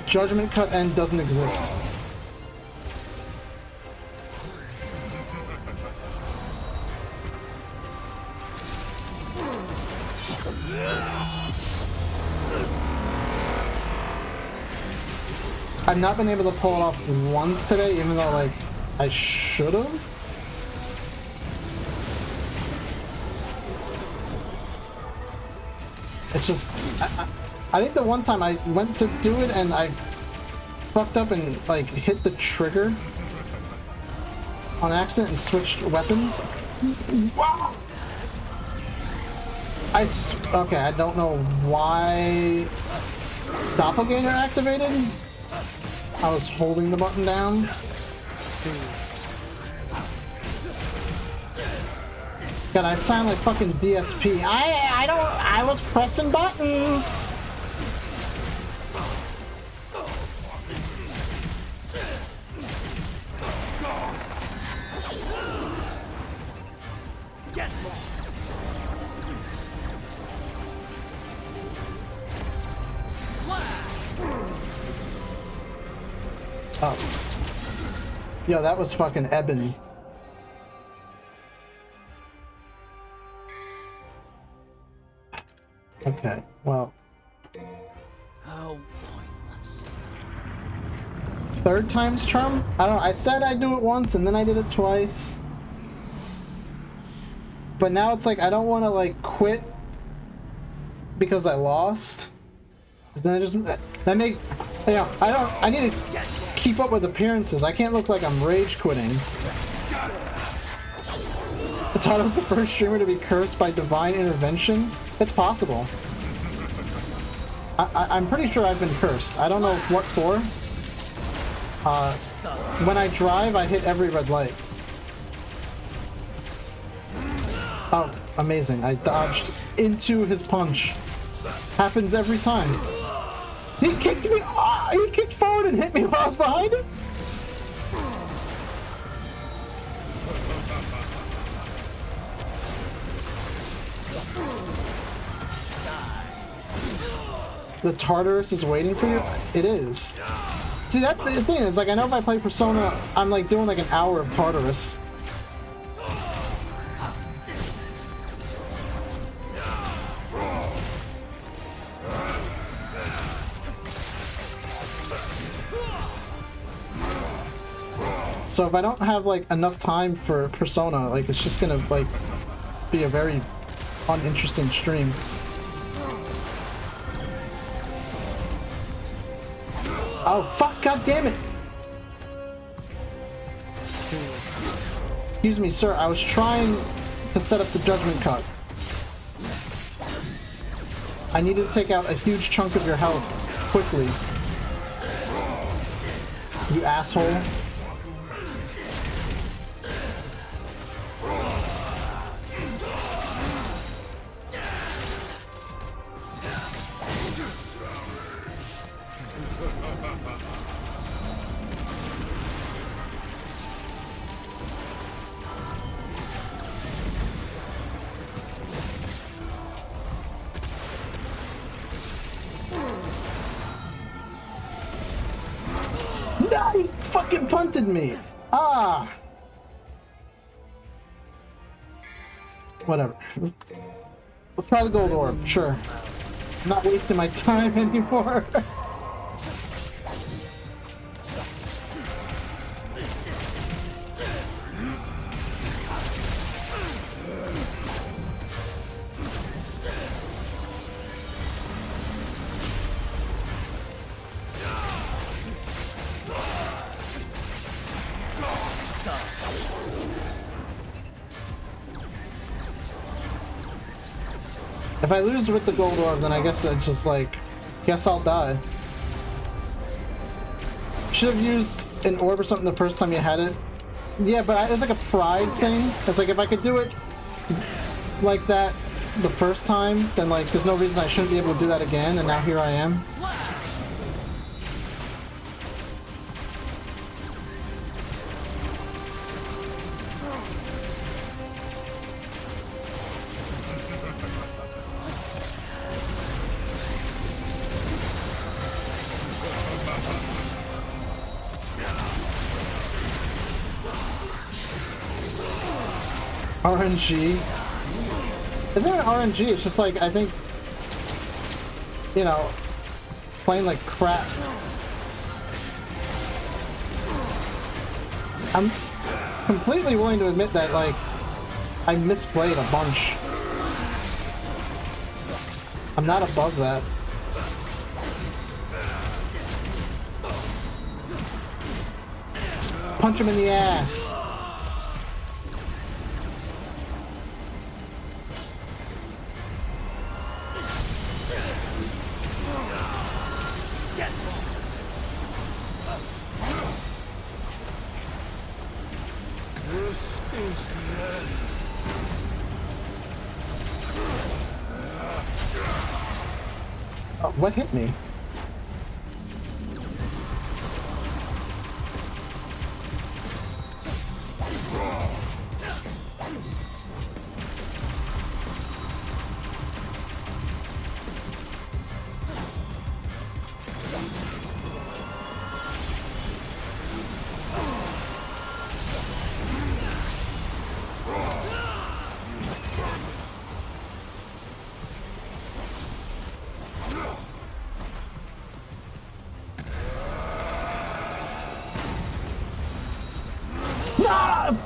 Judgment cut end doesn't exist. I've not been able to pull it off once today, even though, like, I should have. It's just, I think the one time I went to do it and I fucked up and, like, hit the trigger on accident and switched weapons. Wow! Okay, I don't know why Doppelganger activated. I was holding the button down. God, I sound like fucking DSP. I was pressing buttons. Oh. Yo, that was fucking ebony. Okay, well. How pointless. Third time's charm? I don't know. I said I'd do it once and then I did it twice. But now it's like I don't want to like quit because I lost. Cause then I just that make I need to keep up with appearances. I can't look like I'm rage quitting. Otato's the first streamer to be cursed by divine intervention. It's possible. I'm pretty sure I've been cursed. I don't know what for. When I drive, I hit every red light. Oh, amazing. I dodged into his punch. Happens every time. He kicked me. He kicked forward and hit me while I was behind him. The Tartarus is waiting for you? It is. See, that's the thing. It's like, I know if I play Persona, I'm like doing like an hour of Tartarus. So if I don't have like enough time for Persona, like it's just gonna like be a very uninteresting stream. Oh, fuck, god damn it! Excuse me, sir, I was trying to set up the judgment cut. I needed to take out a huge chunk of your health quickly. You asshole. He fucking punted me. Ah. Whatever. We'll try the gold orb. Sure. I'm not wasting my time anymore. If I lose with the gold orb, then I guess it's just like, guess I'll die. Should have used an orb or something the first time you had it. Yeah, but it was like a pride thing. It's like if I could do it like that the first time, then like there's no reason I shouldn't be able to do that again, and now here I am. RNG. Isn't it RNG? It's just like, I think, you know, playing like crap. I'm completely willing to admit that, like, I misplayed a bunch. I'm not above that. Just punch him in the ass. Oh, what hit me?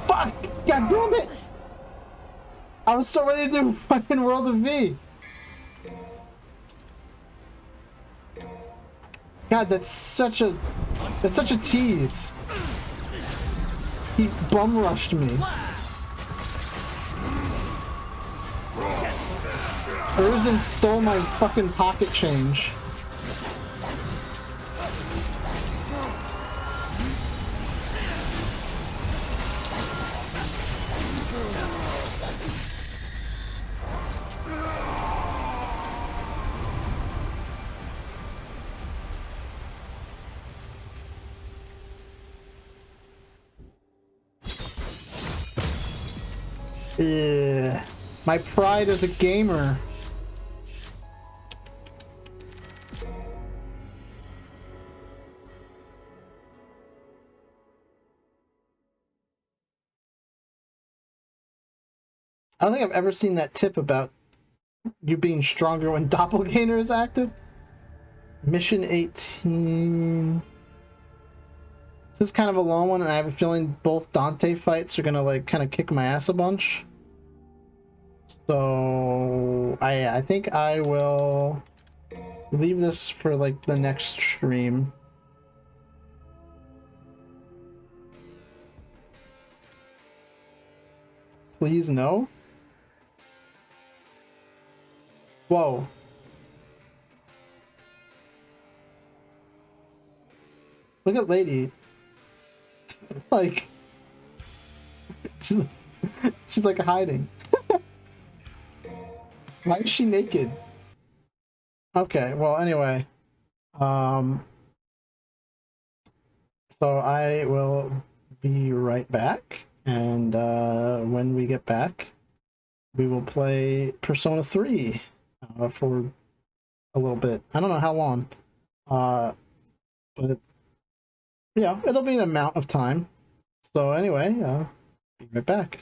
Fuck! God damn it! I was so ready to do fucking World of V. God, that's such a tease. He bum rushed me. Urizen stole my fucking pocket change. Ugh. My pride as a gamer. I don't think I've ever seen that tip about you being stronger when Doppelganger is active. Mission 18. This is kind of a long one, and I have a feeling both Dante fights are gonna like kind of kick my ass a bunch. So I think I will leave this for like the next stream. Please no. Whoa. Look at Lady. Like she's like hiding. Why is she naked? Okay, well anyway. So I will be right back, and when we get back, we will play Persona 3 for a little bit. I don't know how long, but yeah, it'll be an amount of time. So anyway, be right back.